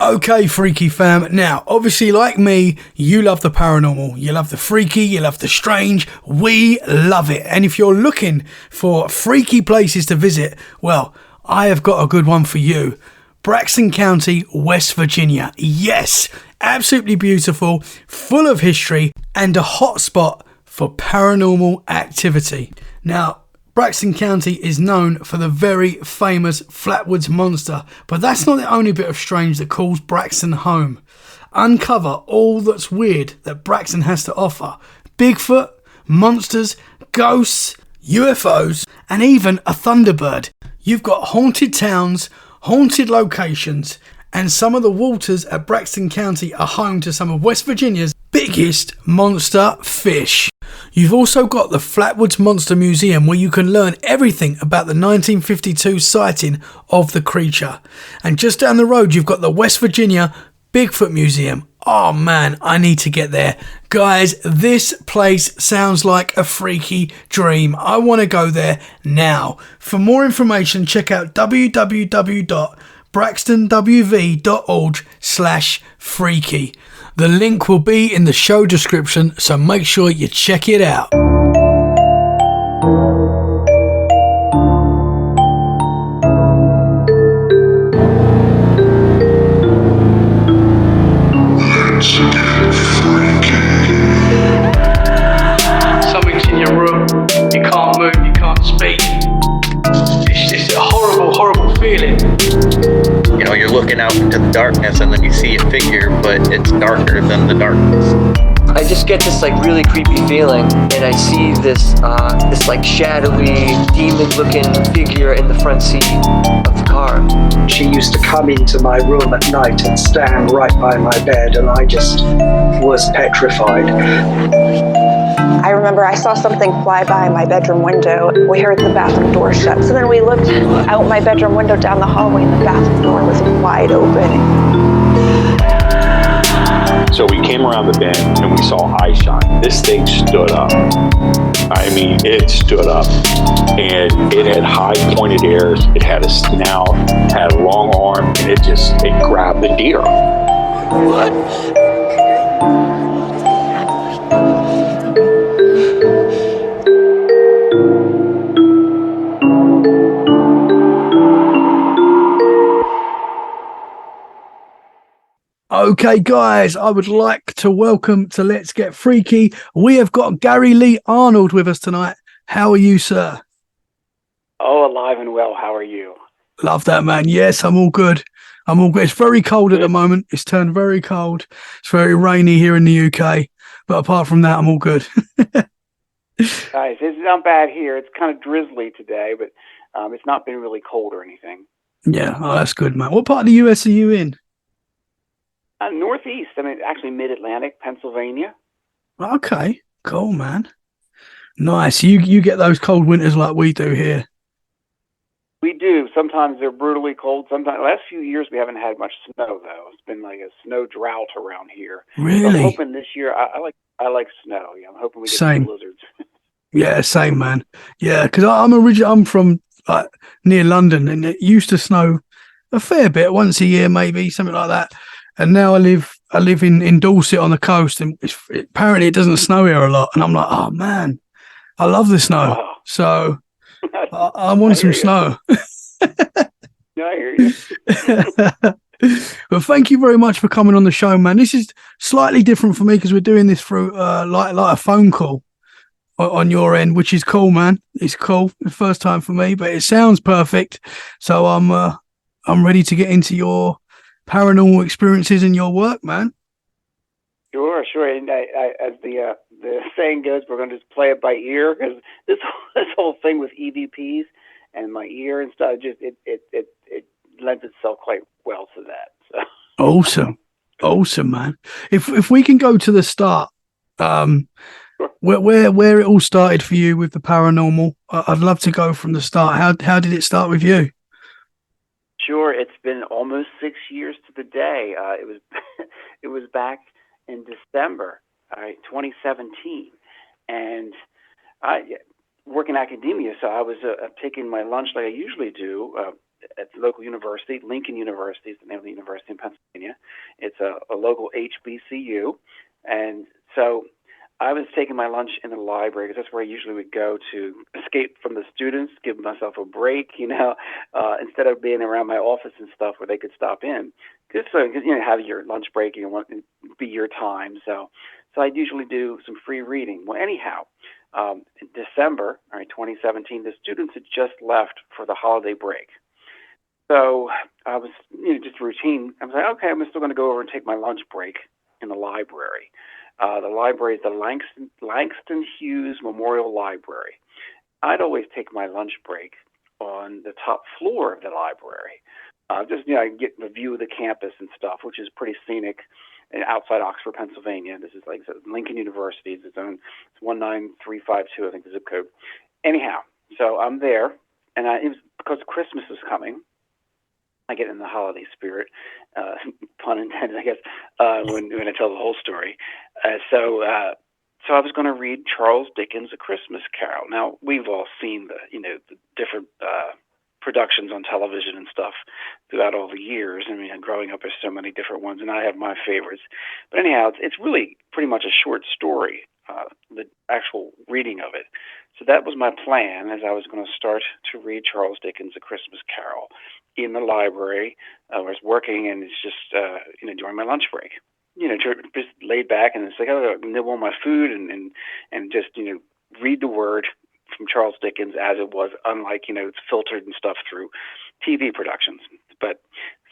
Okay, freaky fam. Now, obviously, like me, you love the paranormal. You love the freaky, you love the strange. We love it. And if you're looking for freaky places to visit, well, I have got a good one for you. Braxton County, West Virginia. Yes, absolutely beautiful, full of history, and a hotspot for paranormal activity. Now, Braxton County is known for the very famous Flatwoods Monster, but that's not the only bit of strange that calls Braxton home. Uncover all that's weird that Braxton has to offer. Bigfoot, monsters, ghosts, UFOs, and even a Thunderbird. You've got haunted towns, haunted locations, and some of the waters at Braxton County are home to some of West Virginia's biggest monster fish. You've also got the Flatwoods Monster Museum, where you can learn everything about the 1952 sighting of the creature. And just down the road, you've got the West Virginia Bigfoot Museum. Oh man, I need to get there. Guys, this place sounds like a freaky dream. I want to go there now. For more information, check out www.braxtonwv.org/freaky. The link will be in the show description, so make sure you check it out. Something's in your room. You can't move, you can't speak. It's just a horrible, horrible feeling. You know, you're looking out into the darkness and then you see a figure, but it's darker than the darkness. I just get this like really creepy feeling, and I see this like shadowy, demon-looking figure in the front seat of the car. She used to come into my room at night and stand right by my bed, and I just was petrified. I remember I saw something fly by my bedroom window. We heard the bathroom door shut. So then we looked out my bedroom window down the hallway, and the bathroom door was wide open. So we came around the bend and we saw eye shine. This thing stood up. I mean, it stood up, and it had high pointed ears. It had a snout, had a long arm, and it grabbed the deer. What? Okay, guys, I would like to welcome to Let's Get Freaky. We have got Gary Lee Arnold with us tonight. How are you, sir? Oh, alive and well. How are you? Love that, man. Yes, I'm all good. I'm all good. It's very cold at the moment. It's turned very cold. It's very rainy here in the UK. But apart from that, I'm all good. Guys, it's not bad here. It's kind of drizzly today, but it's not been really cold or anything. Yeah, oh, that's good, man. What part of the US are you in? Northeast. I mean, actually mid-Atlantic, Pennsylvania. Okay, cool, man. Nice. You get those cold winters like we do here. We do. Sometimes they're brutally cold. Sometimes, the last few years we haven't had much snow though. It's been like a snow drought around here. Really? So I'm hoping this year. I like snow. Yeah, I'm hoping we get some blizzards. Yeah, same, man. Yeah, because I'm from near London, and it used to snow a fair bit, once a year maybe, something like that. And now I live in Dorset on the coast, and apparently it doesn't snow here a lot. And I'm like, oh man, I love the snow. Wow. So I want some snow. Yeah, I hear you. Well, thank you very much for coming on the show, man. This is slightly different for me because we're doing this through like a phone call on your end, which is cool, man. It's cool. The first time for me, but it sounds perfect. So I'm ready to get into your paranormal experiences in your work, man. Sure. And as the saying goes, we're going to just play it by ear, because this whole thing with EVPs and my ear and stuff, just it lends itself quite well to that. So. Awesome, man. If we can go to the start, sure. where it all started for you with the paranormal, I'd love to go from the start. How did it start with you? Sure, it's been almost 6 years to the day. It was back in December, 2017, and I work in academia, so I was taking my lunch like I usually do at the local university, Lincoln University is the name of the university in Pennsylvania, a local HBCU, and so I was taking my lunch in the library because that's where I usually would go to escape from the students, give myself a break, instead of being around my office and stuff where they could stop in. Because have your lunch break, and you want it to be your time. So I'd usually do some free reading. Well, anyhow, in December, 2017, the students had just left for the holiday break. So I was, just routine. I was like, okay, I'm still going to go over and take my lunch break in the library. The library is the Langston Hughes Memorial Library. I'd always take my lunch break on the top floor of the library. I get the view of the campus and stuff, which is pretty scenic, outside Oxford, Pennsylvania. This is like Lincoln University. It's 19352, I think, the zip code. Anyhow, so I'm there, and it was because Christmas was coming. I get in the holiday spirit, pun intended, I guess, when I tell the whole story. So I was going to read Charles Dickens' A Christmas Carol. Now, we've all seen the different productions on television and stuff throughout all the years. I mean, growing up, there's so many different ones, and I have my favorites. But anyhow, it's really pretty much a short story, the actual reading of it. So that was my plan, as I was going to start to read Charles Dickens' A Christmas Carol in the library. I was working, and it's just, during my lunch break. Just laid back, and it's like, oh, nibble on my food and just, read the word from Charles Dickens as it was, unlike, it's filtered and stuff through TV productions. But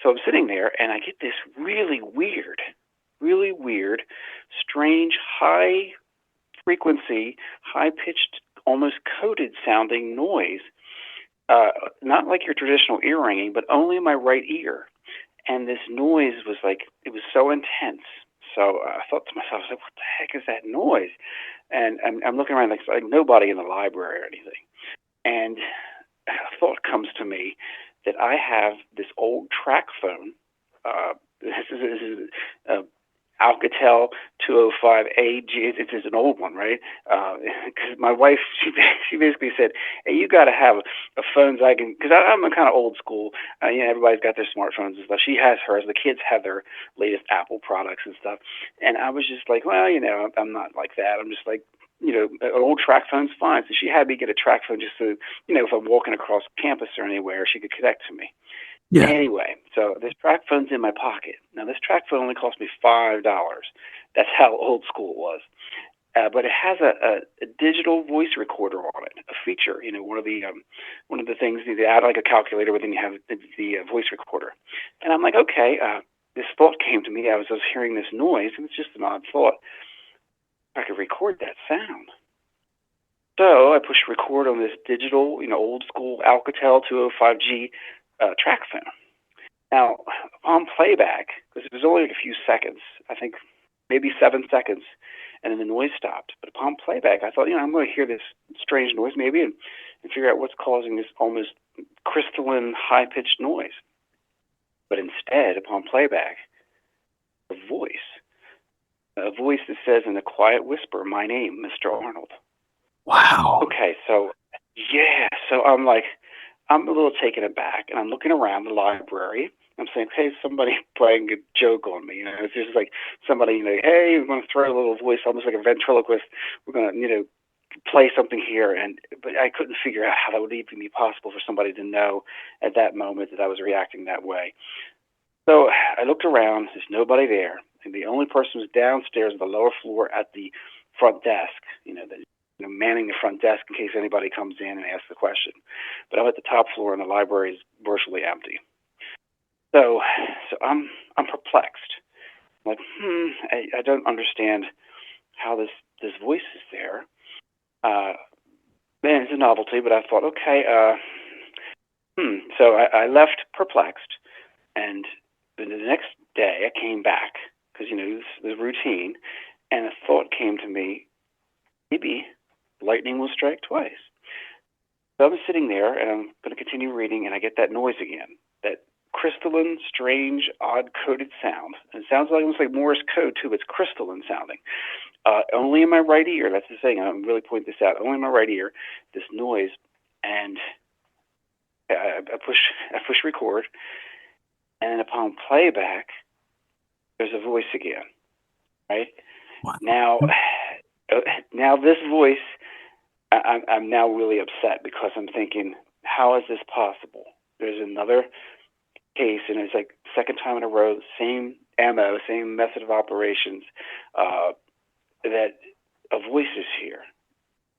so I'm sitting there, and I get this really weird, strange, high frequency, high pitched, almost coded sounding noise. Not like your traditional ear ringing, but only in my right ear. And this noise was like, it was so intense. So I thought to myself, I was like, what the heck is that noise? And I'm looking around like nobody in the library or anything. And a thought comes to me that I have this old Tracfone. This is Alcatel 205AG. It's an old one, right? Because my wife, she basically said, hey, you got to have a phone I can, because I'm kind of old school. Everybody's got their smartphones and stuff. She has hers. The kids have their latest Apple products and stuff. And I was just like, well, I'm not like that. I'm just like, an old Tracfone's fine. So she had me get a Tracfone just so, if I'm walking across campus or anywhere, she could connect to me. Yeah. Anyway, so this Tracfone's in my pocket. Now, this Tracfone only cost me $5. That's how old school it was. But it has a digital voice recorder on it, a feature. One of the things they add like a calculator, but then you have the voice recorder. And I'm like, okay. This thought came to me. I was hearing this noise. It was just an odd thought. I could record that sound. So I pushed record on this digital, old school Alcatel 205G Tracfone. Now, upon playback, because it was only a few seconds, I think maybe 7 seconds, and then the noise stopped. But upon playback, I thought, I'm going to hear this strange noise maybe and figure out what's causing this almost crystalline, high-pitched noise. But instead, upon playback, a voice that says in a quiet whisper, my name, Mr. Arnold. Wow. Okay, so I'm like, I'm a little taken aback, and I'm looking around the library. I'm saying, hey, somebody playing a joke on me. It's just like somebody, hey, we're going to throw a little voice, almost like a ventriloquist. We're going to, play something here. But I couldn't figure out how that would even be possible for somebody to know at that moment that I was reacting that way. So I looked around. There's nobody there. And the only person was downstairs on the lower floor at the front desk, manning the front desk in case anybody comes in and asks the question. But I'm at the top floor, and the library is virtually empty. So I'm perplexed. I'm like, I don't understand how this voice is there. Man, it's a novelty, but I thought, okay. So I left perplexed, and the next day I came back because this is routine, and a thought came to me: maybe lightning will strike twice. So I'm sitting there, and I'm going to continue reading, and I get that noise again, that crystalline, strange, odd-coded sound. And it sounds almost like Morse code, too. It's crystalline sounding. Only in my right ear, that's the thing, I'm really pointing this out, only in my right ear, this noise, and I push record, and upon playback, there's a voice again, right? Wow. Now this voice, I'm now really upset because I'm thinking, how is this possible? There's another case, and it's like second time in a row, same MO, same method of operations, that a voice is here,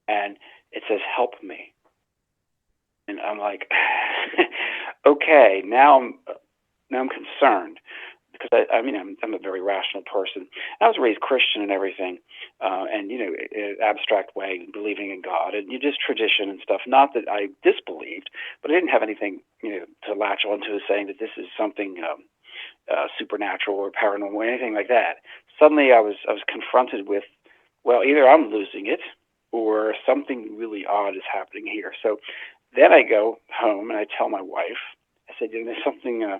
and it says, "Help me." And I'm like, okay, now I'm concerned because I'm a very rational person. I was raised Christian and everything, and in an abstract way, believing in God and just tradition and stuff. Not that I disbelieved, but I didn't have anything to latch onto saying that this is something supernatural or paranormal or anything like that. Suddenly, I was confronted with, well, either I'm losing it or something really odd is happening here. So then I go home and I tell my wife, I said, there's something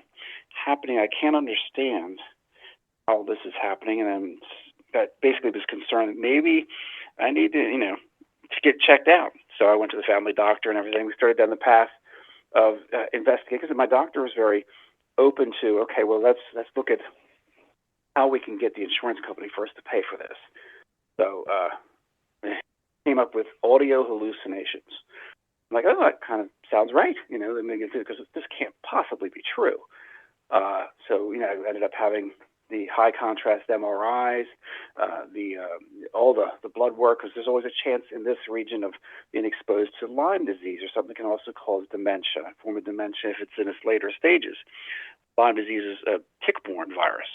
happening. I can't understand how this is happening. And I basically was concerned that maybe I need to get checked out. So I went to the family doctor and everything. We started down the path of investigating, because my doctor was very open to, okay, well, let's look at how we can get the insurance company first to pay for this. So came up with audio hallucinations. I'm like, oh, that kind of sounds right, because this can't possibly be true. So I ended up having the high contrast MRIs, all the blood work, because there's always a chance in this region of being exposed to Lyme disease, or something that can also cause dementia, a form of dementia if it's in its later stages. Lyme disease is a tick-borne virus,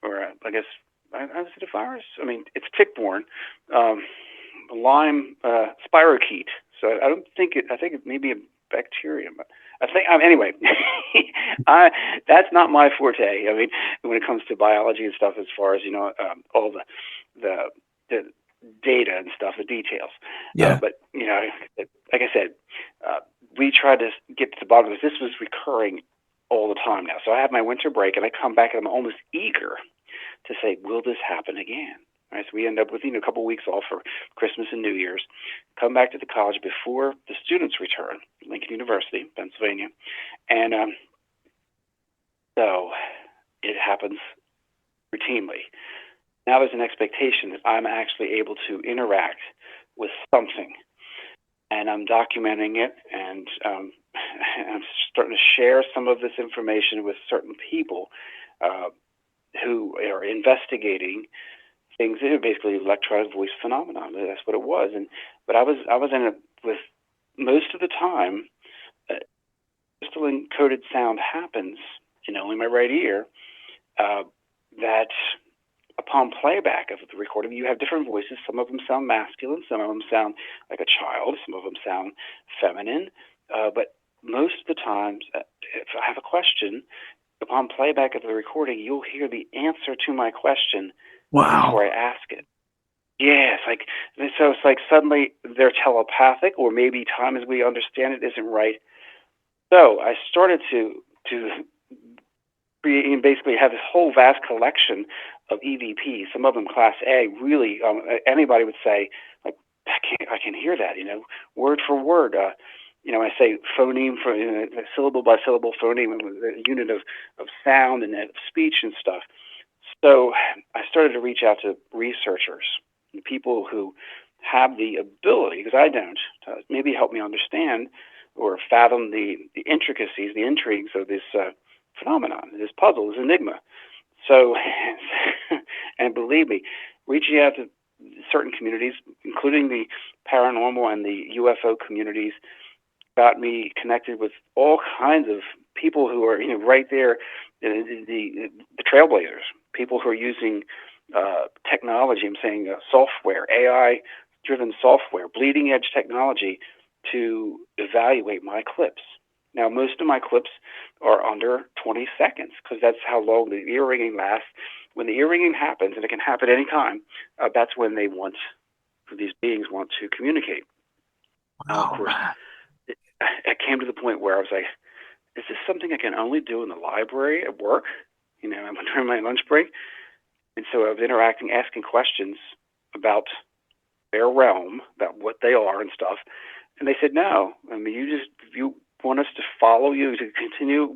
or I guess, is it a virus? I mean, it's tick-borne. Lyme spirochete. So I don't think I think it may be a bacterium. But I think anyway. That's not my forte. I mean, when it comes to biology and stuff, as far as all the data and stuff, the details. Yeah. But like I said, we tried to get to the bottom of this. This was recurring all the time now. So I have my winter break, and I come back, and I'm almost eager to say, will this happen again? Right, so we end up with a couple of weeks off for Christmas and New Year's, come back to the college before the students return, Lincoln University, Pennsylvania, and so it happens routinely. Now there's an expectation that I'm actually able to interact with something, and I'm documenting it, and I'm starting to share some of this information with certain people who are investigating things. Basically electronic voice phenomenon. That's what it was. But I was in with most of the time, crystal encoded sound happens, in my right ear. That upon playback of the recording, you have different voices. Some of them sound masculine. Some of them sound like a child. Some of them sound feminine. But most of the times, if I have a question, upon playback of the recording, you'll hear the answer to my question. Wow. Before I ask it. Yeah, it's like suddenly they're telepathic, or maybe time as we understand it isn't right. So I started to create and basically have this whole vast collection of EVPs. Some of them Class A. Really, anybody would say, like, I can hear that. Word for word. I say phoneme for syllable by syllable phoneme, a unit of sound and of speech and stuff. So I started to reach out to researchers, people who have the ability, because I don't, to maybe help me understand or fathom the intricacies, the intrigues of this phenomenon, this puzzle, this enigma. So, and believe me, reaching out to certain communities, including the paranormal and the UFO communities, got me connected with all kinds of people who are right there, the trailblazers, people who are using technology. I'm saying software, AI-driven software, bleeding-edge technology to evaluate my clips. Now, most of my clips are under 20 seconds because that's how long the ear ringing lasts. When the ear ringing happens, and it can happen any time, that's when these beings want to communicate. Now, of course, I came to the point where I was like, is this something I can only do in the library at work? I'm during my lunch break. And so I was interacting, asking questions about their realm, about what they are and stuff. And they said, no. I mean, you want us to follow you, to continue.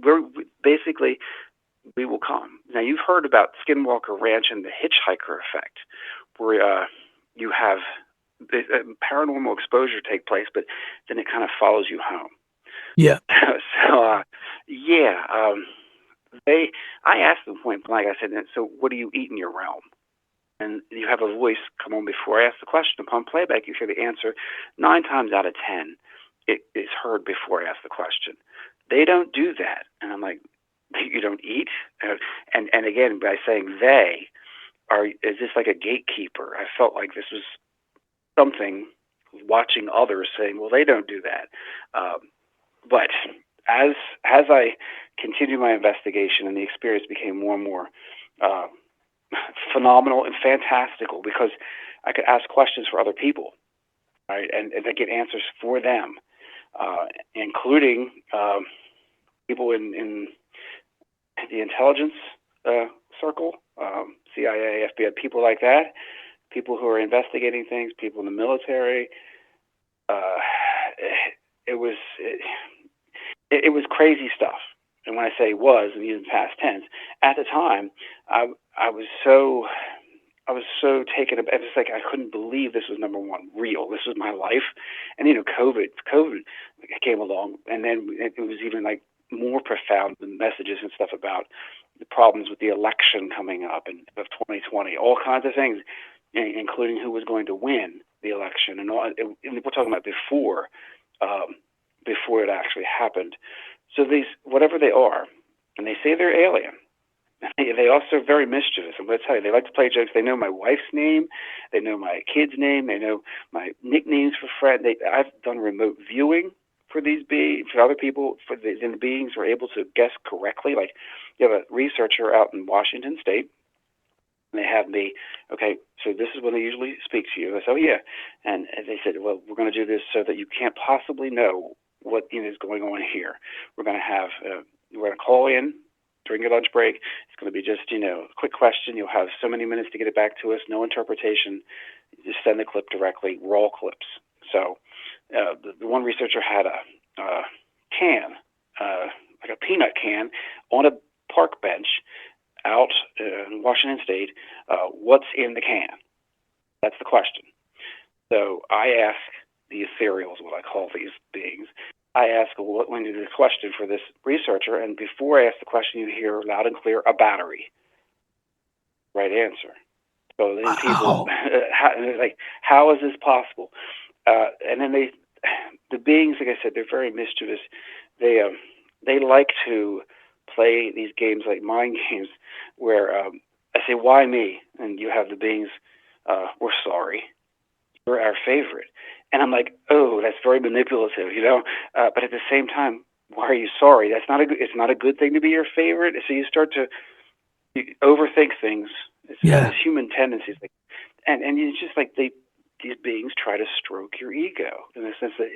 we will come. Now, you've heard about Skinwalker Ranch and the hitchhiker effect, where you have the paranormal exposure take place, but then it kind of follows you home. Yeah. So, I asked them point blank, I said, so what do you eat in your realm? And you have a voice come on before I ask the question. Upon playback, you hear the answer 9 times out of 10. It is heard before I ask the question. They don't do that. And I'm like, you don't eat? And again, by saying they, is this like a gatekeeper? I felt like this was something watching others saying, well, they don't do that. But as I continued my investigation and the experience became more and more phenomenal and fantastical, because I could ask questions for other people, right, and I get answers for them, including people in the intelligence circle, CIA, FBI, people like that, people who are investigating things, people in the military. It was crazy stuff. And when I say was, I'm using past tense, at the time, I was so taken aback. It was like I couldn't believe this was, number one, real. This was my life. And, COVID came along, and then it was even like more profound, the messages and stuff about the problems with the election coming up of 2020, all kinds of things, including who was going to win the election. And we're talking about before it actually happened. So these, whatever they are, and they say they're alien, they also are very mischievous. I'm going to tell you, they like to play jokes. They know my wife's name. They know my kid's name. They know my nicknames for friends. I've done remote viewing for these beings, for other people, and the beings were able to guess correctly. Like, you have a researcher out in Washington State, and they have me, okay, so this is when they usually speak to you. I said, oh, yeah. And they said, well, we're going to do this so that you can't possibly know what is going on here. We're going to call in during your lunch break. It's going to be just, a quick question. You'll have so many minutes to get it back to us. No interpretation. Just send the clip directly. Raw clips. So the one researcher had a can, like a peanut can, on a park bench out in Washington State. What's in the can? That's the question. So I ask the ethereals, what I call these beings, I ask when you do the question for this researcher, and before I ask the question, you hear loud and clear, a battery. Right answer. So then people, how is this possible? And then the beings, like I said, they're very mischievous. They like to play these games like mind games where I say, why me? And you have the beings, we're sorry. You're our favorite. And I'm like, oh, that's very manipulative, but at the same time, why are you sorry? It's not a good thing to be your favorite. So you start to overthink things. It's human tendencies. And it's just like these beings try to stroke your ego in the sense that,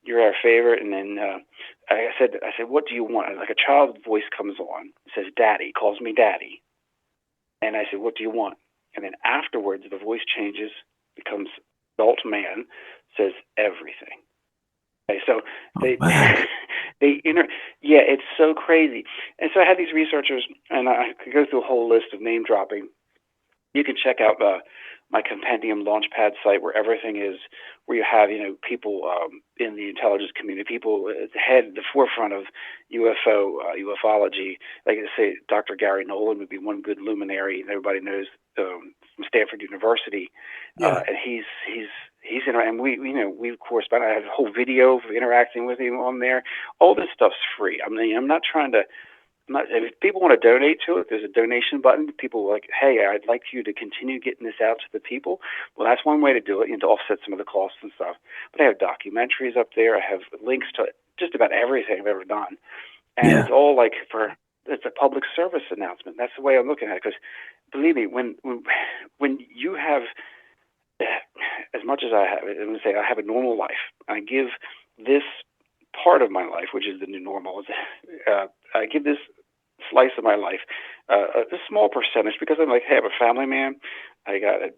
you're our favorite. And then I said, what do you want? Like a child's voice comes on, says, Daddy, calls me Daddy. And I said, what do you want? And then afterwards, the voice changes, becomes adult man, says everything. Okay, so it's so crazy. And so I had these researchers, and I could go through a whole list of name dropping. You can check out my Compendium Launchpad site where everything is, where you have, people in the intelligence community, people at the forefront of ufology. Like I say, Dr. Gary Nolan would be one good luminary, and everybody knows from Stanford University. And he's and we correspond. I have a whole video of interacting with him on there. All this stuff's free. I mean, I'm not trying to. If people want to donate to it, there's a donation button. People are like, hey, I'd like you to continue getting this out to the people. Well, that's one way to do it, to offset some of the costs and stuff. But I have documentaries up there. I have links to just about everything I've ever done. And it's all like it's a public service announcement. That's the way I'm looking at it. Because believe me, when you have, as much as I have, I'm going to say I have a normal life. I give this part of my life, which is the new normal, I give this slice of my life a small percentage because I'm like, hey, I'm a family man. I got a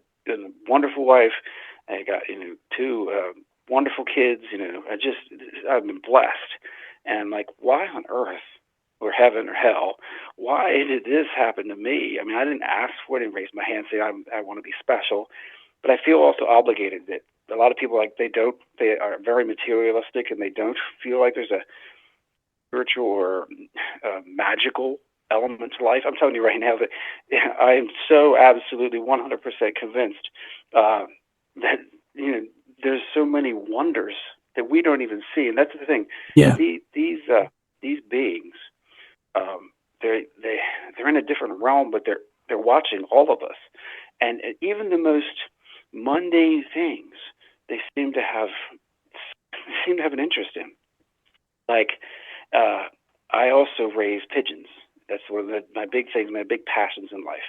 wonderful wife. I got 2 wonderful kids. I've been blessed. And I'm like, why on earth or heaven or hell. Why did this happen to me? I mean, I didn't ask for it and raise my hand and say I want to be special, but I feel also obligated that a lot of people, like, they are very materialistic and they don't feel like there's a spiritual or magical element to life. I'm telling you right now that I am so absolutely 100% convinced that, you know, there's so many wonders that we don't even see, and that's the thing. Yeah. These beings, they're in a different realm, but they're watching all of us, and even the most mundane things they seem to have an interest in. Like, I also raise pigeons. That's one of my big things, my big passions in life.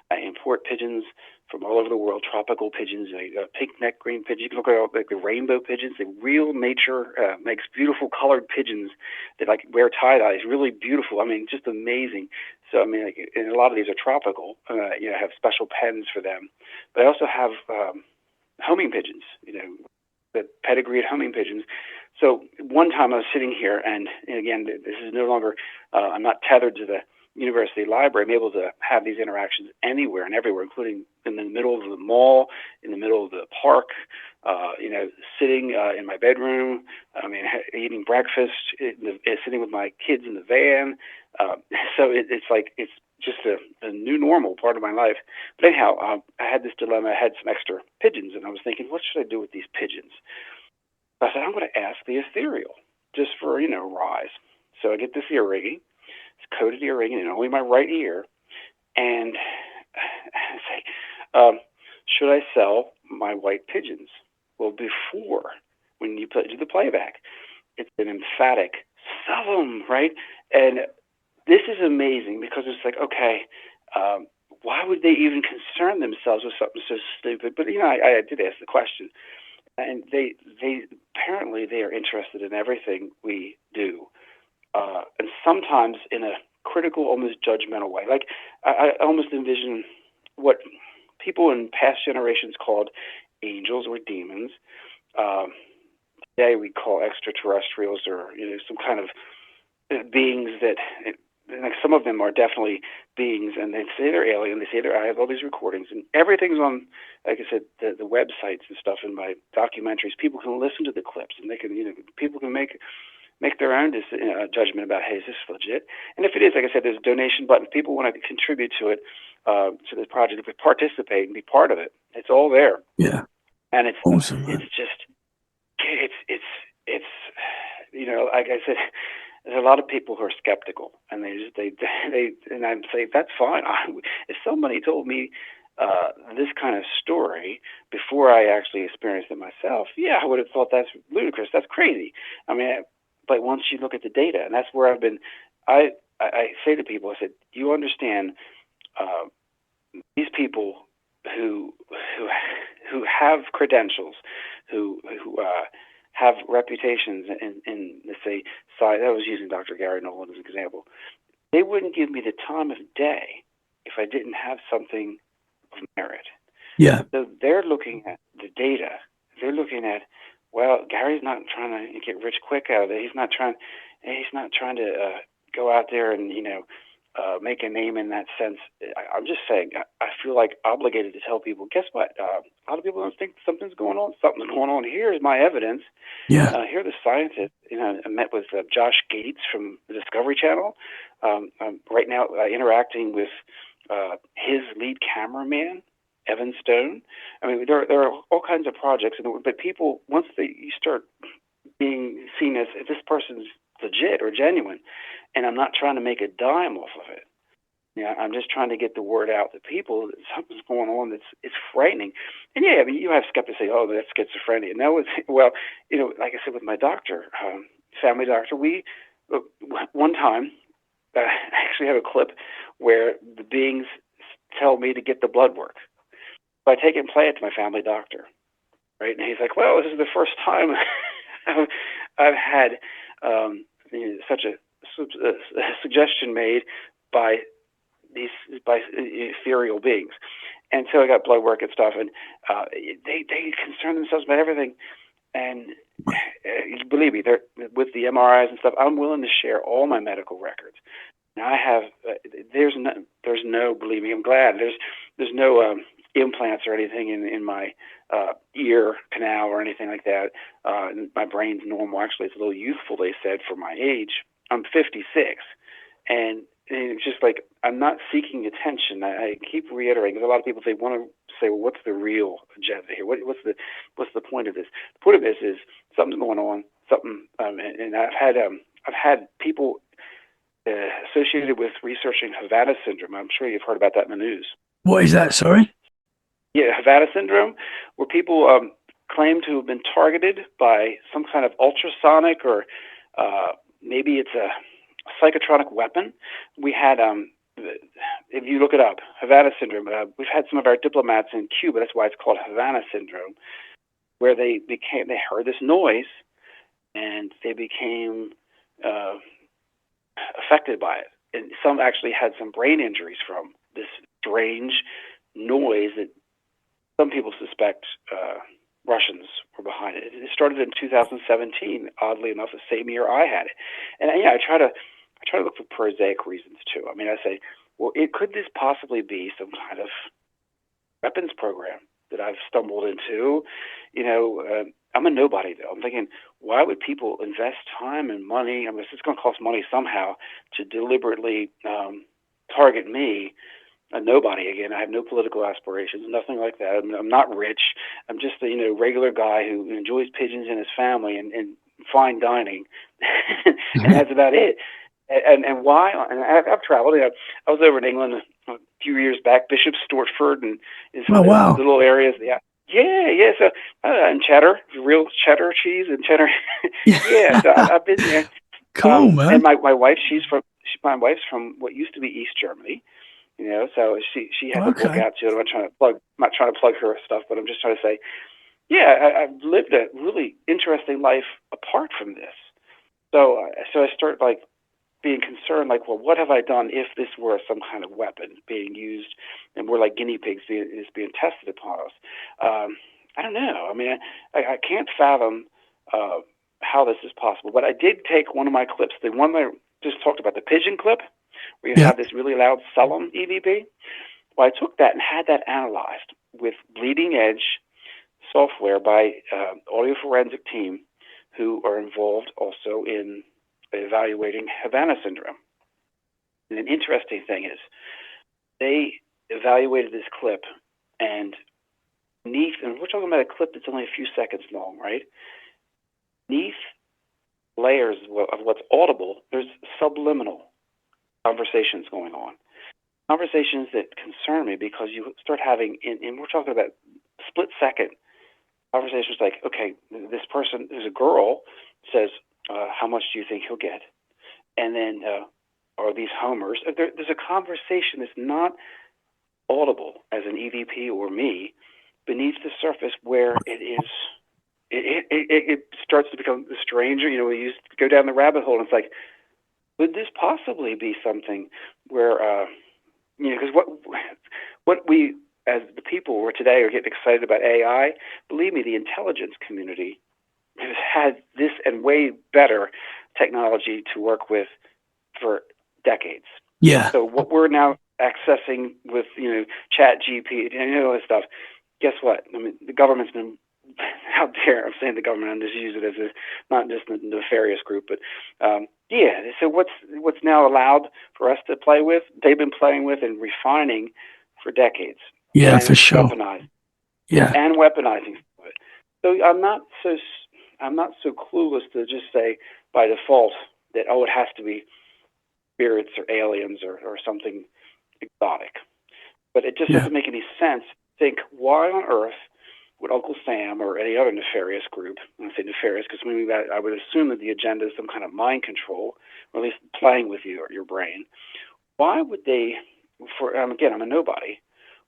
I import pigeons from all over the world, tropical pigeons, pink neck green pigeons. You can look at all, like, the rainbow pigeons. The real nature makes beautiful colored pigeons that, like, wear tie-dyes, really beautiful. I mean, just amazing. So, I mean, like, and a lot of these are tropical. I have special pens for them. But I also have homing pigeons, the pedigreed homing pigeons. So one time I was sitting here, and again, this is no longer, I'm not tethered to the university library. I'm able to have these interactions anywhere and everywhere, including in the middle of the mall, in the middle of the park, sitting in my bedroom, eating breakfast, sitting with my kids in the van. So it's like, it's just a new normal part of my life. But anyhow, I had this dilemma. I had some extra pigeons, and I was thinking, what should I do with these pigeons? I said, I'm going to ask the ethereal, just for, rise. So I get this ear rigging. It's coated ear rigging in only my right ear. And I say, should I sell my white pigeons? Well, before, when you do the playback, it's an emphatic, sell them, right? And this is amazing, because it's like, okay, why would they even concern themselves with something so stupid? But, I did ask the question. And they apparently they are interested in everything we do, and sometimes in a critical, almost judgmental way. Like, I almost envision what people in past generations called angels or demons. Today we call extraterrestrials, or some kind of beings that. Like, some of them are definitely beings, and they say they're alien. They say I have all these recordings, and everything's on, like I said, the websites and stuff, and my documentaries. People can listen to the clips, and they can, people can make their own judgment about, hey, is this legit? And if it is, like I said, there's a donation button. If people want to contribute to it, to the project, if we participate and be part of it, it's all there. Yeah. And it's awesome. Man. It's just, it's like I said. There's a lot of people who are skeptical, and they and I'm saying, that's fine. If somebody told me this kind of story before I actually experienced it myself, yeah, I would have thought that's ludicrous. That's crazy. I mean, but once you look at the data, and that's where I've been, I say to people, I said, you understand, these people who have credentials, who have reputations in let's say, I was using Dr. Gary Nolan as an example. They wouldn't give me the time of day if I didn't have something of merit. Yeah. So they're looking at the data. They're looking at, well, Gary's not trying to get rich quick out of it. He's not trying to go out there and make a name in that sense. I'm just saying, I feel like obligated to tell people, guess what? A lot of people don't think something's going on. Something's going on. Here's my evidence. Yeah. Here are the scientists. I met with Josh Gates from the Discovery Channel. I'm right now interacting with his lead cameraman, Evan Stone. I mean, there are all kinds of projects, but people, once you start being seen as, if this person's legit or genuine, and I'm not trying to make a dime off of it. I'm just trying to get the word out to people that something's going on it's frightening. And yeah, I mean, you have skeptics say, oh, that's schizophrenia. No, well, like I said, with my doctor, family doctor, we one time I actually have a clip where the beings tell me to get the blood work. So I take it and play it to my family doctor, right? And he's like, well, this is the first time I've had such a suggestion made by ethereal beings. And so I got blood work and stuff, and they concern themselves about everything. And believe me, with the MRIs and stuff, I'm willing to share all my medical records. Now I have, there's no, believe me, I'm glad there's no implants or anything in my ear canal or anything like that. My brain's normal. Actually, it's a little youthful, they said, for my age. I'm 56, and it's just like I'm not seeking attention. I keep reiterating, because a lot of people, they want to say, well, what's the real agenda here? What's the point of this? The point of this is something's going on. Something, and I've had people associated with researching Havana syndrome. I'm sure you've heard about that in the news. What is that? Sorry. Yeah, Havana syndrome, where people claim to have been targeted by some kind of ultrasonic, or maybe it's a psychotronic weapon. We had, if you look it up, Havana syndrome. We've had some of our diplomats in Cuba. That's why it's called Havana syndrome, where they heard this noise, and they became affected by it. And some actually had some brain injuries from this strange noise that some people suspect Russians were behind it. It started in 2017, oddly enough, the same year I had it. And I try to look for prosaic reasons too. I mean, I say, well, could this possibly be some kind of weapons program that I've stumbled into? I'm a nobody, though. I'm thinking, why would people invest time and money? I mean, it's going to cost money somehow to deliberately target me, a nobody. Again, I have no political aspirations, nothing like that. I'm not rich. I'm just a regular guy who enjoys pigeons and his family and fine dining, and that's about it. And why? And I've traveled. I was over in England a few years back, Bishop Stortford, and some wow. little areas. Yeah. So and cheddar, real cheddar cheese and cheddar. Yeah. So I've been there. Cool, man. And my wife, my wife's from what used to be East Germany. So she had to look out too. I'm not trying to plug her stuff, but I'm just trying to say, I've lived a really interesting life apart from this. So I start being concerned, well, what have I done if this were some kind of weapon being used, and we're like guinea pigs is being tested upon us? I don't know. I mean, I can't fathom how this is possible. But I did take one of my clips, the one I just talked about, the pigeon clip, where you have this really loud Selim EVP. Well, I took that and had that analyzed with bleeding edge software by audio forensic team who are involved also in evaluating Havana syndrome. And an interesting thing is they evaluated this clip, and beneath, and we're talking about a clip that's only a few seconds long, right? Beneath layers of what's audible, there's subliminal conversations going on. Conversations that concern me, because you start having, and we're talking about split second conversations like, okay, this person who's a girl says, how much do you think he'll get? And then, are these homers? There's a conversation that's not audible as an EVP or me beneath the surface, where it starts to become stranger. You go down the rabbit hole, and it's like, would this possibly be something where, because what we as the people were today are getting excited about AI. Believe me, the intelligence community has had this and way better technology to work with for decades. Yeah. So what we're now accessing with Chat GP and all this stuff, guess what? I mean, the government's been out there. I'm saying the government, I'm just use it as not just a nefarious group, but so what's now allowed for us to play with, they've been playing with and refining for decades. Yeah, and for sure. And weaponizing it. So I'm not so clueless to just say by default that, it has to be spirits or aliens or something exotic. But it just doesn't make any sense to think, why on earth would Uncle Sam or any other nefarious group, I say nefarious because I would assume that the agenda is some kind of mind control, or at least playing with your brain. Why would they, again, I'm a nobody,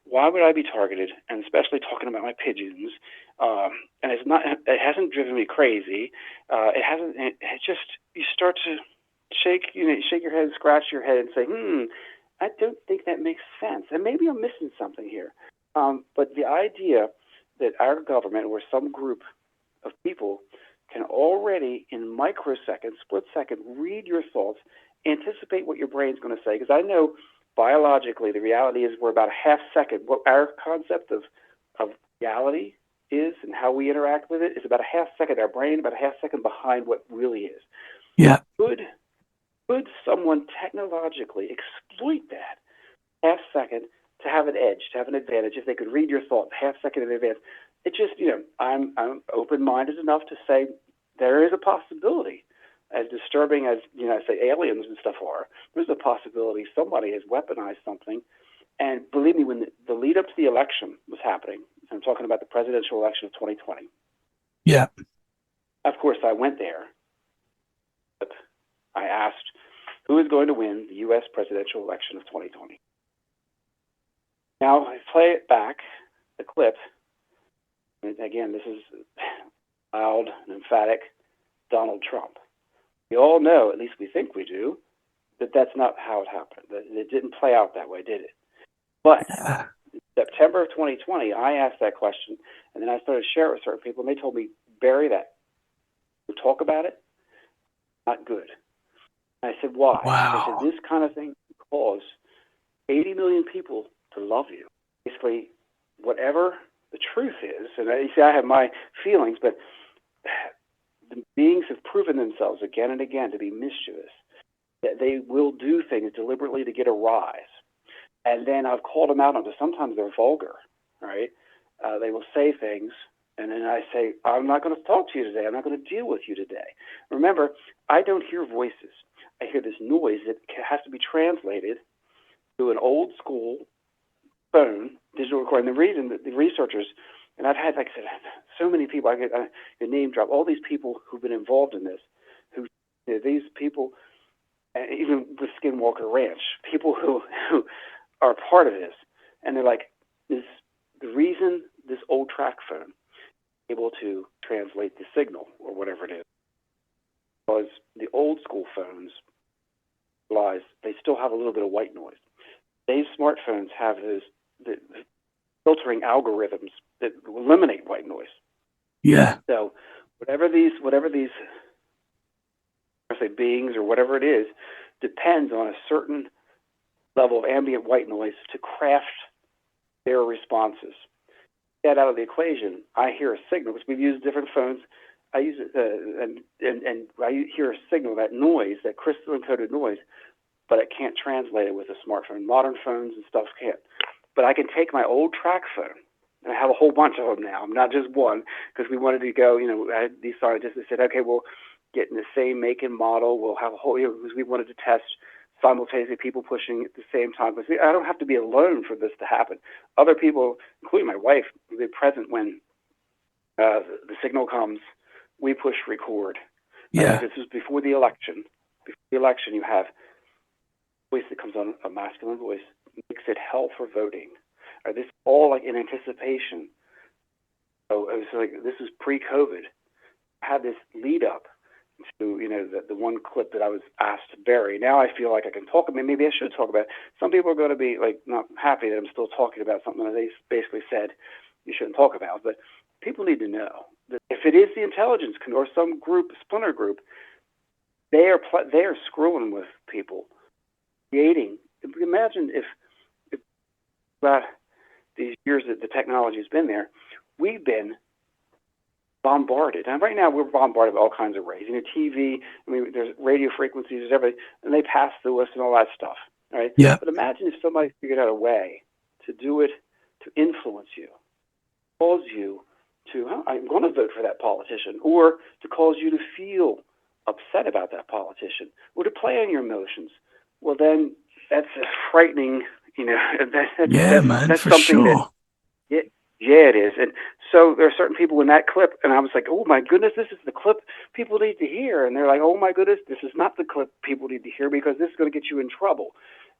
why would I be targeted, and especially talking about my pigeons, and it hasn't driven me crazy, you start to shake your head, scratch your head and say, I don't think that makes sense, and maybe I'm missing something here. But the idea that our government or some group of people can already, in microseconds, split second, read your thoughts, anticipate what your brain's going to say. Because I know biologically, the reality is we're about a half second. What our concept of reality is and how we interact with it is about a half second. Our brain about a half second behind what really is. Yeah. Could someone technologically exploit that half second to have an edge, to have an advantage? If they could read your thoughts half second in advance, it just, I'm open-minded enough to say there is a possibility. As disturbing as, say aliens and stuff are, there's a possibility somebody has weaponized something. And believe me, when the lead up to the election was happening, I'm talking about the presidential election of 2020. Yeah. Of course, I went there. But I asked who is going to win the U.S. presidential election of 2020. Now, I play it back, the clip. And again, this is loud and emphatic Donald Trump. We all know, at least we think we do, that that's not how it happened. That it didn't play out that way, did it? But in September of 2020, I asked that question, and then I started to share it with certain people, and they told me, bury that. We'll talk about it. Not good. And I said, why? Wow. I said, this kind of thing can cause 80 million people to love you. Basically, whatever the truth is, and you see, I have my feelings, but the beings have proven themselves again and again to be mischievous. That they will do things deliberately to get a rise. And then I've called them out on it. Sometimes they're vulgar, right? They will say things, and then I say, I'm not going to talk to you today. I'm not going to deal with you today. Remember, I don't hear voices. I hear this noise that has to be translated to an old school phone, digital recording. The reason that the researchers, and I've had, like I said, so many people, I could name drop all these people who've been involved in this, these people, even with Skinwalker Ranch, people who are part of this, and they're like, the reason this old Tracfone is able to translate the signal or whatever it is, because the old school phones realize they still have a little bit of white noise. Today's smartphones have the filtering algorithms that eliminate white noise. Yeah. So whatever these I say beings or whatever it is depends on a certain level of ambient white noise to craft their responses. Get out of the equation, I hear a signal, because we've used different phones. I use it, and I hear a signal, that noise, that crystal encoded noise, but it can't translate it with a smartphone. Modern phones and stuff can't. But I can take my old Tracfone, and I have a whole bunch of them now, not just one, because we wanted to go, I had these scientists that said, okay, we'll get in the same make and model, we'll have a whole, because we wanted to test simultaneously, people pushing at the same time. Because I don't have to be alone for this to happen. Other people, including my wife, will be present when the signal comes. We push record. Yeah. This is before the election. Before the election, you have a voice that comes on, a masculine voice, makes it hell for voting. This all like in anticipation. So it was like, this is pre-COVID. I had this lead up to, the one clip that I was asked to bury. Now I feel like I can talk about it. Maybe I should talk about it. Some people are going to be like not happy that I'm still talking about something that they basically said you shouldn't talk about. But people need to know that if it is the intelligence or some group, splinter group, they are screwing with people, creating. Imagine if about these years that the technology has been there, we've been bombarded. And right now we're bombarded with all kinds of rays. TV, there's radio frequencies, there's everything, and they pass through us and all that stuff, right? Yeah. But imagine if somebody figured out a way to do it, to influence you, cause you to, I'm going to vote for that politician, or to cause you to feel upset about that politician, or to play on your emotions. Well, then that's a frightening, that's for something sure. Yeah, it is. And so there are certain people in that clip, and I was like, oh my goodness, this is the clip people need to hear. And they're like, oh my goodness, this is not the clip people need to hear, because this is going to get you in trouble.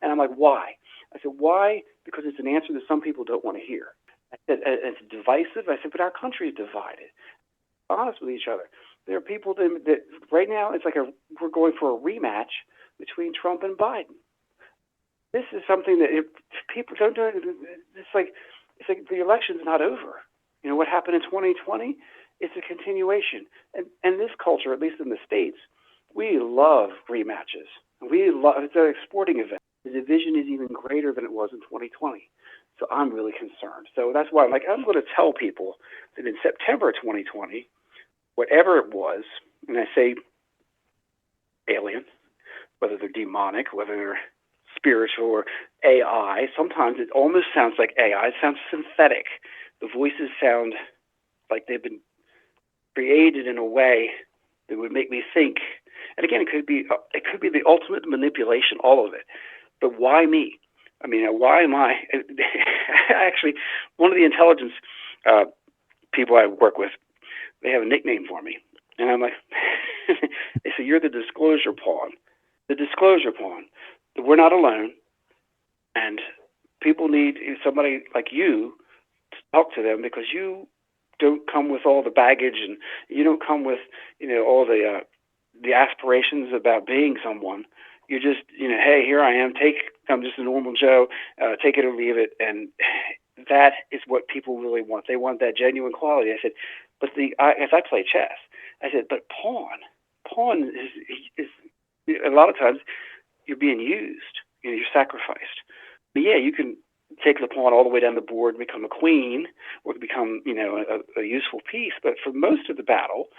And I'm like, why? I said, why? Because it's an answer that some people don't want to hear. I said, it's divisive. I said, but our country is divided. Honest with each other. There are people that right now, it's like we're going for a rematch between Trump and Biden. This is something that if people don't do it, it's like the election's not over. What happened in 2020 it's a continuation. And this culture, at least in the States, we love rematches. It's a sporting event. The division is even greater than it was in 2020. So I'm really concerned. So that's why I'm going to tell people that in September 2020, whatever it was, and I say alien, whether they're demonic, whether they're spiritual or AI, sometimes it almost sounds like AI. It sounds synthetic. The voices sound like they've been created in a way that would make me think. And again, it could be the ultimate manipulation, all of it. But why me? I mean, why am I? Actually, one of the intelligence people I work with, they have a nickname for me. And I'm like, they say, you're the disclosure pawn. The disclosure pawn. We're not alone. And people need somebody like you to talk to them, because you don't come with all the baggage, and you don't come with, all the aspirations about being someone. You're just, hey, here I am. I'm just a normal Joe. Take it or leave it. And that is what people really want. They want that genuine quality. I said, but as I play chess, I said, but pawn is a lot of times you're being used. You're sacrificed. But yeah, you can take the pawn all the way down the board and become a queen, or become, a useful piece. But for most of the battle,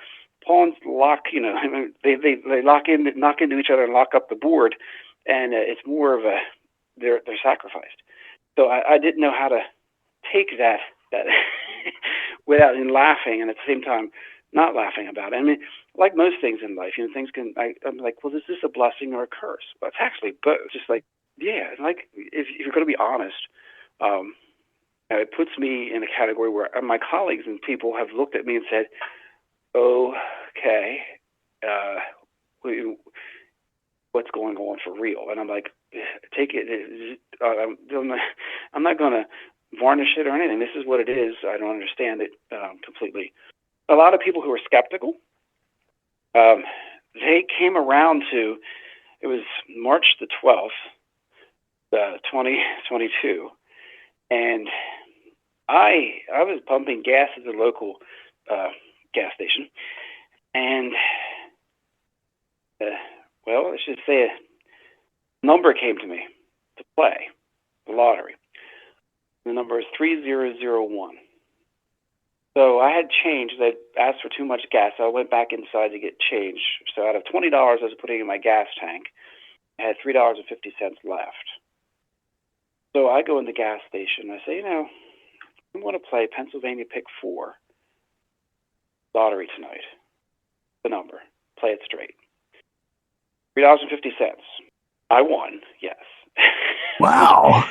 pawns lock, they knock into each other and lock up the board, and it's more of they're sacrificed. So I didn't know how to take that without laughing, and at the same time not laughing about it. I mean, like most things in life, things I'm like, well, is this a blessing or a curse? Well, it's actually both. Just like, yeah, like if you're going to be honest, it puts me in a category where my colleagues and people have looked at me and said, okay, what's going on for real? And I'm like, take it. I'm not going to varnish it or anything. This is what it is. I don't understand it completely. A lot of people who are skeptical, they came around to, it was March the 12th, 2022, and I was pumping gas at the local gas station, and let's just say a number came to me to play the lottery. The number is 3001. So I had change. They asked for too much gas, so I went back inside to get change. So out of $20 I was putting in my gas tank, I had $3.50 left. So I go in the gas station, and I say, I'm going to play Pennsylvania Pick 4 lottery tonight. The number. Play it straight. $3.50. I won, yes. Wow.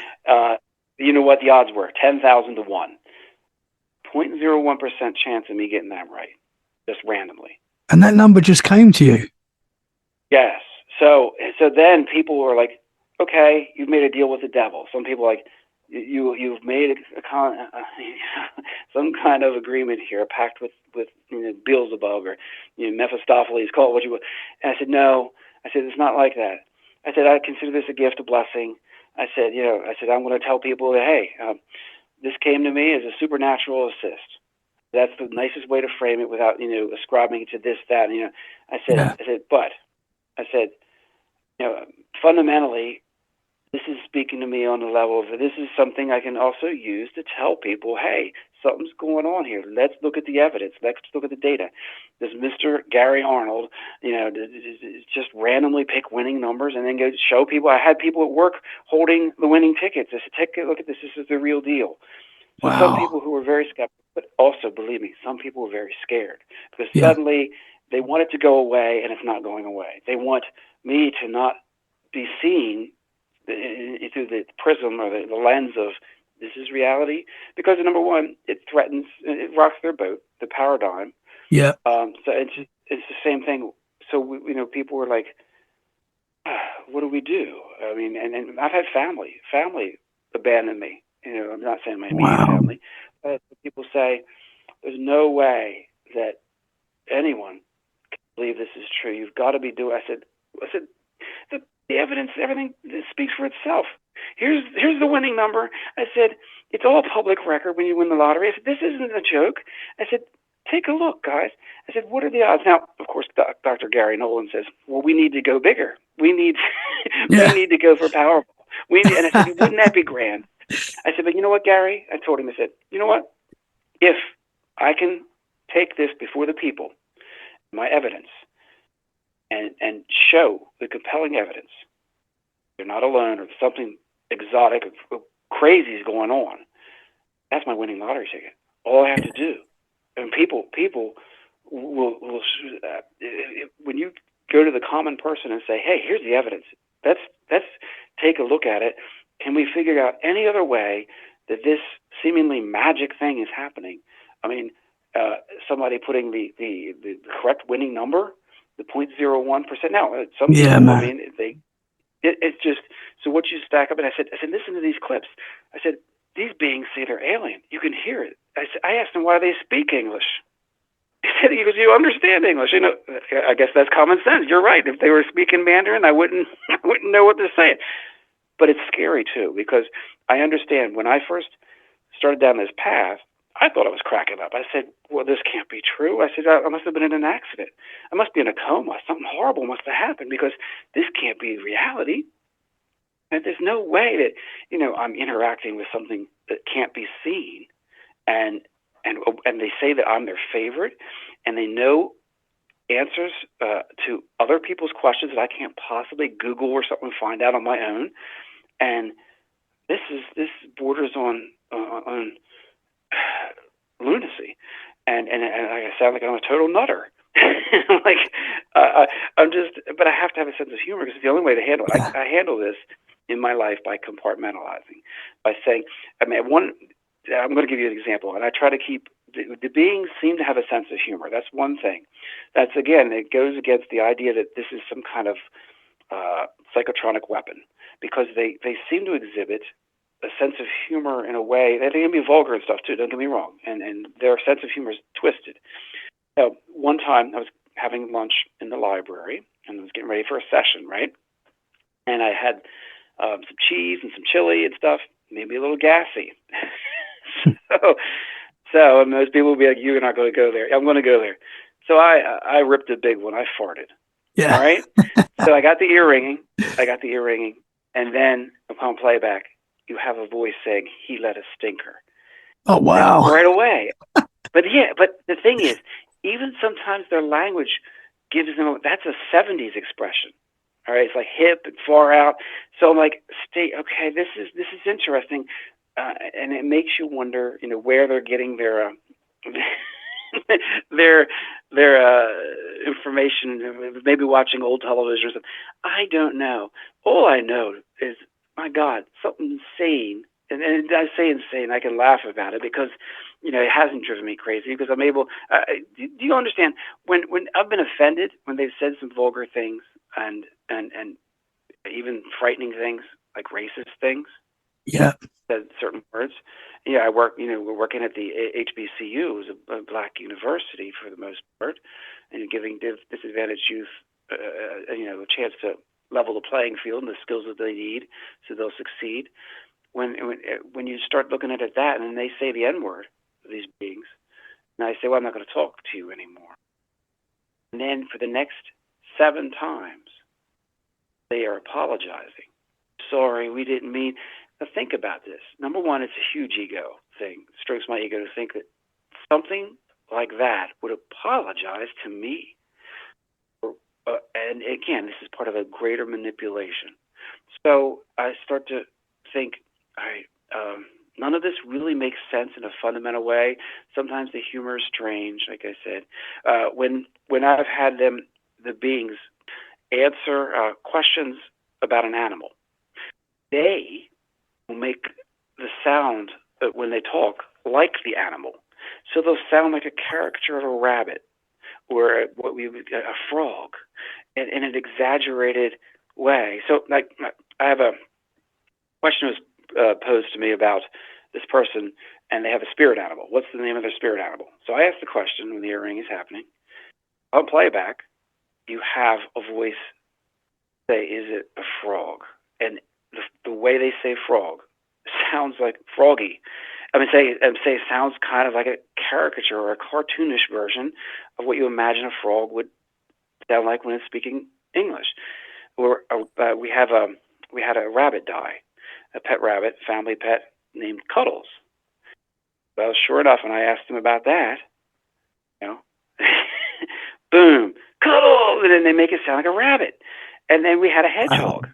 You know what the odds were? 10,000 to 1. 0.01% chance of me getting that right, just randomly. And that number just came to you? Yes. So then people were like, okay, you've made a deal with the devil. Some people like, you've made some kind of agreement here, a pact with Beelzebub or Mephistopheles, call it what you will. And I said, no. I said, it's not like that. I said, I consider this a gift, a blessing. I said, I'm going to tell people that, hey, this came to me as a supernatural assist. That's the nicest way to frame it without, ascribing to this, that. I said, fundamentally, this is speaking to me on the level of, this is something I can also use to tell people, hey, something's going on here. Let's look at the evidence. Let's look at the data. Does Mr. Gary Arnold, just randomly pick winning numbers and then go show people? I had people at work holding the winning tickets. I said, take a look at this. This is the real deal. So wow. Some people who were very skeptical, but also, believe me, some people were very scared because suddenly they want it to go away and it's not going away. They want me to not be seen through the prism or the lens of this is reality, because number one, it rocks their boat, the paradigm. Yeah. So it's the same thing. So people were like, what do we do? I mean, and I've had family abandon me. I'm not saying my immediate family, but people say there's no way that anyone can believe this is true. You've got to be doing. I said, the evidence, everything speaks for itself. Here's the winning number. I said, it's all public record when you win the lottery. I said, this isn't a joke. I said, take a look, guys. I said, what are the odds? Now, of course, Dr. Gary Nolan says, well, we need to go bigger. We need Yeah. we need to go for Powerball. And I said, wouldn't that be grand? I said, but you know what, Gary? I told him, I said, you know what? If I can take this before the people, my evidence, and show the compelling evidence, you're not alone or something exotic or crazy is going on, that's my winning lottery ticket. All I have to do. And people will when you go to the common person and say, hey, here's the evidence. Let's take a look at it. Can we figure out any other way that this seemingly magic thing is happening? I mean, somebody putting the correct winning number, the 0.01%. Now, some people, man. I mean, it's just, so what you stack up, and I said, listen to these clips. I said, these beings say they're alien. You can hear it. I asked them why they speak English. He said, because you understand English. You know, I guess that's common sense. You're right. If they were speaking Mandarin, I wouldn't know what they're saying. But it's scary too, because I understand when I first started down this path, I thought I was cracking up. I said, well, this can't be true. I said, I must have been in an accident. I must be in a coma. Something horrible must have happened, because this can't be reality. And there's no way that, you know, I'm interacting with something that can't be seen. And they say that I'm their favorite, and they know answers to other people's questions that I can't possibly Google or something find out on my own. And this borders on lunacy, and I sound like I'm a total nutter. Like I'm just, but I have to have a sense of humor, because it's the only way to handle it. I handle this in my life by compartmentalizing, by saying, I mean, I'm going to give you an example, and I try to keep the beings seem to have a sense of humor. That's one thing. That's, again, it goes against the idea that this is some kind of psychotronic weapon, because they seem to exhibit a sense of humor in a way that they can be vulgar and stuff too. Don't get me wrong, and their sense of humor is twisted. Now, one time I was having lunch in the library, and I was getting ready for a session, right? And I had some cheese and some chili and stuff, maybe a little gassy. So most people will be like, "You're not going to go there." I'm going to go there. So I ripped a big one. I farted. Yeah. All right. So I got the ear ringing, and then upon playback, you have a voice saying, "He let a stinker." Oh, wow. Right away. But the thing is, even sometimes their language gives them, that's a 70s expression. All right, it's like hip and far out. So I'm like, okay, this is interesting, and it makes you wonder, you know, where they're getting their their information. Maybe watching old television or something. I don't know. All I know is, my God, something insane. And I say insane, I can laugh about it, because, you know, it hasn't driven me crazy, because I'm able. Do you understand when I've been offended when they've said some vulgar things and even frightening things, like racist things? Yeah. Said certain words. Yeah, we're working at the HBCU, it was a black university for the most part, and giving disadvantaged youth, a chance to level the playing field and the skills that they need so they'll succeed. When you start looking at it that, and then they say the N-word, these beings, and I say, well, I'm not going to talk to you anymore. And then for the next 7 times, they are apologizing. Sorry, we didn't mean. Now think about this. Number one, it's a huge ego thing. It strokes my ego to think that something like that would apologize to me. And again, this is part of a greater manipulation. So I start to think, all right, none of this really makes sense in a fundamental way. Sometimes the humor is strange, like I said. When I've had the beings answer questions about an animal, they will make the sound when they talk like the animal. So they'll sound like a caricature of a rabbit, or what we would a frog, in an exaggerated way. So, like, I have a question was posed to me about this person, and they have a spirit animal. What's the name of their spirit animal? So I asked the question when the earring is happening. On playback, you have a voice say, "Is it a frog?" And the way they say frog sounds like froggy. say it sounds kind of like a caricature or a cartoonish version of what you imagine a frog would sound like when it's speaking English. Or we had a rabbit die, a pet rabbit, family pet named Cuddles. Well, sure enough, when I asked him about that, boom, Cuddles, and then they make it sound like a rabbit. And then we had a hedgehog,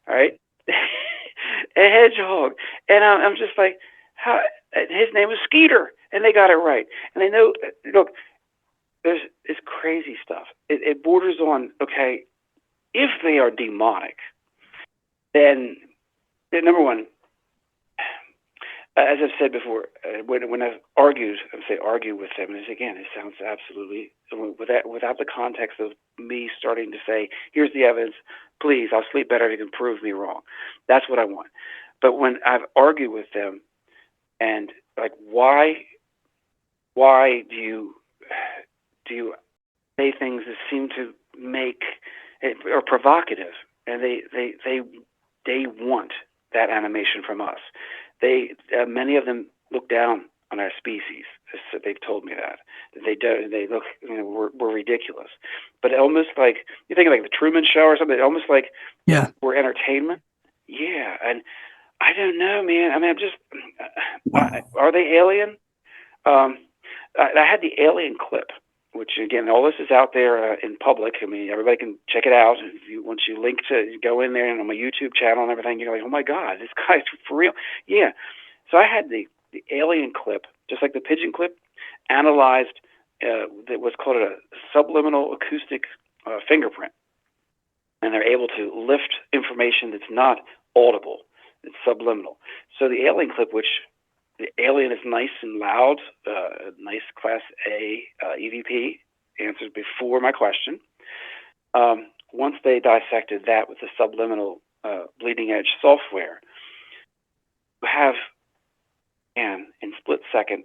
all right? A hedgehog. And I'm just like, how? His name was Skeeter, and they got it right. And they know, look, it's crazy stuff. It borders on, okay, if they are demonic, then number one, as I've said before, when I've argued, argue with them, and again, it sounds absolutely, without the context of me starting to say, here's the evidence, please, I'll sleep better if you can prove me wrong. That's what I want. But when I've argued with them, and like, why do you say things that seem to make or provocative, and they want that animation from us. Many of them look down on our species. They've told me that they look, we're ridiculous. But almost like you think of like the Truman Show or something. Almost like we're entertainment. Yeah, and I don't know, man. I mean, I'm just are they alien? I had the alien clip, which again, all this is out there in public. I mean, everybody can check it out. Once you link to go in there and on my YouTube channel and everything, you're like, oh my God, this guy's for real. Yeah. So I had the alien clip, just like the pigeon clip, analyzed. That was called a subliminal acoustic fingerprint, and they're able to lift information that's not audible. It's subliminal. So the alien clip, which the alien is nice and loud, nice Class A EVP, answers before my question. Once they dissected that with the subliminal bleeding edge software, you have, in split second,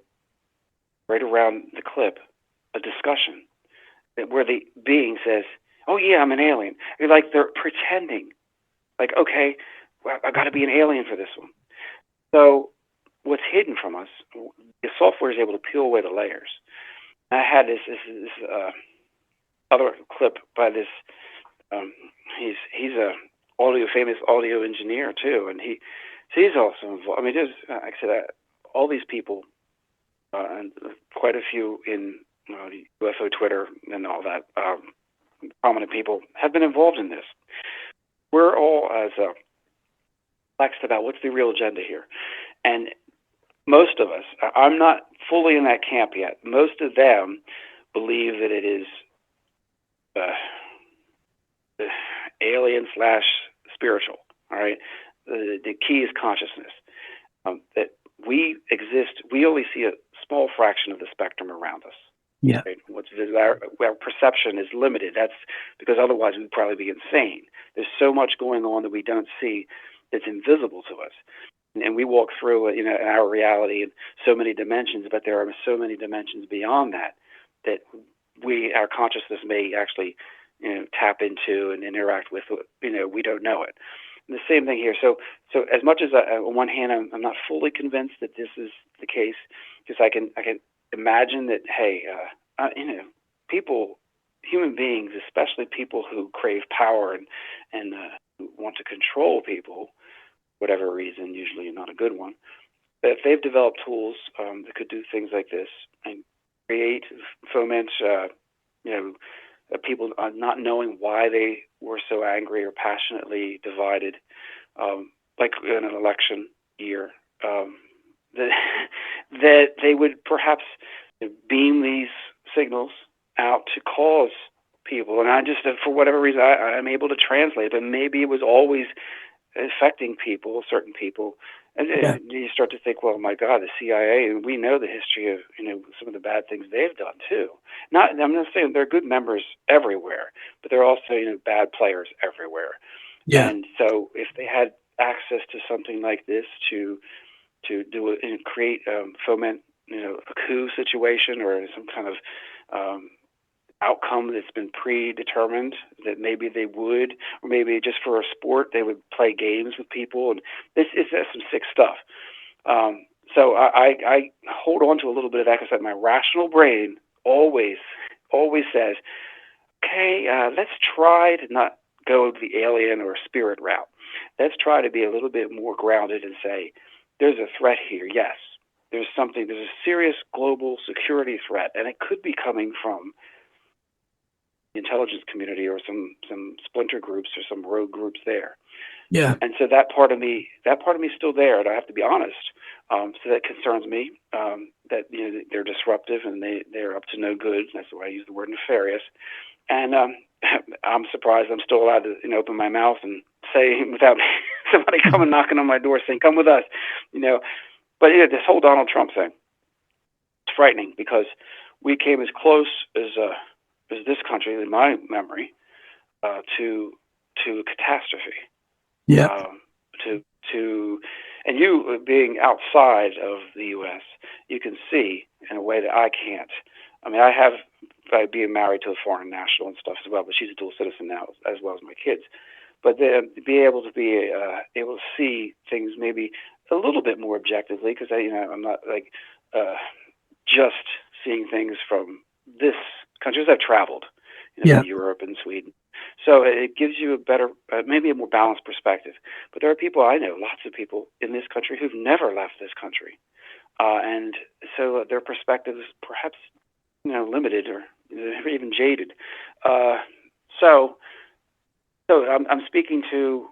right around the clip, a discussion where the being says, oh yeah, I'm an alien. You're like, they're pretending. Like, okay, well, I got to be an alien for this one. So what's hidden from us, the software is able to peel away the layers. I had this other clip by this. He's a famous audio engineer too, and he's also involved. I mean, there's like I said, all these people, and quite a few in UFO Twitter and all that, prominent people have been involved in this. We're all as perplexed about what's the real agenda here, and most of us, I'm not fully in that camp yet. Most of them believe that it is alien / spiritual. All right, the key is consciousness. That we exist. We only see a small fraction of the spectrum around us. Yeah. Right? Our perception is limited. That's because otherwise we'd probably be insane. There's so much going on that we don't see that's invisible to us. And we walk through, our reality in so many dimensions, but there are so many dimensions beyond that our consciousness may actually, tap into and interact with. We don't know it. And the same thing here. So as much as on one hand, I'm not fully convinced that this is the case, because I can imagine that, hey, people, human beings, especially people who crave power and who want to control people, whatever reason, usually not a good one, but if they've developed tools that could do things like this and foment, people not knowing why they were so angry or passionately divided, like in an election year, that they would perhaps beam these signals out to cause people. And I just, for whatever reason, I'm able to translate, but maybe it was always affecting people, certain people, and you start to think, well, my God, the CIA, and we know the history of some of the bad things they've done too. I'm not saying they're good members everywhere, but they're also bad players everywhere. Yeah. And so if they had access to something like this to do it and create, foment, a coup situation or some kind of outcome that's been predetermined, that maybe they would, or maybe just for a sport, they would play games with people. And this is some sick stuff. So I hold on to a little bit of that because my rational brain always says, okay, let's try to not go the alien or spirit route. Let's try to be a little bit more grounded and say, there's a threat here. Yes, there's a serious global security threat, and it could be coming from the intelligence community or some splinter groups or some rogue groups there. Yeah. And so that part of me is still there, and I have to be honest. So that concerns me. That they're disruptive and they're up to no good. That's why I use the word nefarious. And I'm surprised I'm still allowed to open my mouth and say without somebody coming knocking on my door saying, "Come with us," But this whole Donald Trump thing, it's frightening because we came as close as this country, in my memory, to a catastrophe. Yeah. And you being outside of the U.S., you can see in a way that I can't. I mean, by being married to a foreign national and stuff as well, but she's a dual citizen now as well as my kids. But then be able to see things maybe a little bit more objectively, because I'm not like just seeing things from this country. As I've traveled, Europe and Sweden. So it gives you a better, maybe a more balanced perspective. But there are people I know, lots of people in this country who've never left this country. And so their perspective is perhaps, limited or even jaded. So I'm speaking to,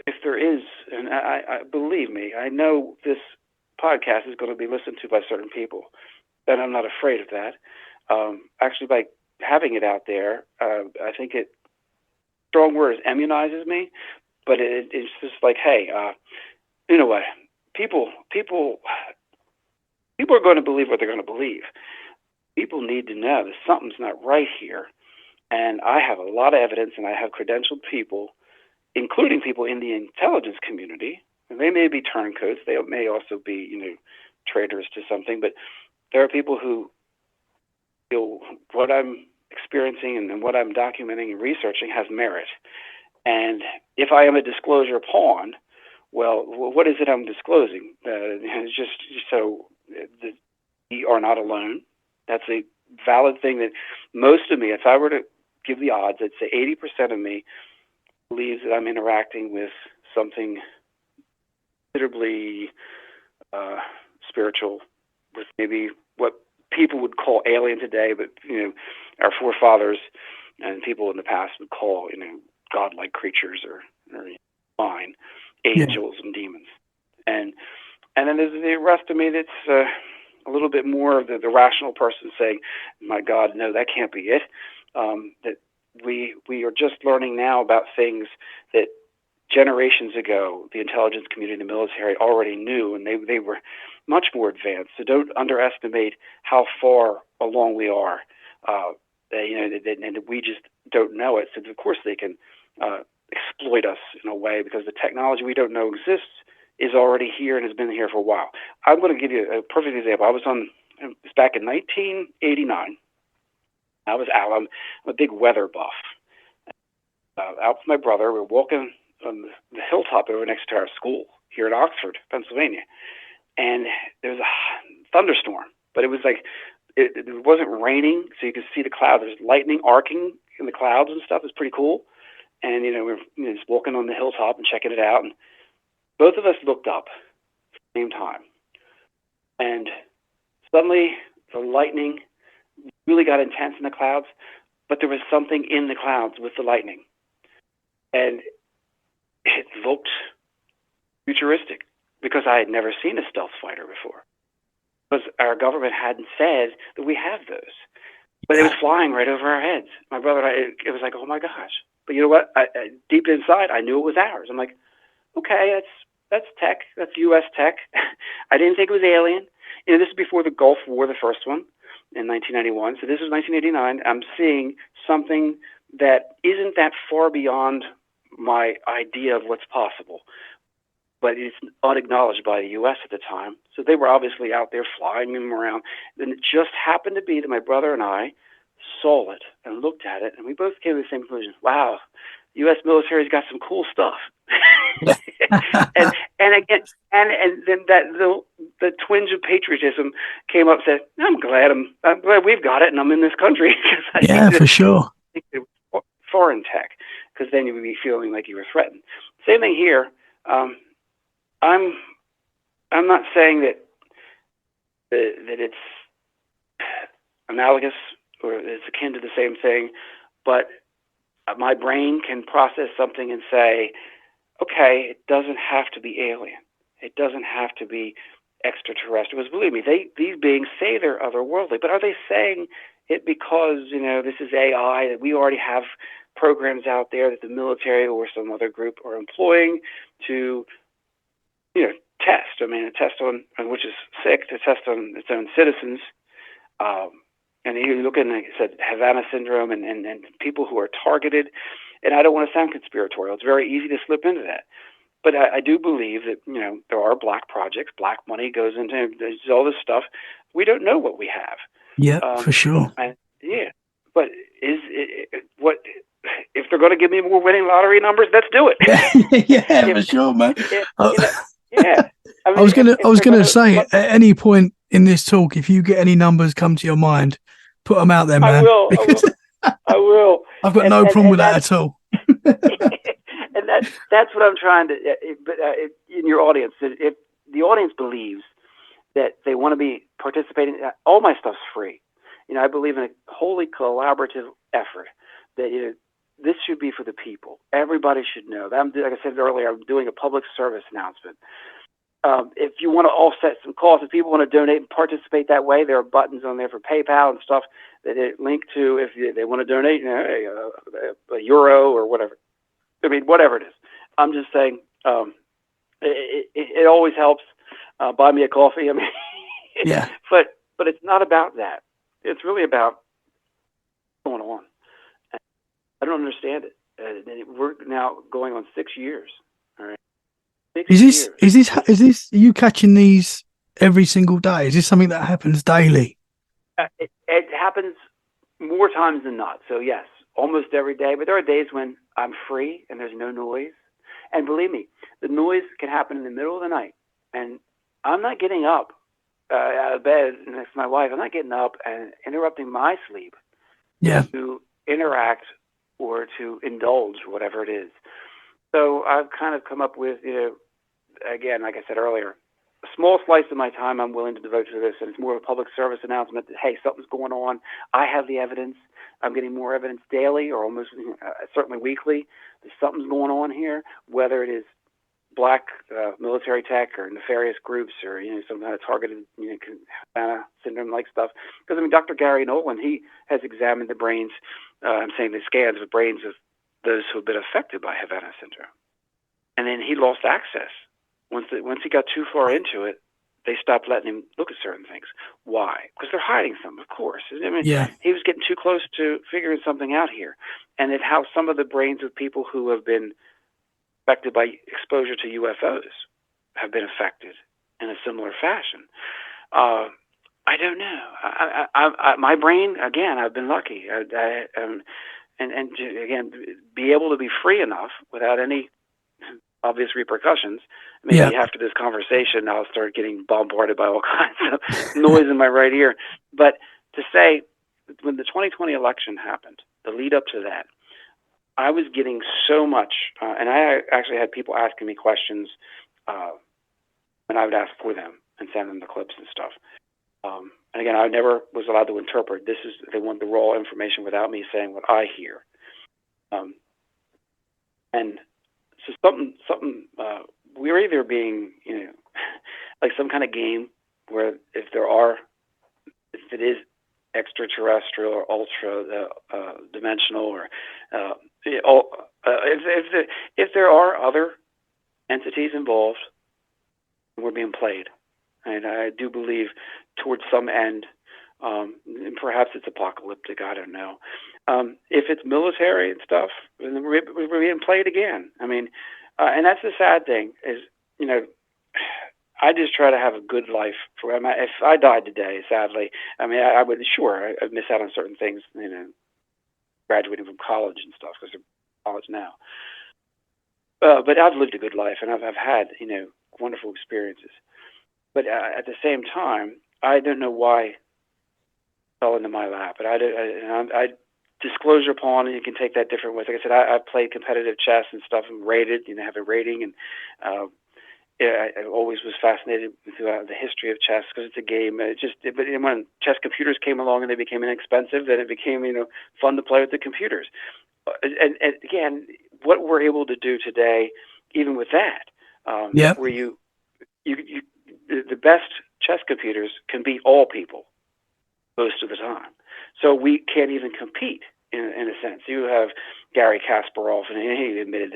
if there is, and I believe me, I know this podcast is going to be listened to by certain people, and I'm not afraid of that. Actually, by having it out there, I think strong word is immunizes me, but it's just like, hey, you know what? People are going to believe what they're going to believe. People need to know that something's not right here. And I have a lot of evidence, and I have credentialed people, including people in the intelligence community. And they may be turncoats. They may also be, traitors to something. But there are people who feel what I'm experiencing and what I'm documenting and researching has merit. And if I am a disclosure pawn, well, what is it I'm disclosing? It's just so that we are not alone. That's a valid thing that most of me, if I were to give the odds, I'd say 80% of me believes that I'm interacting with something considerably spiritual, with maybe what people would call alien today, but our forefathers and people in the past would call godlike creatures or divine angels and demons. And then there's the rest of me that's a little bit more of the rational person saying, my God, no, that can't be it. That we are just learning now about things that generations ago the intelligence community and the military already knew, and they were much more advanced. So don't underestimate how far along we are. And we just don't know it. So of course they can exploit us in a way, because the technology we don't know exists is already here and has been here for a while. I'm going to give you a perfect example. It's back in 1989. I was out. I'm a big weather buff. Out with my brother. We were walking on the hilltop over next to our school here in Oxford, Pennsylvania. And there was a thunderstorm, but it was like, it wasn't raining, so you could see the clouds. There's lightning arcing in the clouds and stuff. It was pretty cool. And, we were just walking on the hilltop and checking it out. And both of us looked up at the same time. And suddenly the lightning really got intense in the clouds, but there was something in the clouds with the lightning. And it looked futuristic, because I had never seen a stealth fighter before. Because our government hadn't said that we have those. But it was flying right over our heads. My brother and I, it was like, oh my gosh. But you know what? Deep inside, I knew it was ours. I'm like, okay, that's tech. That's U.S. tech. I didn't think it was alien. This is before the Gulf War, the first one, in 1991. So this was 1989. I'm seeing something that isn't that far beyond my idea of what's possible. But it's unacknowledged by the U.S. at the time. So they were obviously out there flying them around. And it just happened to be that my brother and I saw it and looked at it, and we both came to the same conclusion. Wow, U.S. military's got some cool stuff. and again, and then the twinge of patriotism came up and said, I'm glad we've got it and I'm in this country. Yeah, for sure. Foreign tech, because then you would be feeling like you were threatened. Same thing here. I'm not saying that it's analogous or it's akin to the same thing, but my brain can process something and say, okay, it doesn't have to be alien. It doesn't have to be extraterrestrial. Because believe me, these beings say they're otherworldly, but are they saying it because, this is AI, that we already have programs out there that the military or some other group are employing to, test? I mean, a test on which is sick, to test on its own citizens. And you look at, like I said, Havana syndrome and people who are targeted. And I don't want to sound conspiratorial. It's very easy to slip into that. But I do believe that, there are black projects, black money goes into all this stuff. We don't know what we have. Yeah, for sure. But if they're going to give me more winning lottery numbers, let's do it. Yeah, for sure, man. I was gonna say, at any point in this talk, if you get any numbers come to your mind, put them out there, man. I will. I've got no problem with that at all. And that's what I'm trying to. But in your audience, if the audience believes that they want to be participating, all my stuff's free. I believe in a wholly collaborative effort. That this should be for the people. Everybody should know. Like I said earlier, I'm doing a public service announcement. If you want to offset some costs, if people want to donate and participate that way, there are buttons on there for PayPal and stuff that it link to if they want to donate a euro or whatever. I mean, whatever it is. I'm just saying it always helps. Buy me a coffee. I mean, yeah. But it's not about that. It's really about what's going on. I don't understand it. We're now going on 6 years. All right. Is this? Are you catching these every single day? Is this something that happens daily? It happens more times than not. So yes, almost every day. But there are days when I'm free and there's no noise. And believe me, the noise can happen in the middle of the night, and I'm not getting up out of bed next to my wife. I'm not getting up and interrupting my sleep to interact or to indulge, whatever it is. So I've kind of come up with, again, like I said earlier, a small slice of my time I'm willing to devote to this, and it's more of a public service announcement that, hey, something's going on. I have the evidence. I'm getting more evidence daily or almost certainly weekly that something's going on here, whether it is black military tech or nefarious groups or, some kind of targeted, Havana syndrome-like stuff. Because, Dr. Gary Nolan, he has examined the brains, I'm saying the scans of brains of those who have been affected by Havana syndrome. And then he lost access. Once he got too far into it, they stopped letting him look at certain things. Why? Because they're hiding something, of course. He was getting too close to figuring something out here. And it how some of the brains of people who have been affected by exposure to UFOs have been affected in a similar fashion. I don't know. My brain, again, I've been lucky. And to, again, be able to be free enough without any obvious repercussions. Maybe after this conversation, I'll start getting bombarded by all kinds of noise in my right ear. But to say, when the 2020 election happened, the lead up to that, I was getting so much, and I actually had people asking me questions, and I would ask for them and send them the clips and stuff. And again, I never was allowed to interpret. They want the raw information without me saying what I hear. And so something we're either being, like some kind of game where if it is extraterrestrial or ultra dimensional, or if there are other entities involved, we're being played. And I do believe towards some end, and perhaps it's apocalyptic, I don't know. If it's military and stuff, then we're being played again. And that's the sad thing is, I just try to have a good life. If I died today, sadly, I'd miss out on certain things, graduating from college and stuff, because college now. But I've lived a good life, and I've had, wonderful experiences. But at the same time, I don't know why it fell into my lap. But I disclosure upon, and you can take that different ways. Like I said, I played competitive chess and stuff, and rated, have a rating, and I always was fascinated throughout the history of chess because it's a game. But when chess computers came along and they became inexpensive, then it became fun to play with the computers. And again, what we're able to do today, even with that, where the best chess computers can beat all people most of the time. So we can't even compete in a sense. You have Gary Kasparov, and he admitted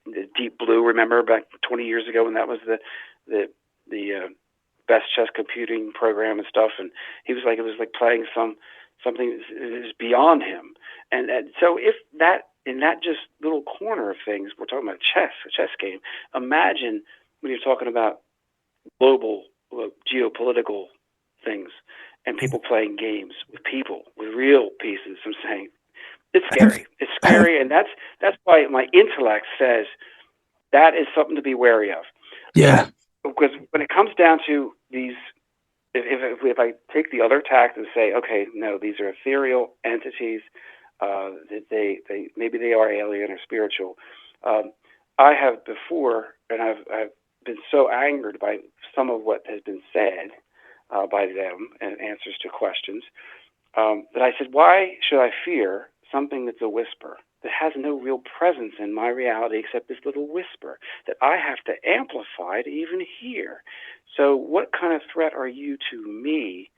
the Deep Blue. Remember back 20 years ago when that was the best chess computing program and stuff, and he was like, it was like playing something that is beyond him. And so if that in that just little corner of things, we're talking about chess, a chess game. Imagine when you're talking about global geopolitical things and people playing games with people, with real pieces. I'm saying it's scary. It's scary, and that's why my intellect says that is something to be wary of. Yeah. Because when it comes down to these, if I take the other tact and say, okay, no, these are ethereal entities, that they maybe they are alien or spiritual. I have before, and I've been so angered by some of what has been said by them and answers to questions, that I said, why should I fear something that's a whisper, that has no real presence in my reality except this little whisper that I have to amplify to even hear? So what kind of threat are you to me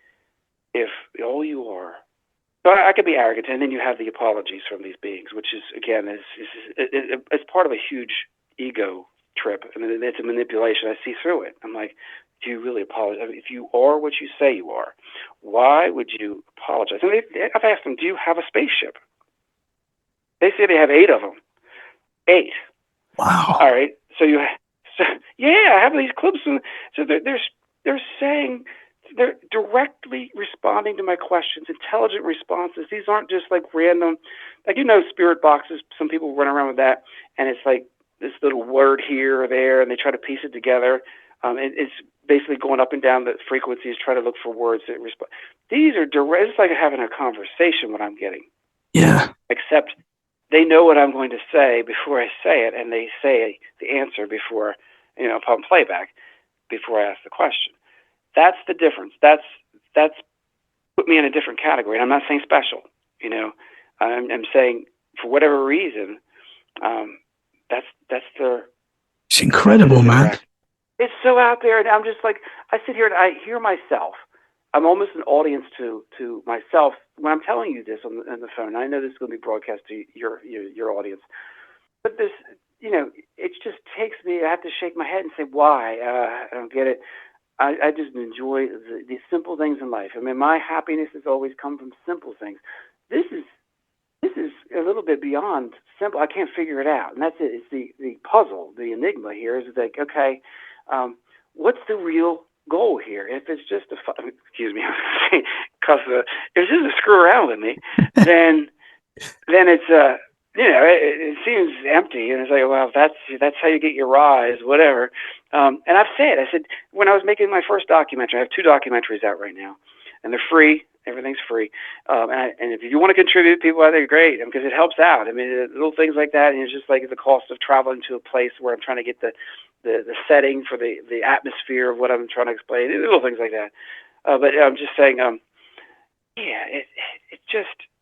if all you are? So I could be arrogant, and then you have the apologies from these beings, which is, again, it's part of a huge ego trip, and it's a manipulation. I see through it. I'm like, do you really apologize? I mean, if you are what you say you are, why would you apologize? And I've asked them, do you have a spaceship? They say they have 8 of them. 8. Wow. All right. So yeah, I have these clips. And so they're saying, they're directly responding to my questions, intelligent responses. These aren't just like random, like, spirit boxes. Some people run around with that, and it's like this little word here or there, and they try to piece it together. It's basically going up and down the frequencies, trying to look for words that respond. These are direct. It's like having a conversation, what I'm getting. Yeah. Except they know what I'm going to say before I say it, and they say the answer before, upon playback, before I ask the question. That's the difference. That's put me in a different category. And I'm not saying special, I'm saying for whatever reason, that's their. It's incredible, man. It's so out there, and I'm just like, I sit here and I hear myself. I'm almost an audience to myself when I'm telling you this on the phone. I know this is going to be broadcast to your audience, but this, it just takes me. I have to shake my head and say, why? I don't get it. I just enjoy the simple things in life. I mean, my happiness has always come from simple things. This is a little bit beyond simple. I can't figure it out, and that's it. It's the puzzle, the enigma here is like, okay, what's the real goal here? If it's just excuse me, because if it's just to screw around with me, then it's it seems empty, and it's like, well, that's how you get your rise, whatever. And I've said, I said, when I was making my first documentary, I have 2 documentaries out right now, and they're free. Everything's free. And if you want to contribute, people out there, great, because it helps out. I mean, little things like that, and it's just like the cost of traveling to a place where I'm trying to get the setting for the atmosphere of what I'm trying to explain, little things like that. But I'm just saying,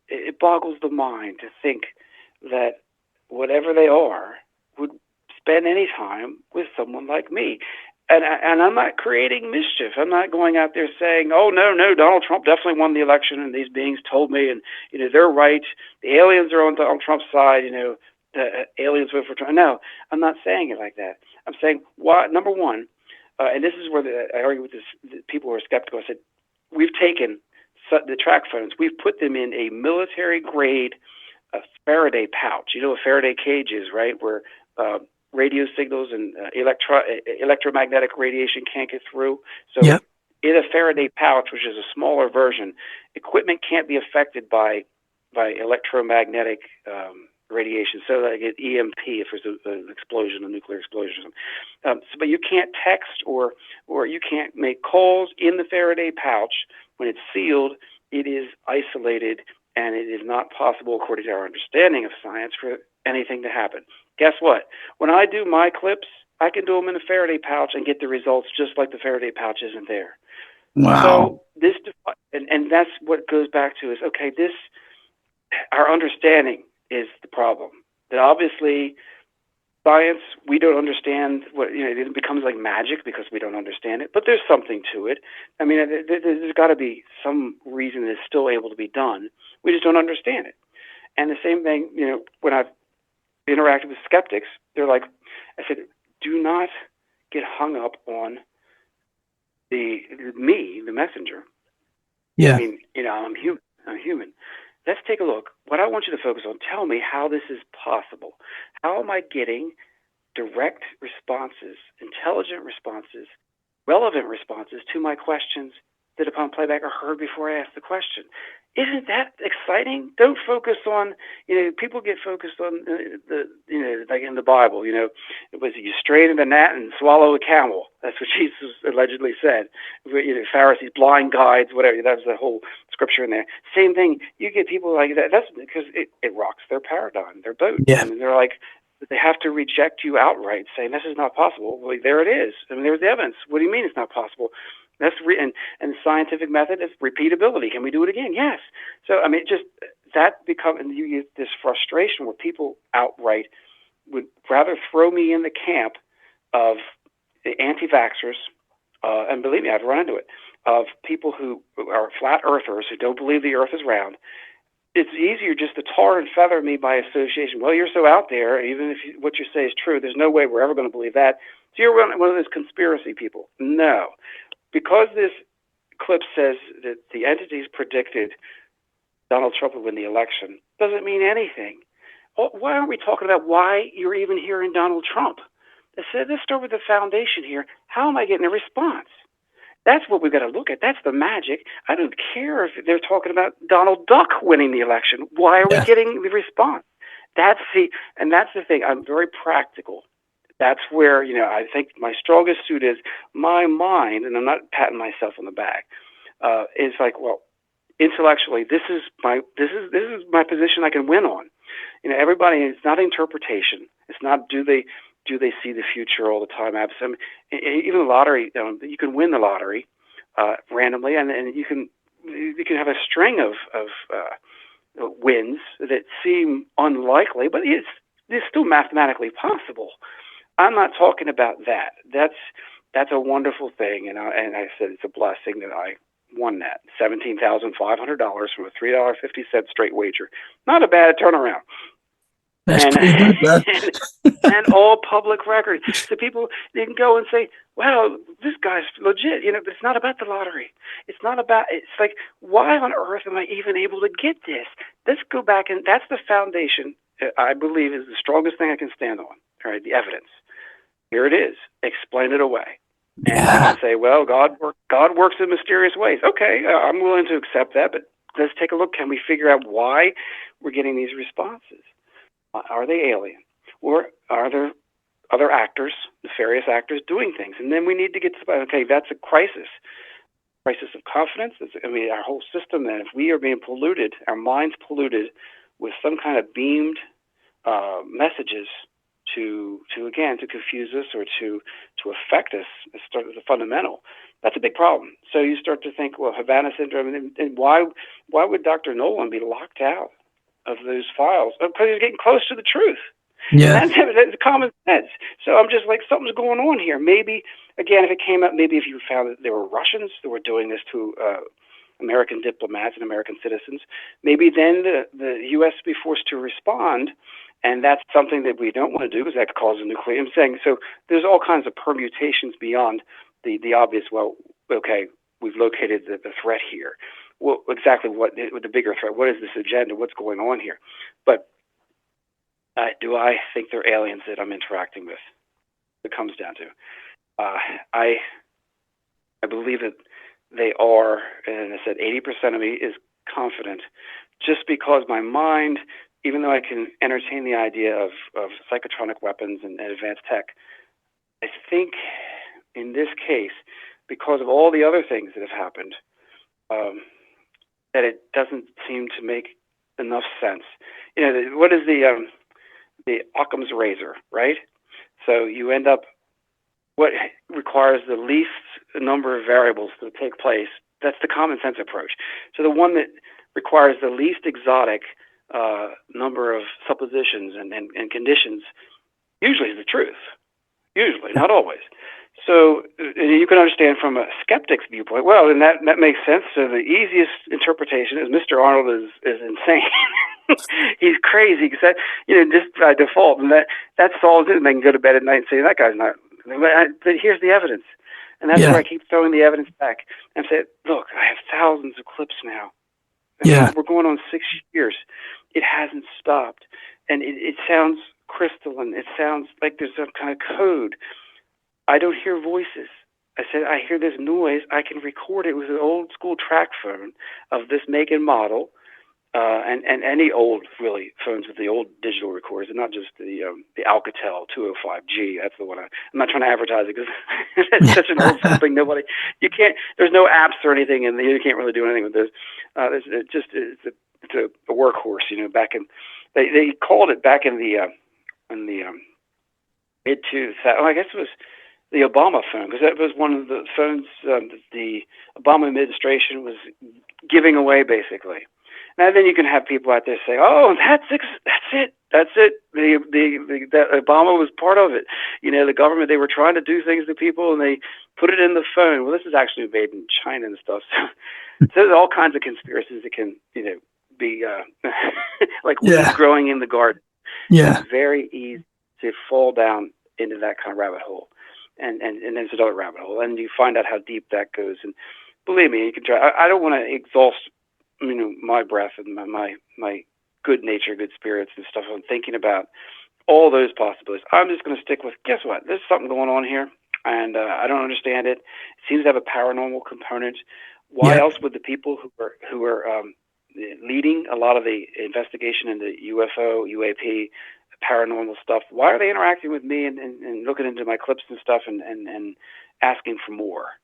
it boggles the mind to think that whatever they are would spend any time with someone like me. And I'm not creating mischief. I'm not going out there saying, oh, no, Donald Trump definitely won the election, and these beings told me, and, they're right. The aliens are on Donald Trump's side, the aliens vote for Trump. No, I'm not saying it like that. I'm saying, number one, and this is where I argue with the people who are skeptical. I said, we've taken the Tracfones, we've put them in a military-grade Faraday pouch. You know what a Faraday cage is, right? Where radio signals and electromagnetic radiation can't get through. So yep. In a Faraday pouch, which is a smaller version, equipment can't be affected by electromagnetic radiation. So like an EMP if there's an explosion, a nuclear explosion. But you can't text or you can't make calls in the Faraday pouch. When it's sealed, it is isolated, and it is not possible, according to our understanding of science, for anything to happen. Guess what? When I do my clips, I can do them in a Faraday pouch and get the results just like the Faraday pouch isn't there. Wow. So this, and that's what goes back to is, okay, our understanding is the problem. That obviously science, we don't understand it becomes like magic because we don't understand it, but there's something to it. I mean, there's got to be some reason it's still able to be done. We just don't understand it. And the same thing, when I've interacted with skeptics, they're like, I said, do not get hung up on the messenger. Yeah. I mean, I'm human. Let's take a look. What I want you to focus on, tell me how this is possible. How am I getting direct responses, intelligent responses, relevant responses to my questions that upon playback are heard before I ask the question? Isn't that exciting? Don't focus on, people get focused on like in the Bible, it was you strain the gnat and swallow a camel. That's what Jesus allegedly said. Pharisees, blind guides, whatever. That was the whole scripture in there. Same thing. You get people like that. That's because it rocks their paradigm, their boat. Yeah. I mean, they're like, they have to reject you outright, saying this is not possible. Well, there it is. I mean, there's the evidence. What do you mean it's not possible? That's and the scientific method is repeatability. Can we do it again? Yes. So I mean, just that and you get this frustration where people outright would rather throw me in the camp of the anti-vaxxers, and believe me, I've run into it, of people who are flat earthers who don't believe the Earth is round. It's easier just to tar and feather me by association. Well, you're so out there, even if what you say is true, there's no way we're ever going to believe that. So you're one of those conspiracy people. No. Because this clip says that the entities predicted Donald Trump would win the election, doesn't mean anything. Why aren't we talking about why you're even hearing Donald Trump? Let's start with the foundation here. How am I getting a response? That's what we've got to look at. That's the magic. I don't care if they're talking about Donald Duck winning the election. Why are we getting the response? That's the thing. I'm very practical. That's where, I think my strongest suit is my mind, and I'm not patting myself on the back. Is like, well, intellectually, this is my position I can win on. Everybody. It's not interpretation. It's not do they see the future all the time? Absolutely. Even the lottery, you can win the lottery randomly, and you can have a string of wins that seem unlikely, but it's still mathematically possible. I'm not talking about that. That's a wonderful thing, and I said it's a blessing that I won that $17,500 from a $3.50 straight wager. Not a bad turnaround. That's pretty good, man. and all public record. So people, they can go and say, "Wow, this guy's legit." But it's not about the lottery. It's not about. It's like, why on earth am I even able to get this? Let's go back, and that's the foundation. I believe is the strongest thing I can stand on. All right, the evidence. Here it is. Explain it away. And you can say, well, God works in mysterious ways. Okay, I'm willing to accept that, but let's take a look. Can we figure out why we're getting these responses? Are they alien? Or are there other actors, nefarious actors, doing things? And then we need to get to, okay, that's a crisis of confidence. Our whole system, then, if we are being polluted, our minds polluted with some kind of beamed messages to confuse us or to affect us, start as a fundamental. That's a big problem. So you start to think, well, Havana syndrome, and why would Dr. Nolan be locked out of those files? Because he's getting close to the truth. Yeah. And that's common sense. So I'm just like, something's going on here. Maybe, again, if it came up, maybe if you found that there were Russians that were doing this to American diplomats and American citizens, maybe then the U.S. would be forced to respond. And that's something that we don't want to do because that could cause a nuclear. I'm saying, so there's all kinds of permutations beyond the obvious. Well, okay, we've located the threat here. Well, exactly what the bigger threat? What is this agenda? What's going on here? But do I think they're aliens that I'm interacting with? It comes down to. I believe that they are, and I said 80% of me is confident, just because my mind even though I can entertain the idea of psychotronic weapons and advanced tech, I think in this case, because of all the other things that have happened, that it doesn't seem to make enough sense. What is the Occam's razor, right? So you end up, what requires the least number of variables to take place, that's the common sense approach. So the one that requires the least exotic number of suppositions and conditions usually is the truth. Usually, not always. So you can understand from a skeptic's viewpoint, well, and that makes sense. So the easiest interpretation is Mr. Arnold is insane. He's crazy, because just by default, and that solves it, and they can go to bed at night and say, that guy's not. But here's the evidence. And that's where I keep throwing the evidence back and say, look, I have thousands of clips now. We're going on 6 years. It hasn't stopped. And it sounds crystalline. It sounds like there's some kind of code. I don't hear voices. I said, I hear this noise. I can record it with an old school Tracfone of this make and model, and any old, really, phones with the old digital recorders, and not just the Alcatel 205G. That's the one. I'm not trying to advertise it because it's such an old school thing. There's no apps or anything, and you can't really do anything with this. It's a workhorse, back in, they called it back in the mid 2000s. I guess it was the Obama phone, because that was one of the phones that the Obama administration was giving away, basically. Now then you can have people out there say, "Oh, that's it. That Obama was part of it. The government, they were trying to do things to people, and they put it in the phone." Well, this is actually made in China and stuff. So there's all kinds of conspiracies that can, be like weeds growing in the garden. Yeah, it's very easy to fall down into that kind of rabbit hole, and then there's another rabbit hole, and you find out how deep that goes. And believe me, you can try. I don't want to exhaust, my breath and my good nature, good spirits and stuff. I'm thinking about all those possibilities. I'm just going to stick with, guess what? There's something going on here, and I don't understand it. It seems to have a paranormal component. Why else would the people who are leading a lot of the investigation into UFO, UAP, paranormal stuff, why are they interacting with me and looking into my clips and stuff and asking for more?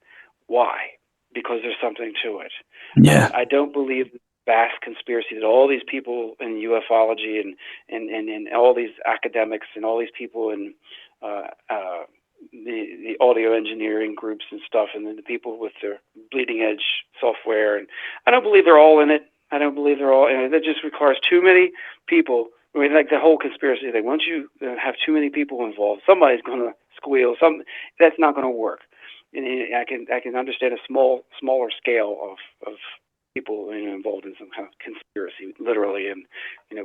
Why? Because there's something to it. Yeah. I don't believe the vast conspiracy that all these people in ufology and all these academics and all these people in the audio engineering groups and stuff, and then the people with their bleeding edge software, and I don't believe they're all in it. I don't believe they're all in it. That just requires too many people. I mean, like the whole conspiracy thing. Once you have too many people involved, somebody's going to squeal. That's not going to work. And I can understand a smaller scale of people involved in some kind of conspiracy, literally and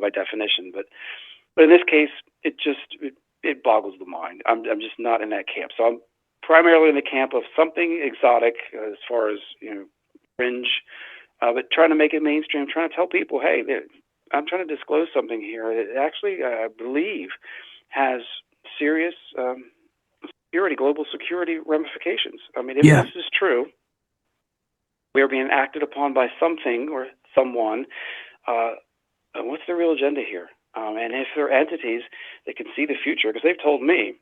by definition. But in this case, it boggles the mind. I'm just not in that camp. So I'm primarily in the camp of something exotic as far as fringe, but trying to make it mainstream. Trying to tell people, hey, I'm trying to disclose something here that actually I believe has serious global security ramifications. I mean, if this is true, we are being acted upon by something or someone. What's the real agenda here? And if there are entities that can see the future, because they've told me,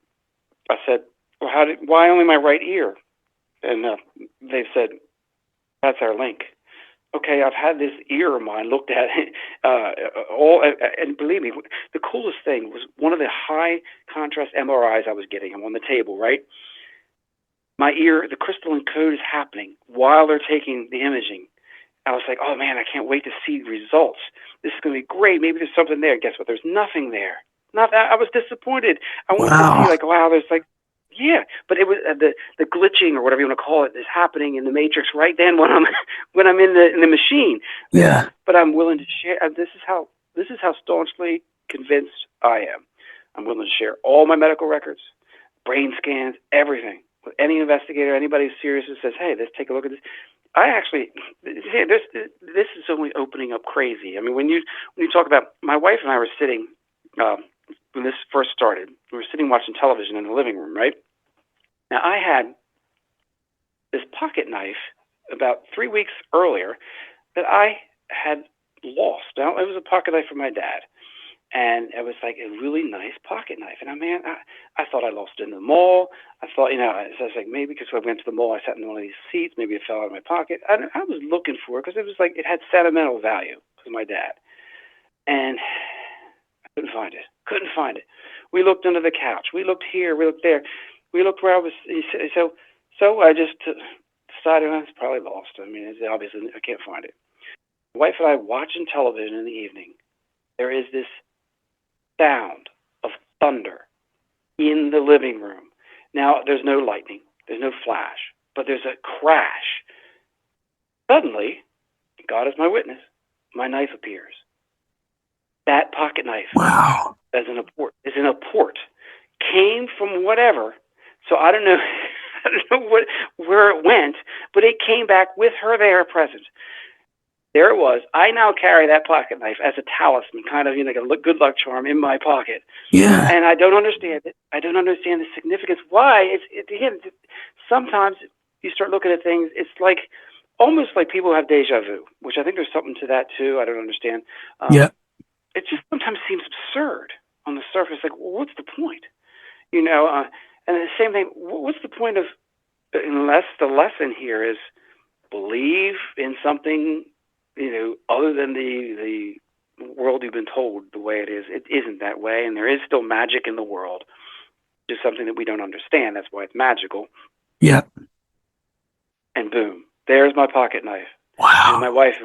I said, well, why only my right ear? And they've said, that's our link. Okay, I've had this ear of mine looked at and believe me, the coolest thing was one of the high contrast MRIs I was getting. I'm on the table, right? My ear, the crystalline code is happening while they're taking the imaging. I was like, oh man, I can't wait to see results. This is going to be great. Maybe there's something there. Guess what? There's nothing there. I was disappointed. I wanted to see, like, wow, there's like, yeah, but it was the glitching or whatever you want to call it is happening in the matrix right then when I'm in the machine. Yeah. But I'm willing to share. This is how staunchly convinced I am. I'm willing to share all my medical records, brain scans, everything with any investigator, anybody who's serious who says, hey, let's take a look at this. I actually, this is only opening up crazy. I mean, when you talk about, my wife and I were sitting, when this first started, we were sitting watching television in the living room, right? Now, I had this pocket knife about 3 weeks earlier that I had lost. Now, it was a pocket knife from my dad. and it was like a really nice pocket knife. And I thought I lost it in the mall. I thought, so I was like, maybe because when I went to the mall, I sat in one of these seats, maybe it fell out of my pocket. I was looking for it because it was like, it had sentimental value because of my dad. And I couldn't find it. Couldn't find it. We looked under the couch. We looked here. We looked there. We looked where I was. So I just decided it's probably lost. I mean, it's obviously I can't find it. My wife and I watching television in the evening. There is this sound of thunder in the living room. Now, there's no lightning. There's no flash. But there's a crash. Suddenly, God is my witness, my knife appears. That pocket knife is in a port. Came from whatever. So I don't know where it went, but it came back with her there present. There it was. I now carry that pocket knife as a talisman, kind of like a good luck charm in my pocket. Yeah. And I don't understand it. I don't understand the significance. Why? Again, sometimes you start looking at things, it's like almost like people have deja vu, which I think there's something to that too. I don't understand. It just sometimes seems absurd on the surface. Like, well, what's the point? And the same thing, what's the point of, unless the lesson here is believe in something, other than the world you've been told the way it is. It isn't that way, and there is still magic in the world. Just something that we don't understand. That's why it's magical. Yeah. And boom, there's my pocket knife. Wow. And my wife,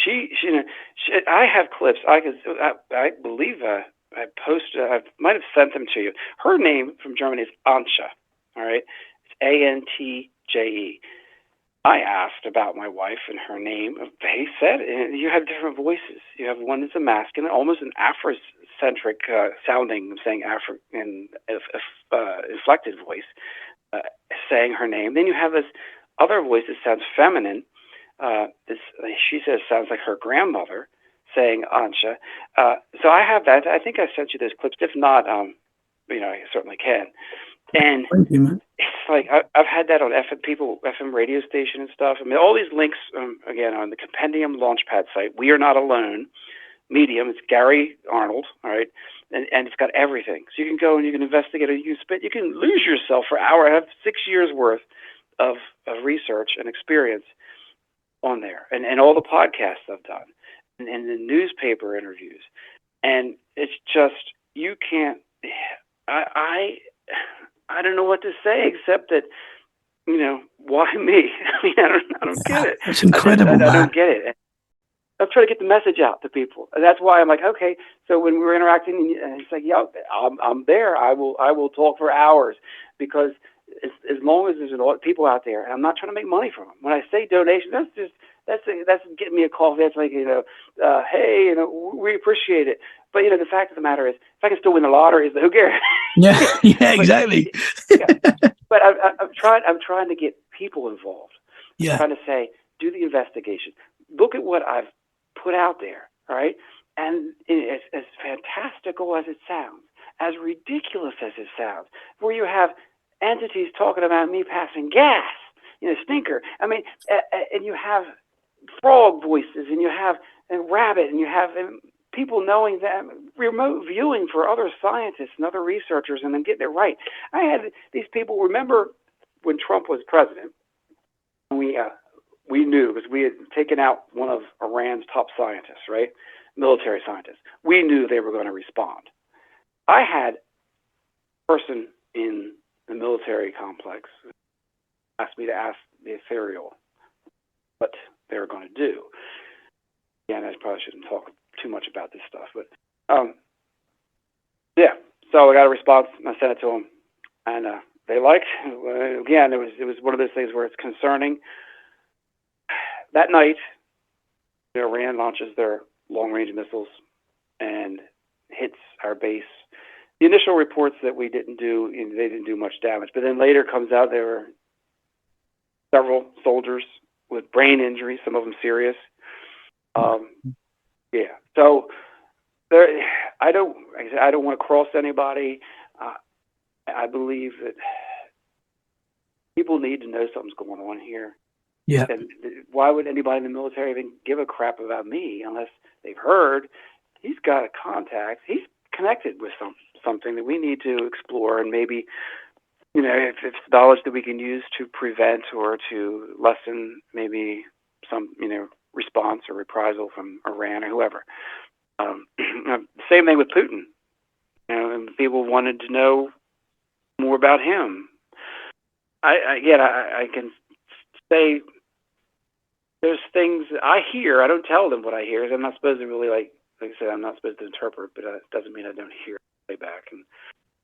she I have clips. I believe I posted. I might have sent them to you. Her name from Germany is Antje. All right, it's Antje. I asked about my wife and her name. They said, you have different voices. You have one that's a masculine, almost an Afrocentric sounding, I'm saying African inflected voice, saying her name. Then you have this other voice that sounds feminine. She says sounds like her grandmother saying Antje. So I have that. I think I sent you those clips. If not, I certainly can. And thank you, man. It's like I've had that on FM radio station and stuff. I mean, all these links again on the Compendium Launchpad site. We Are Not Alone. Medium. It's Gary Arnold. All right, and it's got everything. So you can go and you can investigate. You can lose yourself for hours. I have 6 years worth of research and experience on there, and all the podcasts I've done, and the newspaper interviews, and it's just you can't. I don't know what to say except that, why me? I mean, I don't get it. It's incredible, I don't get it. I'm trying to get the message out to people. And that's why I'm like, okay, so when we're interacting, and it's like, yeah, I'm there. I will talk for hours because as long as there's a lot of people out there, and I'm not trying to make money from them. When I say donation, that's getting me a call. That's like, hey, we appreciate it. But, the fact of the matter is, if I can still win the lottery, who cares? Yeah, exactly. But I'm trying to get people involved. Yeah. I'm trying to say, do the investigation. Look at what I've put out there, all right? And as fantastical as it sounds, as ridiculous as it sounds, where you have entities talking about me passing gas, stinker. I mean, and you have frog voices, and you have a rabbit, and you have people knowing that remote viewing for other scientists and other researchers and then getting it right. I had these people, remember when Trump was president, we knew because we had taken out one of Iran's top scientists, right? Military scientists. We knew they were going to respond. I had a person in the military complex asked me to ask the ethereal what they were going to do. Yeah, and I probably shouldn't talk too much about this stuff, but yeah. So I got a response, and I sent it to them, and they liked. Again, it was one of those things where it's concerning. That night, Iran launches their long-range missiles and hits our base. The initial reports that we didn't do, they didn't do much damage, but then later comes out there were several soldiers with brain injuries, some of them serious. Yeah. So I don't want to cross anybody. I believe that people need to know something's going on here. Yeah. And why would anybody in the military even give a crap about me unless they've heard? he's got a contact. He's connected with something that we need to explore, and maybe, if it's knowledge that we can use to prevent or to lessen maybe some, response or reprisal from Iran or whoever. Same thing with Putin. And people wanted to know more about him. I can say there's things I hear. I don't tell them what I hear. I'm not supposed to really, like I said, I'm not supposed to interpret, but it doesn't mean I don't hear playback, and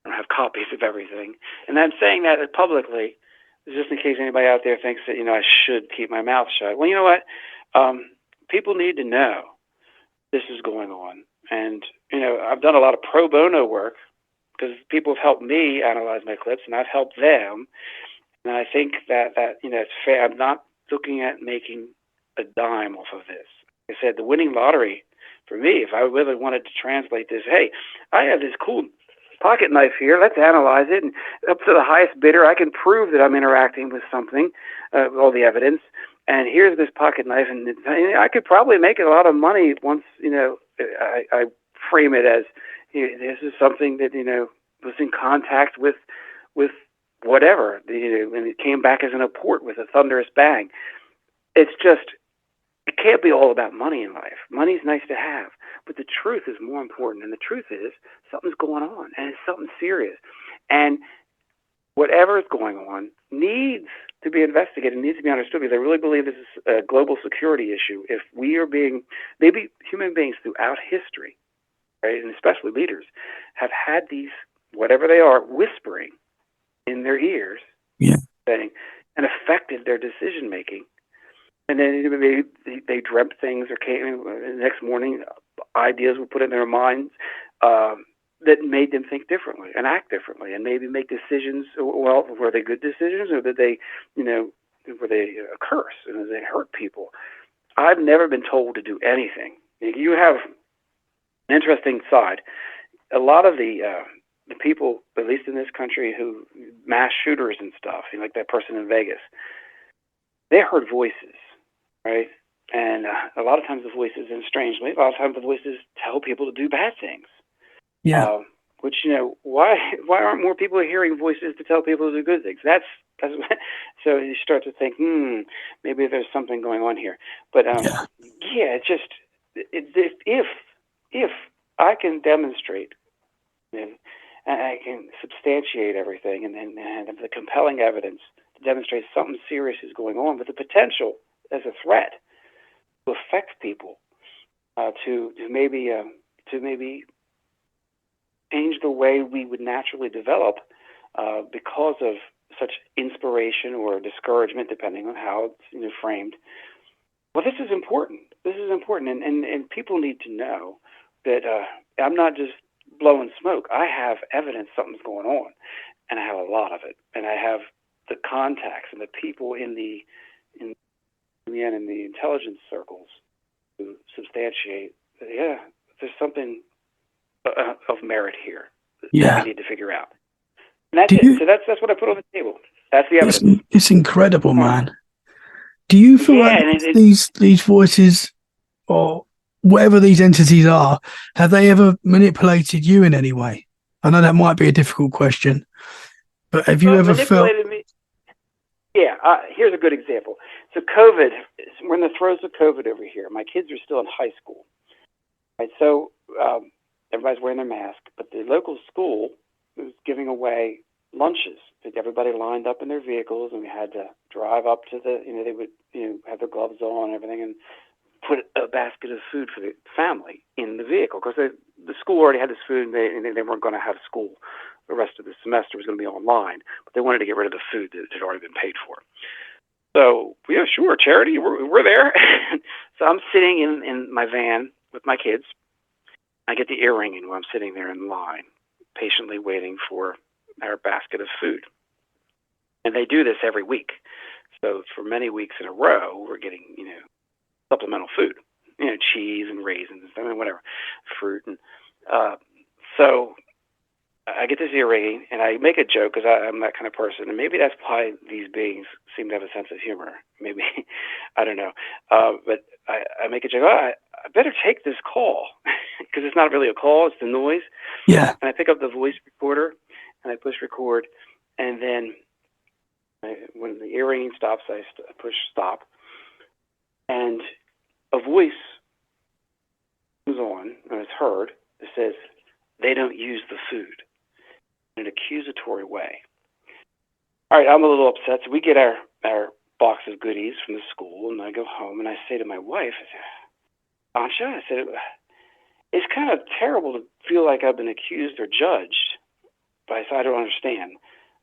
I don't have copies of everything. And I'm saying that publicly, just in case anybody out there thinks that, I should keep my mouth shut. Well, you know what? People need to know this is going on. And, I've done a lot of pro bono work because people have helped me analyze my clips, and I've helped them. And I think that it's fair. I'm not looking at making a dime off of this. Like I said, the winning lottery for me, if I really wanted to translate this, hey, I have this cool pocket knife here. Let's analyze it. And up to the highest bidder, I can prove that I'm interacting with something, all the evidence. And here's this pocket knife. And I could probably make a lot of money once, I frame it as, this is something that, was in contact with whatever, and it came back as an apport with a thunderous bang. It's just, it can't be all about money in life. Money's nice to have, but the truth is more important. And the truth is something's going on, and it's something serious. And whatever is going on needs to be investigated, needs to be understood, because I really believe this is a global security issue. If we are maybe human beings throughout history, right, and especially leaders, have had these, whatever they are, whispering in their ears, saying, and affected their decision making. And then maybe they dreamt things, or came the next morning, ideas were put in their minds that made them think differently and act differently, and maybe make decisions. Well, were they good decisions, or did they, were they a curse and did they hurt people? I've never been told to do anything. You have an interesting side. A lot of the people, at least in this country, who mass shooters and stuff, like that person in Vegas, they heard voices, right? And a lot of times the voices, and strangely, a lot of times the voices tell people to do bad things. Yeah. Which, why aren't more people hearing voices to tell people to do good things? That's so you start to think, maybe there's something going on here. But it's just, if I can demonstrate, and I can substantiate everything, and have the compelling evidence to demonstrate something serious is going on, with the potential as a threat to affect people, to maybe change the way we would naturally develop because of such inspiration or discouragement, depending on how it's framed. Well, this is important. This is important, and people need to know that I'm not just blowing smoke. I have evidence something's going on, and I have a lot of it, and I have the contacts and the people in the intelligence circles to substantiate that, there's something of merit here that we need to figure out. And that's it. So that's what I put on the table. That's the evidence. It's incredible, man. Do you feel like these voices, or whatever these entities are, have they ever manipulated you in any way? I know that might be a difficult question, but have you ever felt... me? Yeah, here's a good example. So COVID, we're in the throes of COVID over here. My kids are still in high school. Right, so everybody's wearing their mask, but the local school was giving away lunches. Everybody lined up in their vehicles, and we had to drive up to the, they would, have their gloves on and everything, and put a basket of food for the family in the vehicle, because the school already had this food, and they weren't going to have school. The rest of the semester was going to be online, but they wanted to get rid of the food that had already been paid for. So, yeah, sure, charity, we're there. So I'm sitting in my van with my kids. I get the ear ringing while I'm sitting there in line, patiently waiting for our basket of food. And they do this every week. So for many weeks in a row, we're getting, supplemental food, cheese and raisins, whatever, fruit. And so I get this ear ringing, and I make a joke, because I'm that kind of person, and maybe that's why these beings seem to have a sense of humor. Maybe, I don't know. But I make a joke, I better take this call. because it's not really a call, it's the noise. Yeah. And I pick up the voice recorder, and I push record, and then when the ear ringing stops, I push stop, and a voice comes on, and it's heard. It says, "They don't use the food," in an accusatory way. All right, I'm a little upset. So we get our box of goodies from the school, and I go home, and I say to my wife, I said, Ansha, I said, it's kind of terrible to feel like I've been accused or judged, but I said, I don't understand.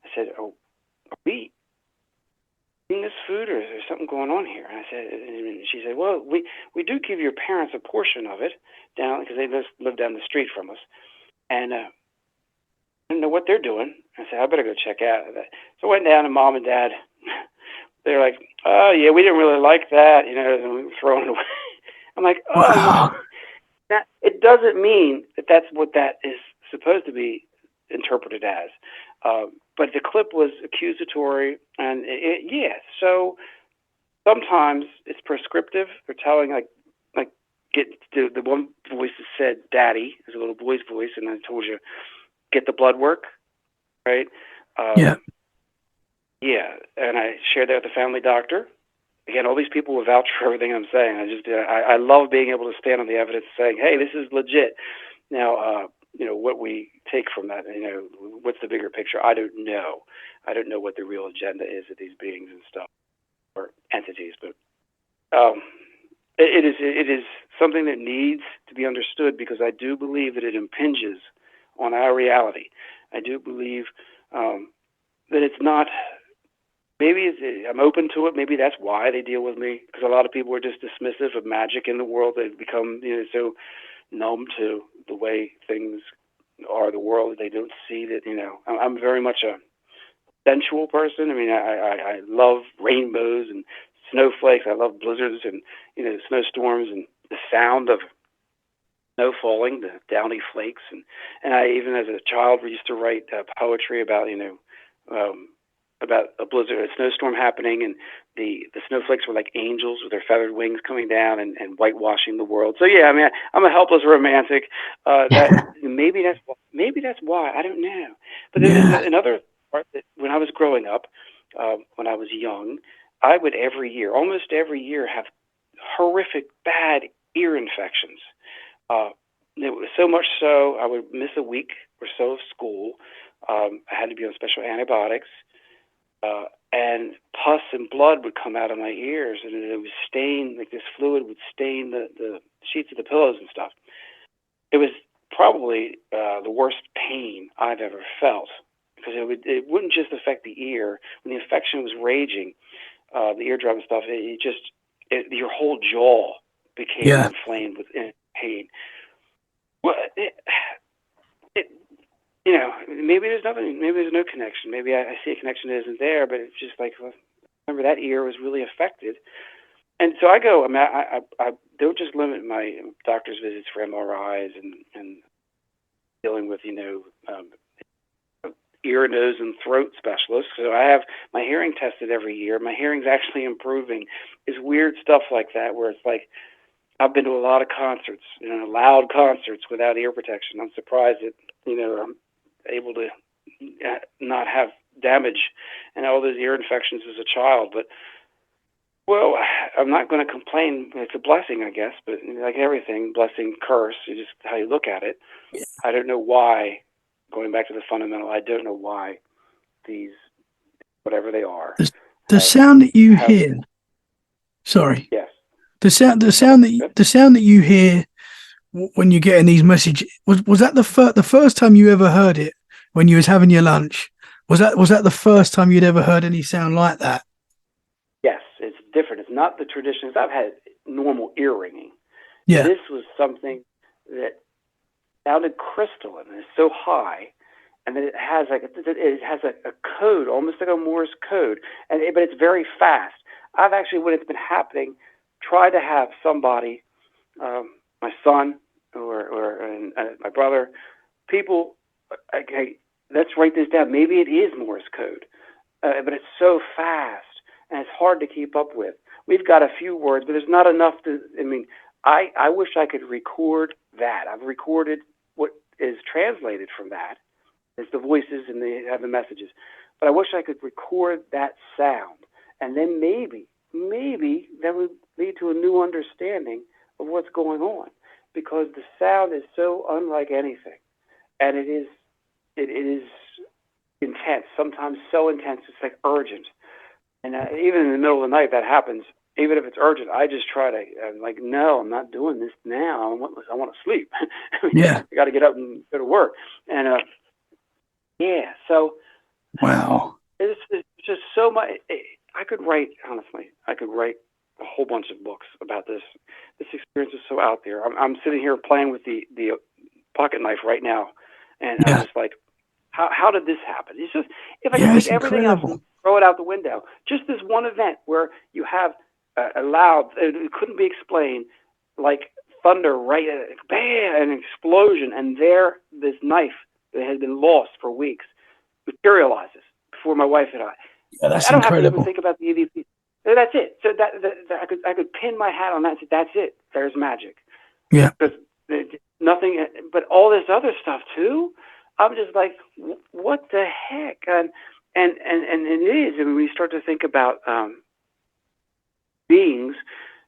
I said, are we eating this food, or is there something going on here? And I said, and she said, well, we do give your parents a portion of it down, because they live down the street from us, and I don't know what they're doing. I said, I better go check out. So I went down, and Mom and Dad, they're like, oh, yeah, we didn't really like that, and we were throwing it away. I'm like, oh, Wow. That, it doesn't mean that that's what that is supposed to be interpreted as. But the clip was accusatory, and so sometimes it's prescriptive. They're telling, get the one voice that said "daddy" is a little boy's voice, and I told you, get the blood work, right? Yeah. Yeah, and I shared that with the family doctor. Again, all these people will vouch for everything I'm saying. I love being able to stand on the evidence, saying, "Hey, this is legit." Now, what we take from that, what's the bigger picture? I don't know. I don't know what the real agenda is of these beings and stuff, or entities, but it is something that needs to be understood, because I do believe that it impinges on our reality. I do believe that it's not. Maybe I'm open to it. Maybe that's why they deal with me, because a lot of people are just dismissive of magic in the world. They've become so numb to the way things are, the world, that they don't see that. I'm very much a sensual person. I mean, I love rainbows and snowflakes. I love blizzards and snowstorms and the sound of snow falling, the downy flakes, and I, even as a child, used to write poetry about a blizzard, a snowstorm happening, and the snowflakes were like angels with their feathered wings coming down and whitewashing the world. So yeah, I mean, I'm a helpless romantic. Maybe that's why, I don't know. But then there's another part that when I was growing up, when I was young, I would almost every year, have horrific bad ear infections. It was so much so I would miss a week or so of school. I had to be on special antibiotics. And pus and blood would come out of my ears, and it would stain, like this fluid would stain the sheets of the pillows and stuff. It was probably the worst pain I've ever felt, because it wouldn't just affect the ear. When the infection was raging, the eardrum and stuff, your whole jaw became inflamed with pain. Well, maybe there's nothing. Maybe there's no connection. Maybe I see a connection that isn't there, but it's just like, well, remember that ear was really affected. And so I go. I mean, I don't just limit my doctor's visits for MRIs and dealing with ear, nose, and throat specialists. So I have my hearing tested every year. My hearing's actually improving. It's weird stuff like that, where it's like, I've been to a lot of concerts, loud concerts without ear protection. I'm surprised that I'm able to not have damage and all those ear infections as a child. But, well, I'm not going to complain. It's a blessing, I guess. But like everything, blessing, curse, it's just how you look at it. Yeah. I don't know why, going back to the fundamental, I don't know why these, whatever they are. The sound that you hear. Sorry. Yes. The sound that you hear when you're getting these messages, was that the first time you ever heard it, when you was having your lunch? Was that the first time you'd ever heard any sound like that? Yes, it's different. It's not the traditions. I've had normal ear ringing. Yeah. This was something that sounded crystalline. It's so high, and then it has a code, almost like a Morse code, but it's very fast. I've actually, when it's been happening, tried to have somebody, my son or my brother, people, okay, let's write this down. Maybe it is Morse code, but it's so fast and it's hard to keep up with. We've got a few words, but there's not enough to. I mean, I wish I could record that. I've recorded what is translated from that. It's the voices and they have the messages. But I wish I could record that sound. And then maybe that would lead to a new understanding of what's going on. Because the sound is so unlike anything. And it is intense, sometimes so intense it's like urgent. And even in the middle of the night that happens. Even if it's urgent, I just try to, I'm like, no, I'm not doing this now. I want to sleep. Yeah. I got to get up and go to work. And yeah, so Wow. it's just so much. I could write, honestly, a whole bunch of books about this. This experience is so out there. I'm sitting here playing with the pocket knife right now, and Yeah. I'm just like, how did this happen? It's just, if I Yeah, could it's take everything else incredible. and throw it out the window, just this one event where you have a loud, it couldn't be explained, like thunder, right, bam, an explosion, and there, this knife that had been lost for weeks materializes before my wife and I. Yeah, that's I don't have to incredible. even think about the EVP. That's it. So that I could pin my hat on that. That's it. There's magic. Yeah. Because nothing, but all this other stuff too. I'm just like, what the heck? And it is. I mean, when you start to think about beings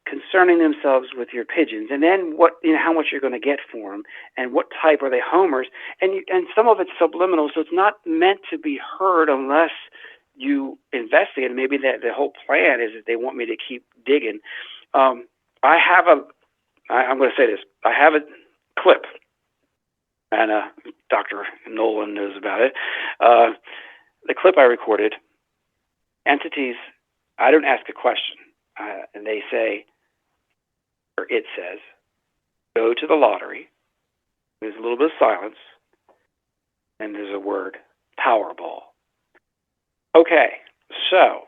concerning themselves with your pigeons, and then what, how much you're going to get for them, and what type are they, homers, and some of it's subliminal, so it's not meant to be heard unless you investigate. Maybe the whole plan is that they want me to keep digging. I'm going to say this. I have a clip, and Dr. Nolan knows about it. The clip I recorded, entities, I don't ask a question. And they say, or it says, go to the lottery. There's a little bit of silence. And there's a word, Powerball. Okay, so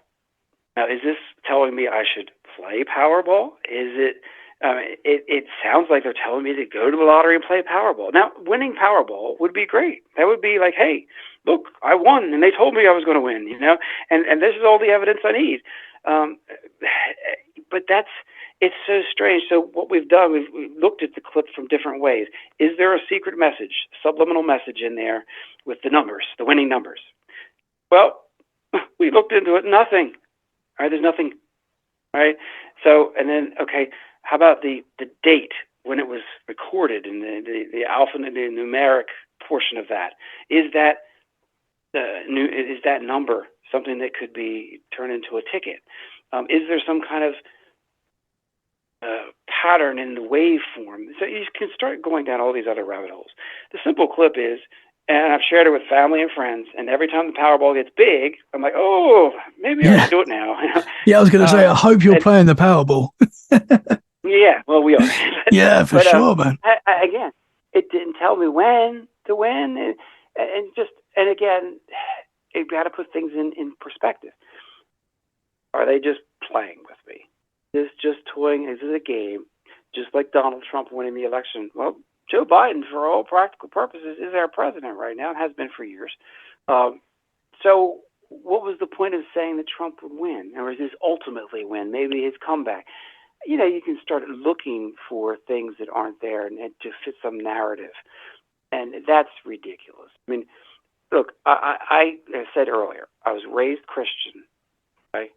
now is this telling me I should play Powerball? Is it, it sounds like they're telling me to go to the lottery and play Powerball. Now, winning Powerball would be great. That would be like, hey, look, I won, and they told me I was going to win, and this is all the evidence I need. But it's so strange. So what we've done, we've looked at the clip from different ways. Is there a secret message, subliminal message in there with the numbers, the winning numbers? Well, we looked into it, nothing. All right, there's nothing. All right. So, and then, okay, how about the date when it was recorded and the alphabet, the numeric portion of that? Is that is that number something that could be turned into a ticket? Is there some kind of pattern in the waveform? So you can start going down all these other rabbit holes. The simple clip is, and I've shared it with family and friends, and every time the Powerball gets big, I'm like, oh, maybe I should do it now. Yeah, I was going to say, I hope you're playing the Powerball. Yeah, well, we are. Yeah, for sure, man. Again, it didn't tell me when to win, and again, you've got to put things in perspective. Are they just playing with me? Is just toying? Is it a game? Just like Donald Trump winning the election. Well, Joe Biden, for all practical purposes, is our president right now and has been for years. So what was the point of saying that Trump would win? Or is this ultimately win? Maybe his comeback. You can start looking for things that aren't there and to fit some narrative. And that's ridiculous. I mean, look, I said earlier, I was raised Christian, right?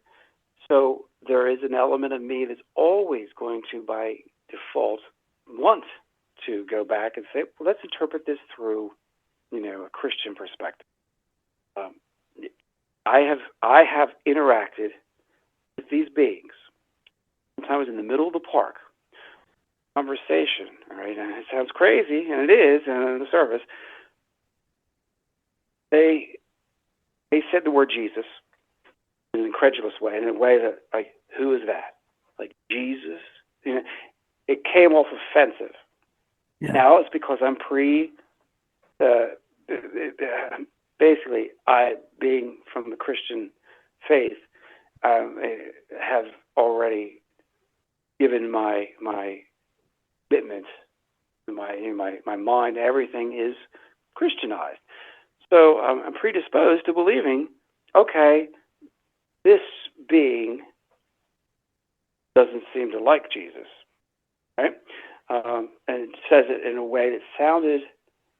So there is an element of me that's always going to, by default, want to go back and say, well, let's interpret this through, a Christian perspective. I have interacted with these beings. Sometimes in the middle of the park, conversation, all right? And it sounds crazy, and it is, on the surface. They said the word Jesus in an incredulous way, in a way that, like, who is that? Like, Jesus? It came off offensive. Yeah. Now it's because I'm basically, I, being from the Christian faith, have already given my commitment, my mind, everything is Christianized. So I'm predisposed to believing, okay, this being doesn't seem to like Jesus. right? And it says it in a way that sounded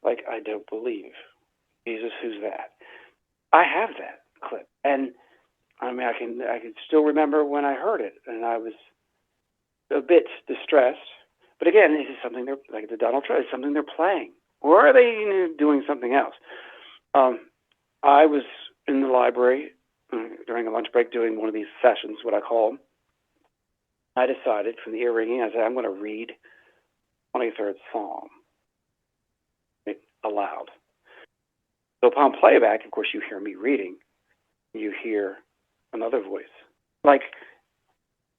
like, I don't believe. Jesus, who's that? I have that clip. And I mean, I can still remember when I heard it, and I was a bit distressed. But again, this is something they're, like the Donald Trump, it's something they're playing. Or are they doing something else? I was in the library during a lunch break doing one of these sessions, what I call them. I decided from the ear ringing, I said, I'm going to read 23rd Psalm aloud. So upon playback, of course, you hear me reading. You hear another voice, like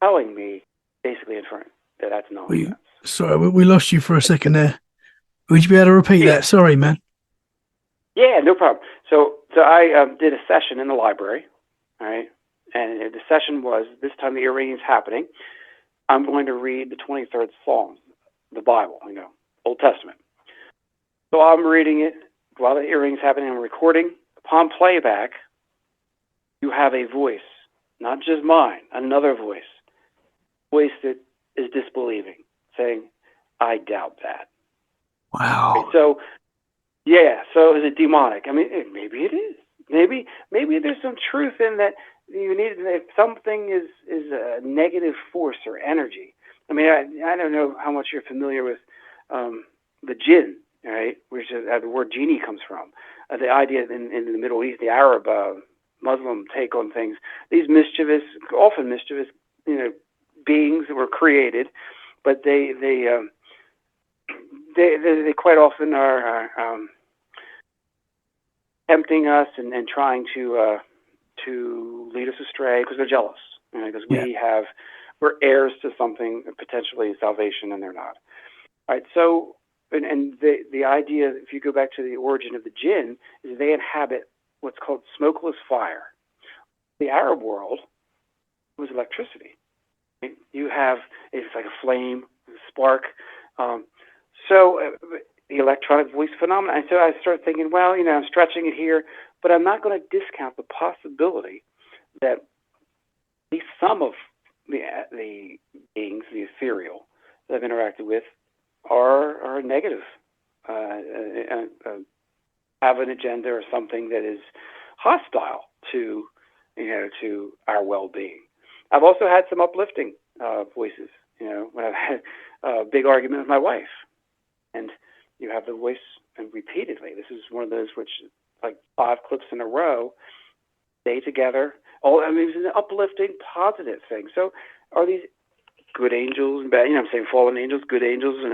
telling me, basically inferring that that's nonsense. Sorry, we lost you for a second there. Would you be able to repeat that? Sorry, man. Yeah, no problem. So I did a session in the library, all right? And the session was, this time the ear ringing is happening. I'm going to read the 23rd Psalm, the Bible, Old Testament. So I'm reading it while the ear ringing is happening. I'm recording. Upon playback, you have a voice, not just mine, another voice that is disbelieving, saying, I doubt that. Wow. Okay, so, yeah, so is it demonic? I mean, maybe it is. Maybe there's some truth in that. You need, if something is a negative force or energy. I mean, I don't know how much you're familiar with the jinn, right? Which is the word genie comes from. The idea in the Middle East, the Arab Muslim take on things. These often mischievous, beings that were created, but they quite often are tempting us and trying to lead us astray because they're jealous, because we're heirs to something, potentially salvation, and they're not. All right, so and the idea, if you go back to the origin of the jinn, is they inhabit what's called smokeless fire. The Arab world was electricity. You have, it's like a flame, a spark. So the electronic voice phenomenon. And so I started thinking, well, I'm stretching it here, but I'm not going to discount the possibility that at least some of the beings, the ethereal, that I've interacted with are negative, have an agenda or something that is hostile to our well-being. I've also had some uplifting voices, when I've had a big argument with my wife, and you have the voice, and repeatedly. This is one of those which, like 5 clips in a row, stay together. It was an uplifting, positive thing. So, are these good angels and bad? I'm saying fallen angels, good angels, and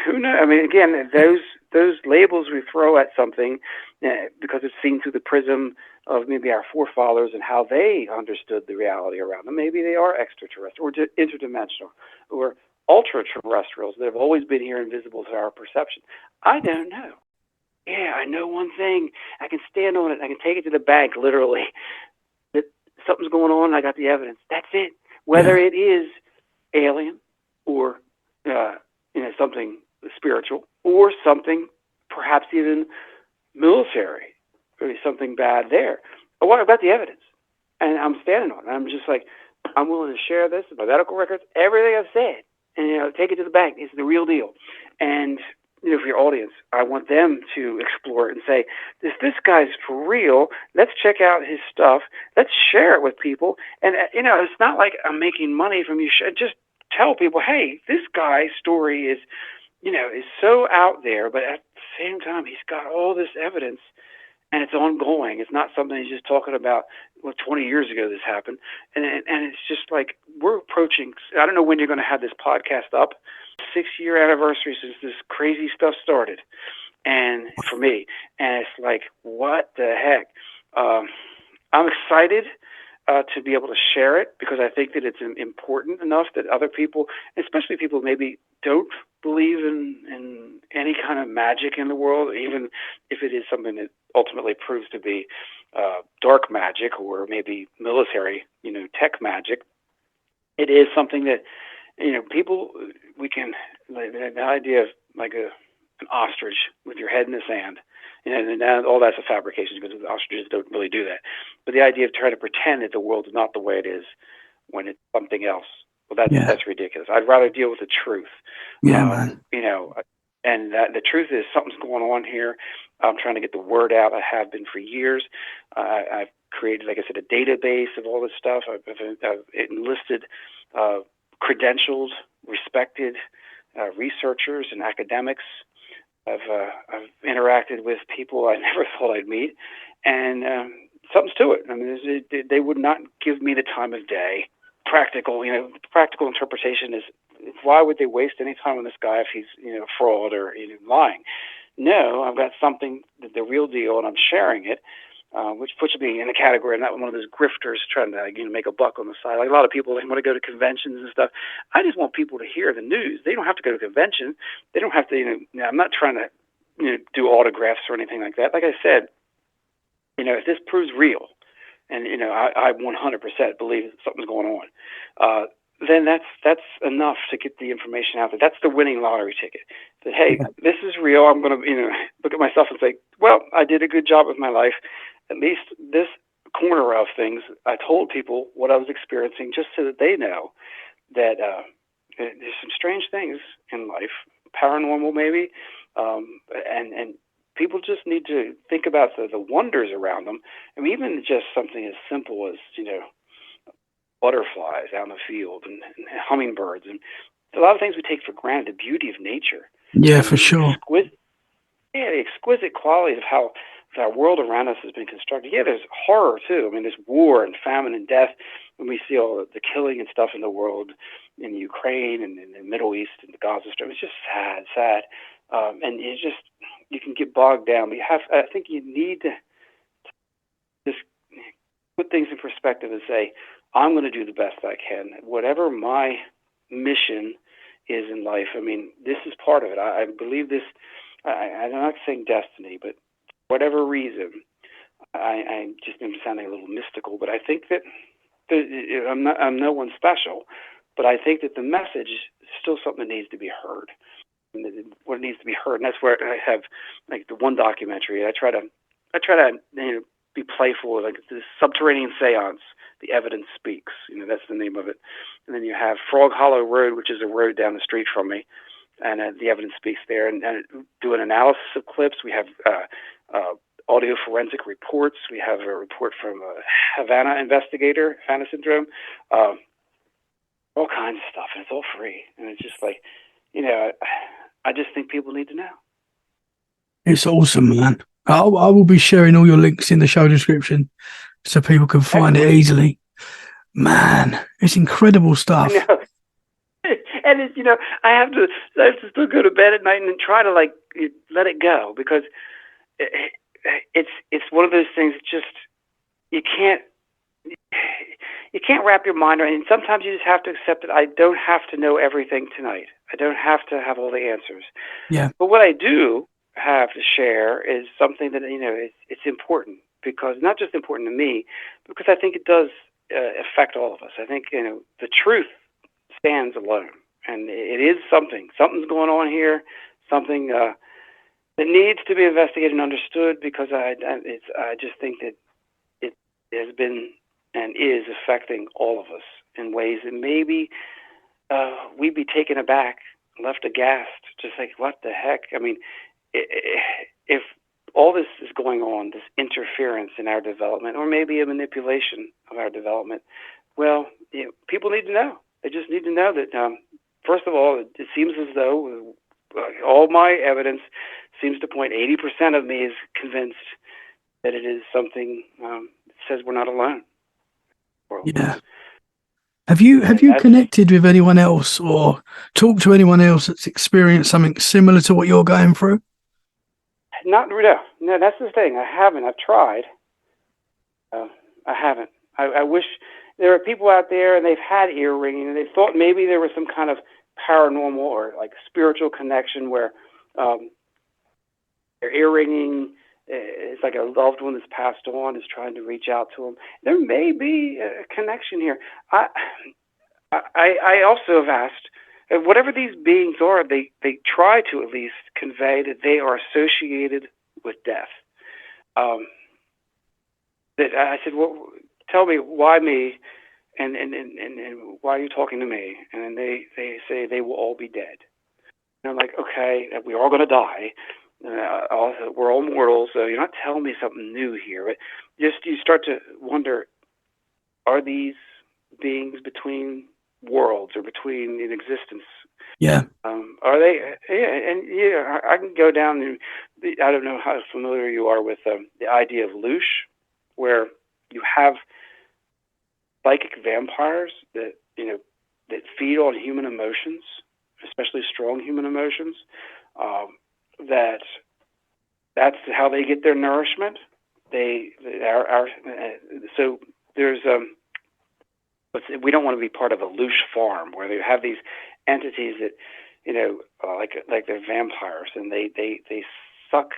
who knows? I mean, again, those labels we throw at something because it's seen through the prism of maybe our forefathers and how they understood the reality around them. Maybe they are extraterrestrial or interdimensional or ultra-terrestrials that have always been here, invisible to our perception. I don't know. Yeah, I know one thing. I can stand on it. I can take it to the bank, literally. That something's going on, and I got the evidence. That's it. Whether it is alien or something spiritual or something perhaps even military, or something bad there. But I've got the evidence, and I'm standing on it. I'm just like, I'm willing to share this, my medical records, everything I've said, and take it to the bank. It's the real deal. And for your audience, I want them to explore it and say, if this guy's for real, let's check out his stuff. Let's share it with people. And, it's not like I'm making money from you. Just tell people, hey, this guy's story is so out there, but at the same time, he's got all this evidence, and it's ongoing. It's not something he's just talking about, 20 years ago this happened. And it's just like we're approaching, I don't know when you're going to have this podcast up, 6-year anniversary since this crazy stuff started, and for me, and it's like, what the heck? I'm excited to be able to share it because I think that it's important enough that other people, especially people who maybe don't believe in any kind of magic in the world, even if it is something that ultimately proves to be dark magic or maybe military, tech magic. It is something that people, we can, the idea of like an ostrich with your head in the sand, and all that's a fabrication because ostriches don't really do that. But the idea of trying to pretend that the world is not the way it is when it's something else Well, that's ridiculous. I'd rather deal with the truth. Yeah, man. You know, and the truth is something's going on here. I'm trying to get the word out. I have been for years. I've created, like I said, a database of all this stuff. I've enlisted credentialed, respected researchers and academics. I've interacted with people I never thought I'd meet, and something's to it. I mean, they would not give me the time of day. Practical interpretation is, why would they waste any time on this guy if he's fraud or lying? No, I've got something, the real deal, and I'm sharing it, which puts me in the category. I'm not one of those grifters trying to make a buck on the side. Like a lot of people, they want to go to conventions and stuff. I just want people to hear the news. They don't have to go to a convention. They don't have to. I'm not trying to do autographs or anything like that. Like I said, if this proves real, and I 100% believe something's going on, then that's enough to get the information out there. That's the winning lottery ticket. That, hey, this is real. I'm going to look at myself and say, well, I did a good job with my life. At least this corner of things, I told people what I was experiencing, just so that they know that there's some strange things in life, paranormal maybe, and people just need to think about the wonders around them. I mean, even just something as simple as butterflies out in the field and hummingbirds, and a lot of things we take for granted. The beauty of nature. Yeah, for sure. The exquisite quality of how our world around us has been constructed. Yeah, there's horror too. I mean, there's war and famine and death, and we see all the killing and stuff in the world, in Ukraine and in the Middle East and the Gaza Strip. It's just sad, and you can get bogged down. But I think you need to just put things in perspective and say, I'm going to do the best I can, whatever my mission is in life. I mean, this is part of it. I believe this. I'm not saying destiny, but whatever reason, I'm just sounding a little mystical, but I think that I'm no one special, but I think that the message is still something that needs to be heard. What needs to be heard, and that's where I have like the one documentary. I try to be playful, like this subterranean seance. The Evidence Speaks. That's the name of it. And then you have Frog Hollow Road, which is a road down the street from me, and The Evidence Speaks there, and do an analysis of clips. We have audio forensic reports. We have a report from a Havana investigator, Havana Syndrome, all kinds of stuff, and it's all free. And it's just like, I just think people need to know. It's awesome, man. I will be sharing all your links in the show description so people can find it easily. Man, it's incredible stuff. I know. And it's, I have to still go to bed at night and try to let it go, because it's one of those things that just you can't wrap your mind around. And sometimes you just have to accept that I don't have to know everything tonight. I don't have to have all the answers. Yeah. But what I do have to share is something that it's important, because not just important to me, because I think it does affect all of us. I think the truth stands alone, and it is something's going on here, something that needs to be investigated and understood, because I just think that it has been and is affecting all of us in ways that maybe we'd be taken aback, left aghast, just like, what the heck? I mean, if all this is going on, this interference in our development, or maybe a manipulation of our development, well, people need to know. They just need to know that, first of all, it seems as though all my evidence seems to point, 80% of me is convinced that it is something that says we're not alone. Yeah. Have you connected with anyone else or talked to anyone else that's experienced something similar to what you're going through? No, that's the thing. I haven't. I've tried. I haven't. I wish there are people out there and they've had ear ringing and they thought maybe there was some kind of paranormal or like spiritual connection where their ear ringing is like a loved one that's passed on is trying to reach out to them. There may be a connection here. I also have asked, whatever these beings are, they try to at least convey that they are associated with death. That I said, well, tell me, why me? and why are you talking to me? And then they say they will all be dead. And I'm like, okay, we're all going to die. We're all mortals, so you're not telling me something new here. But just you start to wonder, are these beings between worlds or between in existence? Yeah. Are they? Yeah, and yeah, I can go down and I don't know how familiar you are with the idea of loosh, where you have psychic vampires that that feed on human emotions, especially strong human emotions. That's how they get their nourishment. So there's we don't want to be part of a loosh farm where they have these entities that like they're vampires, and they suck.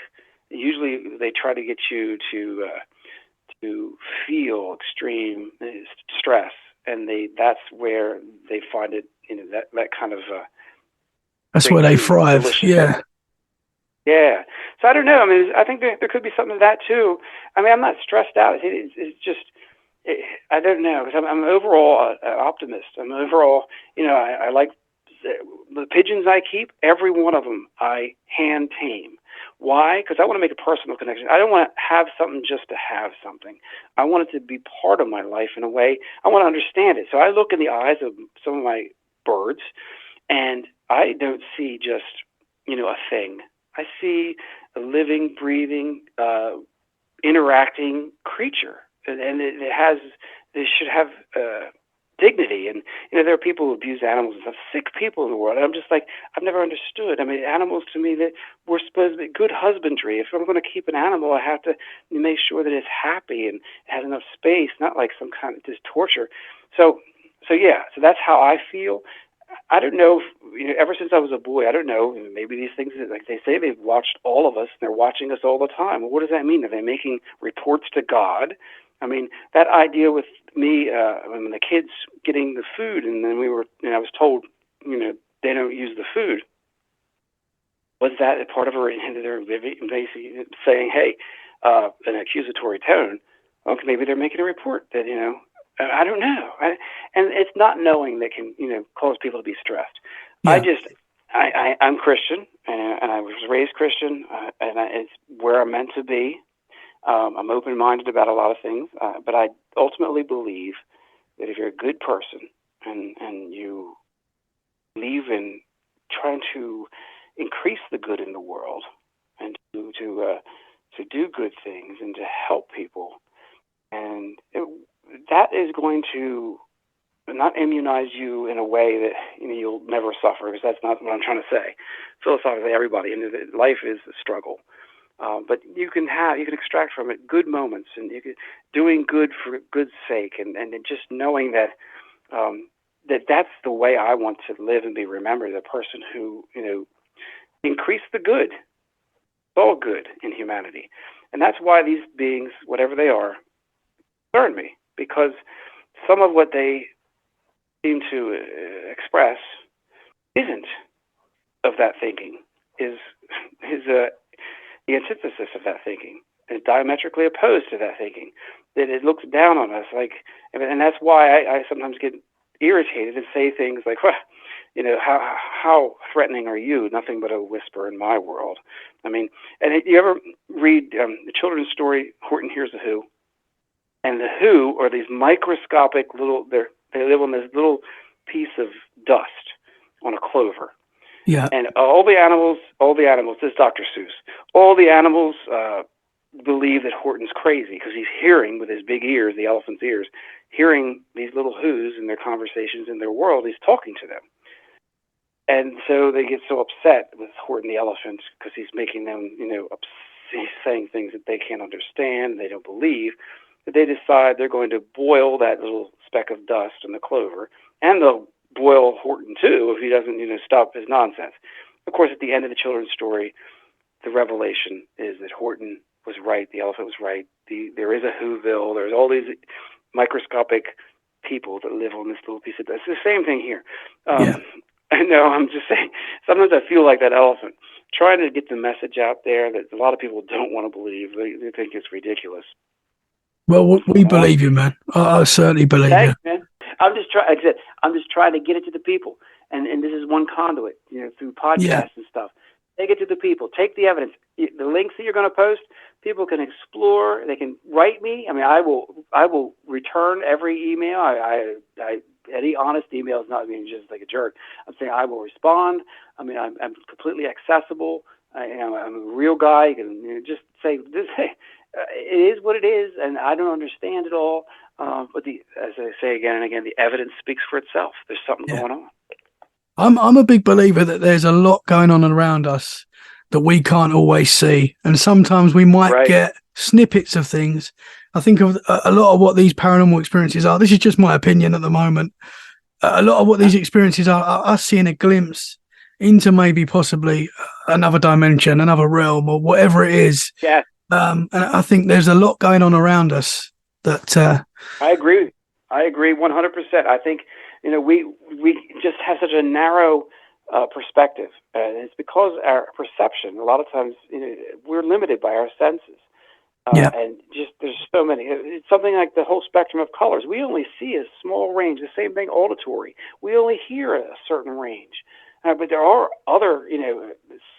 Usually they try to get you to feel extreme stress, and that's where they find it. That kind of that's where they thrive. Yeah. Yeah. So I don't know. I mean, I think there could be something to that too. I mean, I'm not stressed out. It's just I don't know, because I'm overall an optimist. I'm overall, I like the pigeons I keep. Every one of them I hand tame. Why? Because I want to make a personal connection. I don't want to have something just to have something. I want it to be part of my life in a way. I want to understand it. So I look in the eyes of some of my birds, and I don't see just, a thing. I see a living, breathing, interacting creature, and they should have dignity. And there are people who abuse animals and stuff, sick people in the world. And I'm just like, I've never understood. I mean, animals to me, that we're supposed to be good husbandry. If I'm going to keep an animal, I have to make sure that it's happy and has enough space, not like some kind of just torture. So yeah, so that's how I feel. I don't know if, ever since I was a boy, I don't know, maybe these things, like they say, they've watched all of us, and they're watching us all the time. Well, what does that mean? Are they making reports to God? I mean, that idea with me, when the kids getting the food, and then I was told, they don't use the food. Was that a part of her, they're basically saying, hey, an accusatory tone? Okay, maybe they're making a report that, I don't know. And it's not knowing that can, cause people to be stressed. Yeah. I'm Christian, and I was raised Christian, and it's where I'm meant to be. I'm open-minded about a lot of things, but I ultimately believe that if you're a good person and you believe in trying to increase the good in the world and to do good things and to help people, and that is going to not immunize you in a way that you'll never suffer, because that's not what I'm trying to say. Philosophically, everybody, and life is a struggle. But you can extract from it good moments, and doing good for good's sake, and just knowing that that's the way I want to live and be remembered, a person who increased the good, all good in humanity. And that's why these beings, whatever they are, concern me, because some of what they seem to express isn't of that thinking, is the antithesis of that thinking, is diametrically opposed to that thinking, that it looks down on us, and that's why I sometimes get irritated and say things like, well, how threatening are you? Nothing but a whisper in my world. I mean, and you ever read the children's story, Horton Hears a Who? And the Who are these microscopic they live on this little piece of dust on a clover. Yeah. And all the animals, this is Dr. Seuss, all the animals believe that Horton's crazy because he's hearing with his big ears, the elephant's ears, hearing these little Whos in their conversations in their world. He's talking to them. And so they get so upset with Horton the elephant because he's making them, he's saying things that they can't understand, they don't believe, that they decide they're going to boil that little speck of dust in the clover, and they'll boil Horton too if he doesn't, stop his nonsense. Of course, at the end of the children's story, the revelation is that Horton was right, the elephant was right. There is a Whoville. There's all these microscopic people that live on this little piece of dust. It's the same thing here. Yeah. I know. I'm just saying. Sometimes I feel like that elephant, trying to get the message out there that a lot of people don't want to believe. They think it's ridiculous. Well, we believe you, man. I certainly believe you. Man. I'm just trying to get it to the people, and this is one conduit, through podcasts and stuff. Take it to the people. Take the evidence. The links that you're going to post, people can explore. They can write me. I mean, I will return every email. Any honest email is not being just like a jerk. I'm saying I will respond. I mean, I'm completely accessible. I'm a real guy. You can just say this. It is what it is, and I don't understand it all. But as I say again and again, the evidence speaks for itself. There's something going on. I'm a big believer that there's a lot going on around us that we can't always see, and sometimes we might get snippets of things. I think of a lot of what these paranormal experiences are. This is just my opinion at the moment. A lot of what these experiences are us seeing a glimpse into maybe possibly another dimension, another realm, or whatever it is. Yeah. And I think there's a lot going on around us that. I agree 100%. I think we just have such a narrow perspective, and it's because our perception. A lot of times, we're limited by our senses. And just there's so many. It's something like the whole spectrum of colors. We only see a small range. The same thing, auditory. We only hear a certain range, but there are other,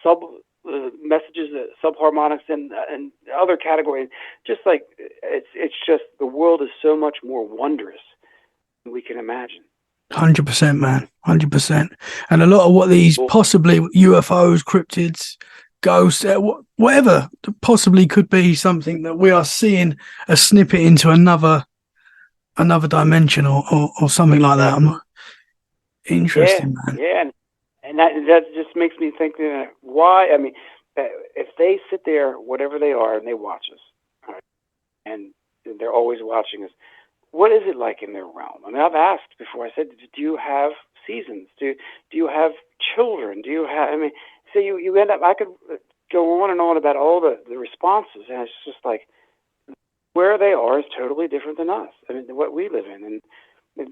sub messages, subharmonics, and other categories. Just like it's just the world is so much more wondrous than we can imagine. 100%, man, 100%. And a lot of what these possibly UFOs, cryptids, ghosts, whatever possibly could be something that we are seeing a snippet into another dimension or something like that. Interesting, man. Yeah, and that just makes me think why. I mean, if they sit there, whatever they are, and they watch us, right, and they're always watching us, what is it like in their realm? I mean, I've asked before. I said, do you have seasons? Do you have children? Do you have? I mean. So you end up, I could go on and on about all the responses, and it's just like where they are is totally different than us. I mean, what we live in, and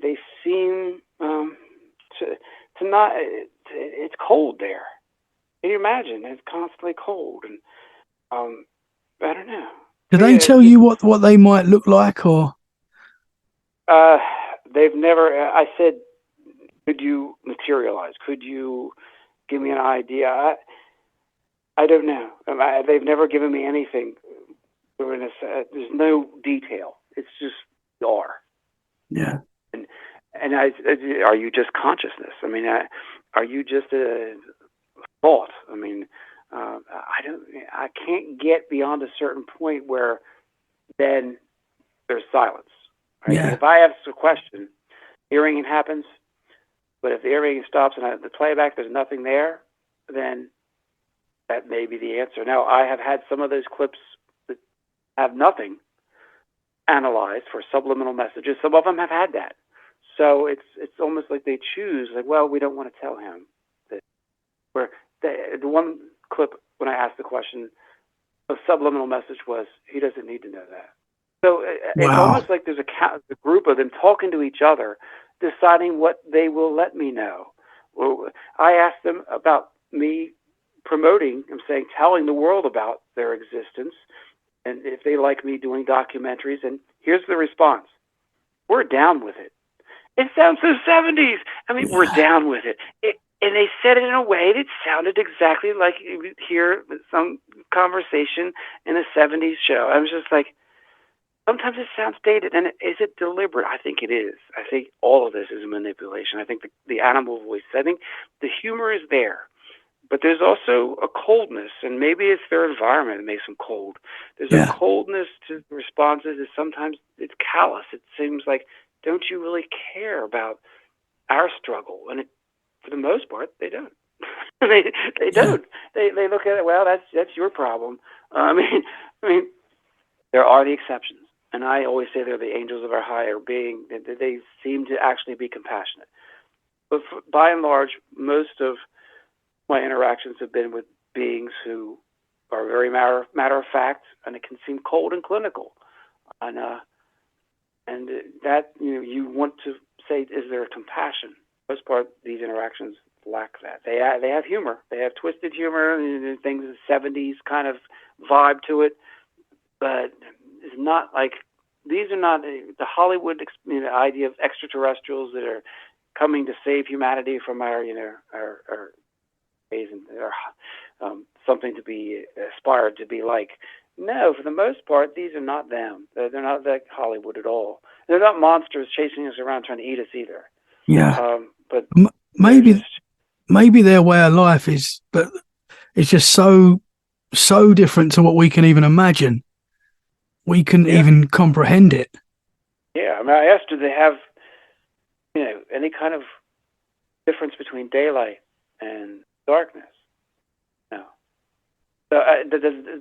they seem to not. It's cold there. Can you imagine? It's constantly cold, and I don't know. Do they tell you what they might look like, or? They've never. I said, could you materialize? Could you give me an idea? I don't know. They've never given me anything. There's no detail. It's just are. Yeah. And are you just consciousness? I mean, are you just a thought? I mean, I can't get beyond a certain point where then there's silence. Right? Yeah. If I ask a question, hearing it happens. But if the earring stops and the playback, there's nothing there, then that may be the answer. Now, I have had some of those clips that have nothing analyzed for subliminal messages. Some of them have had that. So it's almost like they choose, like, well, we don't want to tell him. Where the one clip, when I asked the question, the subliminal message was, he doesn't need to know that. So it's almost like there's a group of them talking to each other, deciding what they will let me know. Well, I asked them about me promoting, telling the world about their existence, and if they like me doing documentaries. And here's the response: we're down with it. It sounds so 70s. I mean, we're down with it. And they said it in a way that sounded exactly like you would hear some conversation in a 70s show. I was just like, sometimes it sounds dated, and is it deliberate? I think it is. I think all of this is manipulation. I think the animal voice, I think the humor is there, but there's also a coldness, and maybe it's their environment that makes them cold. There's a coldness to responses that sometimes it's callous. It seems like, don't you really care about our struggle? And for the most part, they don't. they don't. They look at it, well, that's your problem. I mean, there are the exceptions. And I always say they're the angels of our higher being. They seem to actually be compassionate. But by and large, most of my interactions have been with beings who are very matter of fact, and it can seem cold and clinical. And that you want to say, is there a compassion? For the most part, these interactions lack that. They have humor. They have twisted humor and things, the 70s kind of vibe to it, but it's not like These are not the Hollywood idea of extraterrestrials that are coming to save humanity from our ways and something to be aspired to be like. No, for the most part, these are not them. They're not like Hollywood at all. They're not monsters chasing us around trying to eat us either. Yeah. But maybe their way of life is, but it's just so different to what we can even imagine. We couldn't even comprehend it. Yeah, I mean, I asked, do they have, any kind of difference between daylight and darkness? No. So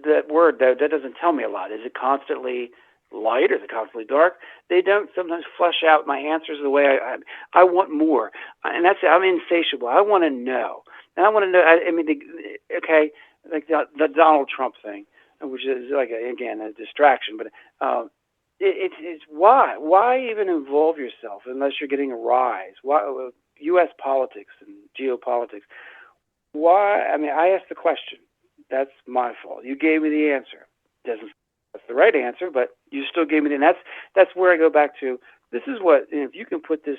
that word, though, that doesn't tell me a lot. Is it constantly light or is it constantly dark? They don't sometimes flesh out my answers the way I want more. And that's it. I'm insatiable. I want to know. And I want to know, like the Donald Trump thing, which is like, again, a distraction, but it's why even involve yourself unless you're getting a rise? Why U.S. politics and geopolitics? Why? I mean, I asked the question. That's my fault. You gave me the answer. That's the right answer, but you still gave me the. And that's where I go back to. This is what if you can put this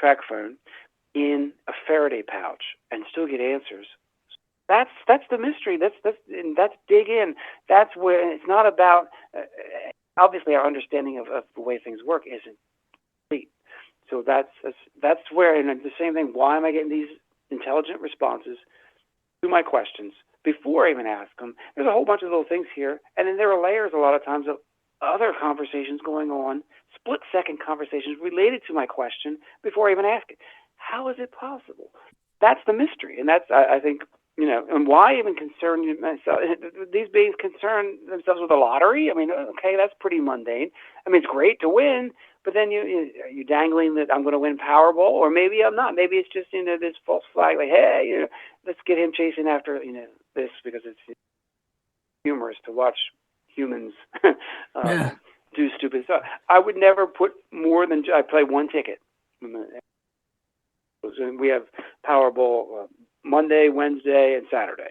Tracfone in a Faraday pouch and still get answers. That's the mystery. That's dig in. That's where it's not about. Obviously, our understanding of the way things work isn't complete. So that's where, and the same thing. Why am I getting these intelligent responses to my questions before I even ask them? There's a whole bunch of little things here, and then there are layers a lot of times of other conversations going on, split-second conversations related to my question before I even ask it. How is it possible? That's the mystery, and that's I think. And why even concern myself? These beings concern themselves with a lottery? I mean, okay, that's pretty mundane. I mean, it's great to win, but then are you dangling that I'm going to win Powerball, or maybe I'm not. Maybe it's just this false flag, like, hey, let's get him chasing after this because it's humorous to watch humans do stupid stuff. I would never put more than I play one ticket. We have Powerball. Monday, Wednesday, and Saturday.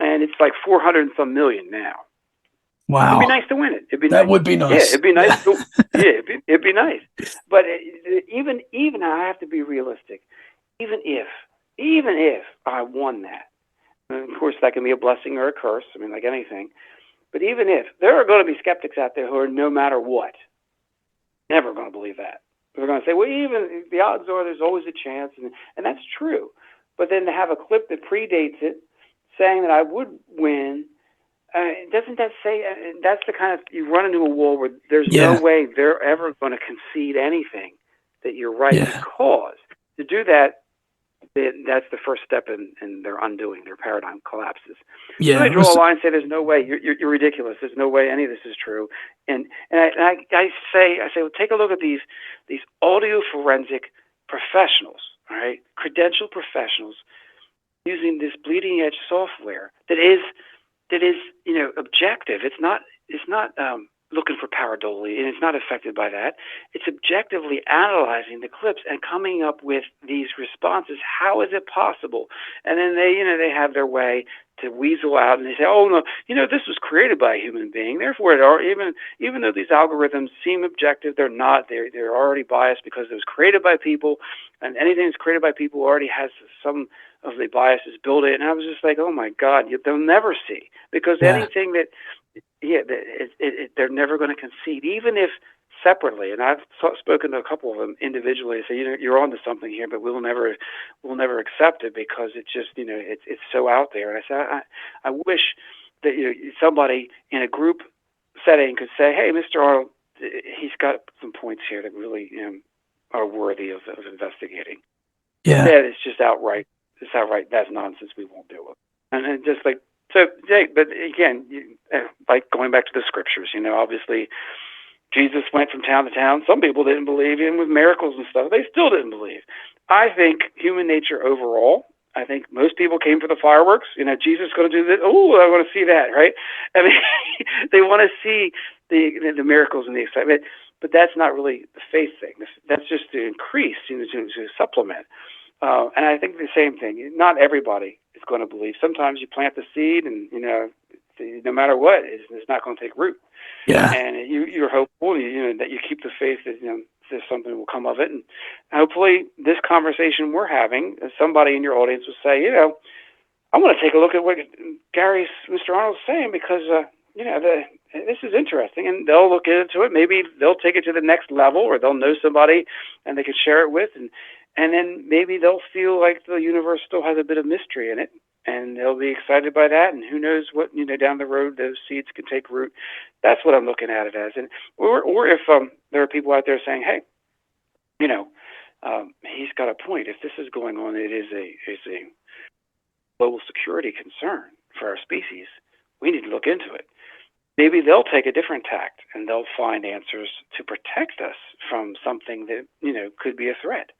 And it's like 400 and some million now. Wow. It'd be nice to win it. That would be nice. Yeah, it'd be nice. It'd be nice. But even I have to be realistic. Even if I won that, and of course that can be a blessing or a curse. I mean, like anything. But even if, there are going to be skeptics out there who are no matter what, never going to believe that. They're going to say, well, even the odds are there's always a chance. And that's true. But then to have a clip that predates it, saying that I would win, doesn't that say that's the kind of you run into a wall where there's no way they're ever going to concede anything that you're right because to do that, that's the first step in their undoing. Their paradigm collapses. Yeah, so they draw a line and say, "There's no way. You're ridiculous. There's no way any of this is true." And I say, well, take a look at these audio forensic professionals. All right, credentialed professionals using this bleeding edge software that is objective. It's not looking for pareidolia, and it's not affected by that. It's objectively analyzing the clips and coming up with these responses. How is it possible? And then they have their way to weasel out, and they say, oh no, this was created by a human being. Therefore, even though these algorithms seem objective, they're not. They're already biased because it was created by people, and anything that's created by people already has some of the biases built in. And I was just like, oh my God, they'll never see because anything that they're never going to concede, even if separately. And I've spoken to a couple of them individually. I say, you're onto something here, but we'll never accept it because it's just, it's so out there. And I said, I wish that somebody in a group setting could say, hey, Mr. Arnold, he's got some points here that really are worthy of investigating. Yeah, it's just outright. It's outright. That's nonsense. We won't do it. And just like. So, Jake, but again, like going back to the scriptures, obviously Jesus went from town to town. Some people didn't believe him with miracles and stuff. They still didn't believe. I think human nature overall, I think most people came for the fireworks. Jesus is going to do this. Oh, I want to see that, right? I mean, they want to see the miracles and the excitement. But that's not really the faith thing. That's just to increase, to supplement. And I think the same thing. Not everybody is going to believe. Sometimes you plant the seed, and no matter what, it's not going to take root. Yeah. And you're hopeful, that you keep the faith that there's something will come of it, and hopefully this conversation we're having, somebody in your audience will say, I want to take a look at what Mr. Arnold's saying, because this is interesting, and they'll look into it. Maybe they'll take it to the next level, or they'll know somebody and they can share it with, and then maybe they'll feel like the universe still has a bit of mystery in it, and they'll be excited by that. And who knows what down the road those seeds can take root. That's what I'm looking at it as. And or if there are people out there saying, hey, he's got a point. If this is going on, it is a global security concern for our species. We need to look into it. Maybe they'll take a different tact, and they'll find answers to protect us from something that could be a threat.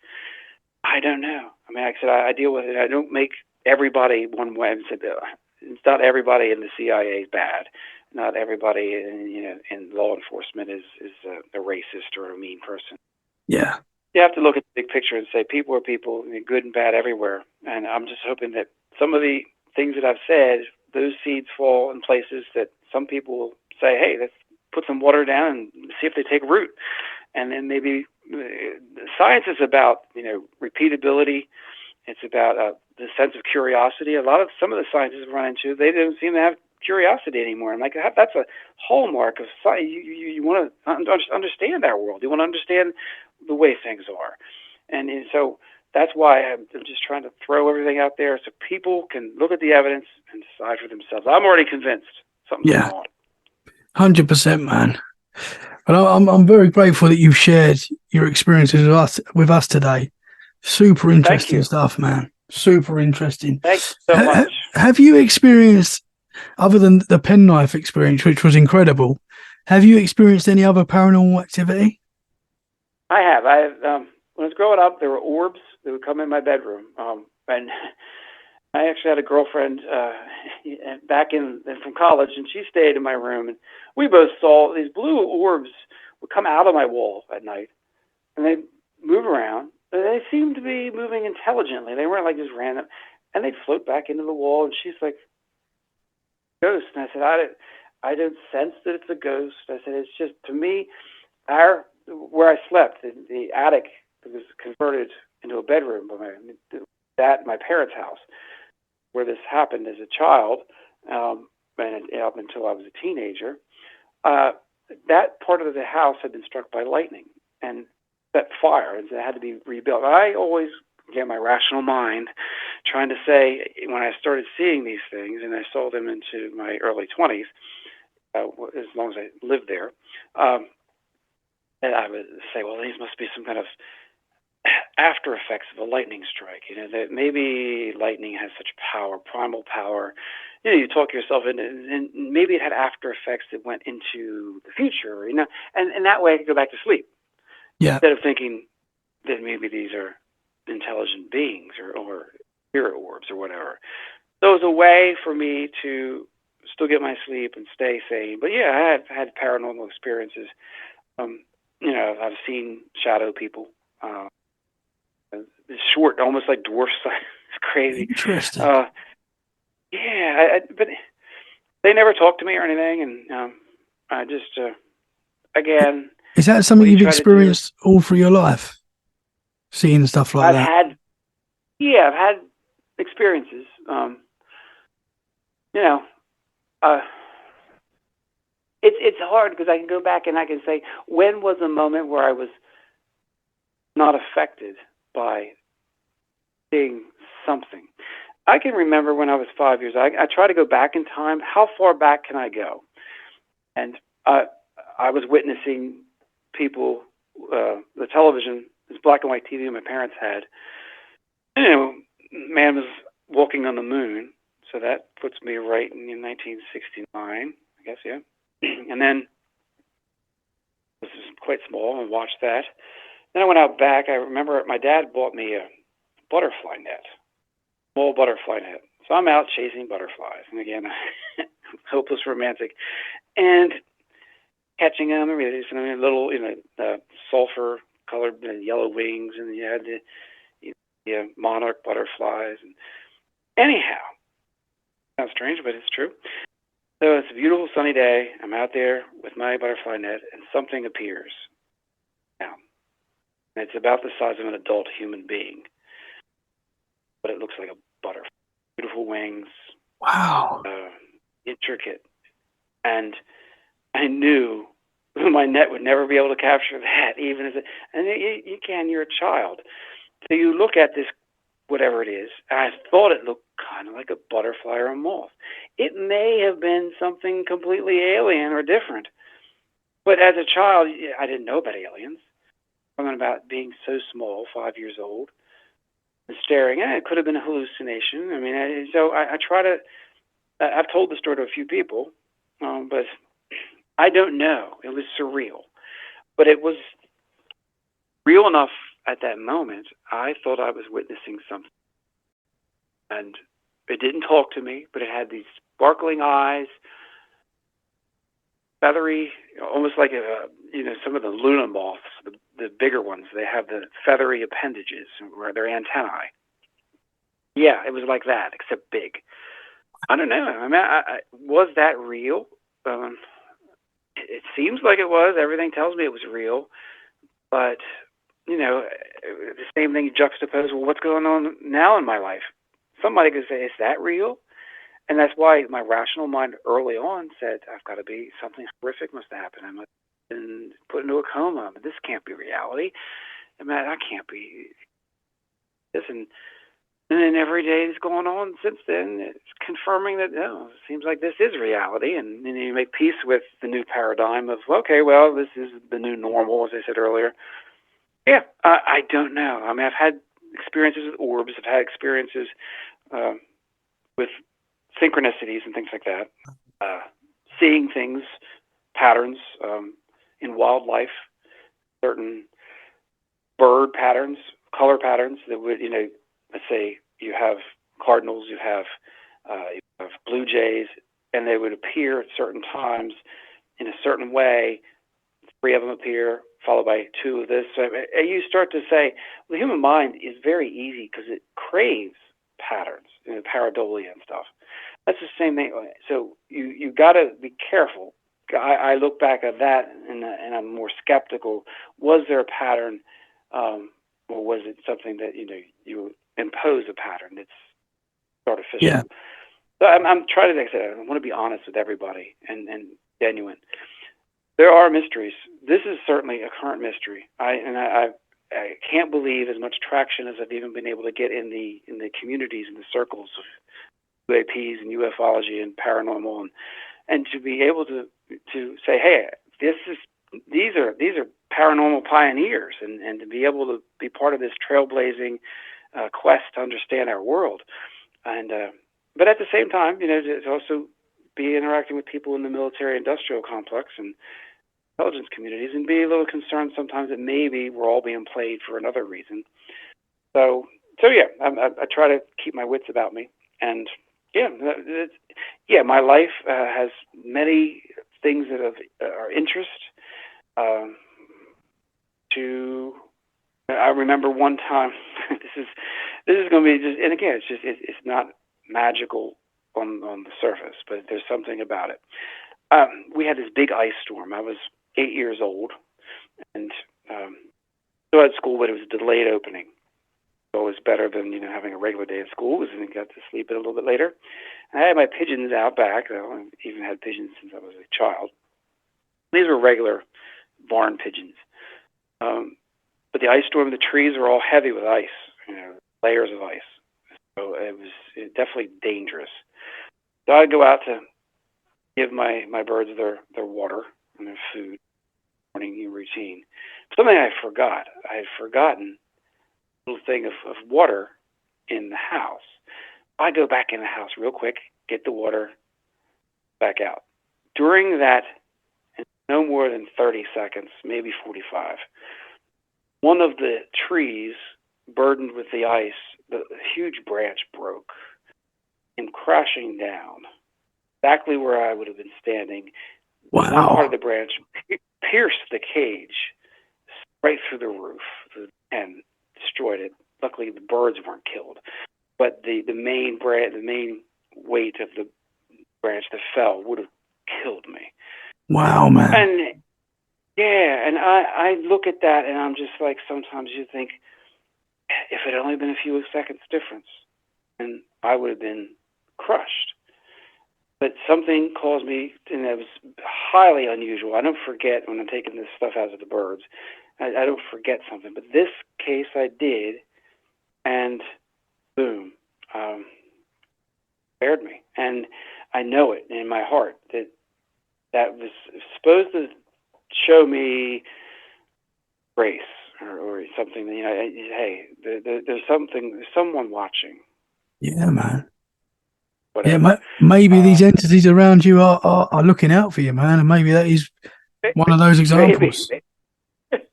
I don't know. I mean, like I said, I deal with it. I don't make everybody one way. It's not everybody in the CIA is bad. Not everybody in law enforcement is a racist or a mean person. Yeah. You have to look at the big picture and say people are people, good and bad everywhere. And I'm just hoping that some of the things that I've said, those seeds fall in places that some people will say, hey, let's put some water down and see if they take root. And then maybe science is about, repeatability. It's about the sense of curiosity. Some of the scientists run into, they don't seem to have curiosity anymore. And that's a hallmark of science. You want to understand our world. You want to understand the way things are. And so that's why I'm just trying to throw everything out there so people can look at the evidence and decide for themselves. I'm already convinced something's going on. 100%, man. And I'm very grateful that you've shared your experiences with us today. Super interesting stuff, man. Super interesting. Thanks so much. Have you experienced, other than the penknife experience, which was incredible, have you experienced any other paranormal activity? I have. When I was growing up, there were orbs that would come in my bedroom. And I actually had a girlfriend back from college, and she stayed in my room. And we both saw these blue orbs would come out of my wall at night, and they'd move around. And they seemed to be moving intelligently. They weren't like just random. And they'd float back into the wall, and she's like, ghost. And I said, I don't sense that it's a ghost. I said, it's just, to me, where I slept, the attic was converted into a bedroom by my parents' house, where this happened as a child, and up until I was a teenager. That part of the house had been struck by lightning and set fire, and it had to be rebuilt. I always, again, my rational mind, trying to say, when I started seeing these things, and I saw them into my early 20s, as long as I lived there, and I would say, well, these must be some kind of after effects of a lightning strike. That maybe lightning has such power, primal power. You talk yourself into, and maybe it had after effects that went into the future. And that way I could go back to sleep. Yeah. Instead of thinking that maybe these are intelligent beings or spirit orbs or whatever. So it was a way for me to still get my sleep and stay sane. But yeah, I have had paranormal experiences. I've seen shadow people. Short, almost like dwarfs. It's crazy. Interesting. But they never talked to me or anything, and I just again. Is that something you've experienced all through your life? Seeing stuff like that? I've had experiences. It's hard because I can go back and I can say, when was a moment where I was not affected by seeing something? I can remember when I was 5 years. I try to go back in time. How far back can I go? And I was witnessing people, the television, this black and white TV my parents had. Man was walking on the moon, so that puts me right in 1969, I guess, yeah. And then I was quite small and watched that. Then I went out back. I remember my dad bought me a butterfly net, small butterfly net. So I'm out chasing butterflies, and again, hopeless romantic, and catching them. Little, sulfur-colored yellow wings, and you had the monarch butterflies. And anyhow, sounds strange, but it's true. So it's a beautiful sunny day. I'm out there with my butterfly net, and something appears. Now, and it's about the size of an adult human being, but it looks like a butterfly. Beautiful wings, Wow. intricate, and I knew my net would never be able to capture that, even as and you can. You're a child, so you look at this, whatever it is. I thought it looked kind of like a butterfly or a moth. It may have been something completely alien or different, but as a child, I didn't know about aliens. I'm talking about being so small, 5 years old, and staring. It could have been a hallucination. I mean, so I try to. I've told the story to a few people, but I don't know. It was surreal, but it was real enough at that moment. I thought I was witnessing something, and it didn't talk to me, but it had these sparkling eyes, feathery, almost like some of the Luna moths, the bigger ones. They have the feathery appendages, where their antennae. Yeah, it was like that, except big. I don't know. I mean, was that real? It seems like it was. Everything tells me it was real. But, the same thing juxtaposed, well, what's going on now in my life? Somebody could say, is that real? And that's why my rational mind early on said, I've got to be, something horrific must have happened. I must have been put into a coma. This can't be reality. I mean, I can't be this. And then every day that's going on since then, it's confirming that, it seems like this is reality. And you make peace with the new paradigm of, okay, well, this is the new normal, as I said earlier. Yeah, I don't know. I mean, I've had experiences with orbs. I've had experiences with synchronicities and things like that. Seeing things, patterns in wildlife, certain bird patterns, color patterns that would, let's say you have cardinals, you have blue jays, and they would appear at certain times in a certain way. 3 of them appear, followed by 2 of this. So you start to say, well, the human mind is very easy because it craves patterns, pareidolia and stuff. That's the same thing. So you got to be careful. I look back at that and I'm more skeptical. Was there a pattern, or was it something that you impose a pattern that's artificial? Yeah. So I'm trying to, like I said, I want to be honest with everybody and genuine. There are mysteries. This is certainly a current mystery. I can't believe as much traction as I've even been able to get in the communities, in the circles of UAPs and ufology and paranormal, and to be able to say, hey, these are paranormal pioneers, and to be able to be part of this trailblazing quest to understand our world, and but at the same time, to also be interacting with people in the military-industrial complex and intelligence communities, and be a little concerned sometimes that maybe we're all being played for another reason. So yeah, I try to keep my wits about me, and my life has many things that are interest. I remember one time. this is going to be just, and again, it's not magical on the surface, but there's something about it. We had this big ice storm. I was 8 years old, and still at school, but it was a delayed opening. So it was better than having a regular day of school, and I got to sleep in a little bit later. And I had my pigeons out back. I even had pigeons since I was a child. These were regular barn pigeons. But the ice storm, the trees were all heavy with ice, layers of ice. So it was definitely dangerous. So I'd go out to give my birds their water and their food, morning routine. Something I forgot. I had forgotten a little thing of water in the house. I go back in the house real quick, get the water, back out. During that, no more than 30 seconds, maybe 45, one of the trees burdened with the ice, the huge branch broke and crashing down exactly where I would have been standing. Wow. One part of the branch pierced the cage right through the roof and destroyed it. Luckily, the birds weren't killed, but the main weight of the branch that fell would have killed me. Wow, man. And yeah, and I look at that and I'm just like, sometimes you think, if it had only been a few seconds difference, and I would have been crushed. But something caused me, and it was highly unusual. I don't forget when I'm taking this stuff out of the birds. I don't forget something. But this case I did, and boom, scared me. And I know it in my heart that was supposed to show me grace or something. You know, hey, there's someone watching. Yeah, man. Whatever. Yeah, maybe these entities around you are looking out for you, man, and maybe that is one of those examples.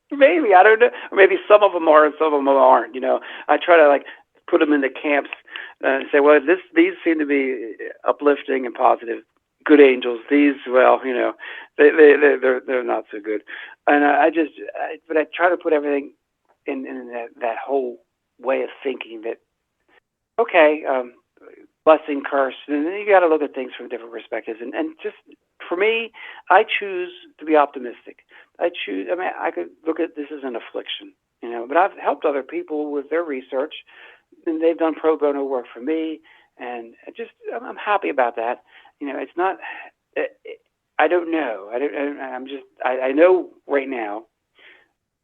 Maybe I don't know. Maybe some of them are and some of them aren't. You know, I try to like put them into camps and say, well, these seem to be uplifting and positive, good angels. These, well, you know, they're not so good. And but I try to put everything in that whole way of thinking that, okay, blessing, curse, and then you got to look at things from different perspectives. And just for me, I choose to be optimistic. I mean, I could look at this as an affliction, you know, but I've helped other people with their research, and they've done pro bono work for me, and I'm happy about that. You know, it's not. I don't know. I know right now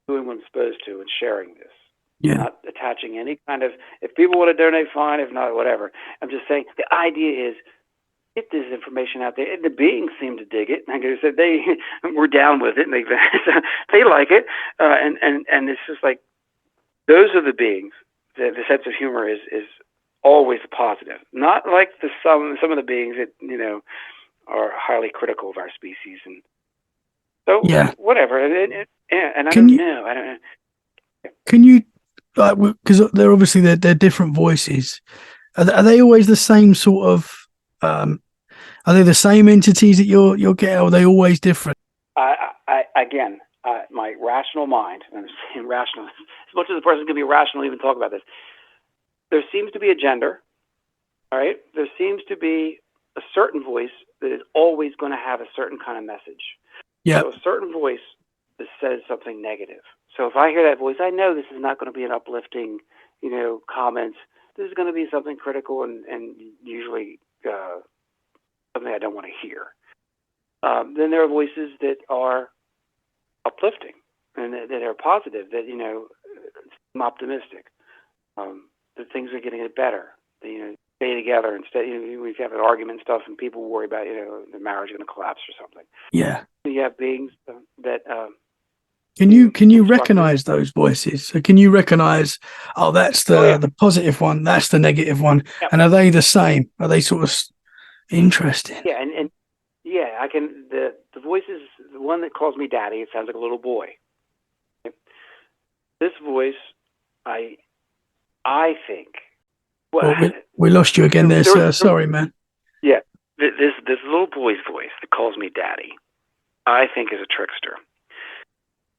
doing what I'm supposed to and sharing this. Yeah. Not attaching any kind of, if people want to donate, fine. If not, whatever. I'm just saying the idea is get this information out there. And the beings seem to dig it. Like I said, they were down with it, and they like it. And it's just like those are the beings. The sense of humor is always positive. Not like some of the beings that, you know, are highly critical of our species. And so whatever. And I don't know. Can you, like, because they're obviously they're different voices. Are they always the same sort of? Are they the same entities that you're getting? Or are they always different? Again, my rational mind, and I'm saying rational, as much as a person can be rational, even talk about this. There seems to be a gender, all right? There seems to be a certain voice that is always going to have a certain kind of message. Yeah. So a certain voice that says something negative. So if I hear that voice, I know this is not going to be an uplifting, you know, comment. This is going to be something critical and usually something I don't want to hear. Then there are voices that are uplifting and that are positive, that, you know, I'm optimistic. That things are getting better. That, you know, stay together instead. You know, we have an argument and stuff, and people worry about, you know, the marriage is going to collapse or something. Yeah. You have beings that. Can you recognize those voices? So can you recognize? Oh, that's the positive one. That's the negative one. Yep. And are they the same? Are they sort of interesting? Yeah, and yeah, I can. The voice is the one that calls me daddy. It sounds like a little boy. This voice, I think. Well, we lost you again there, sir. Sorry, man. Yeah, this little boy's voice that calls me daddy, I think is a trickster.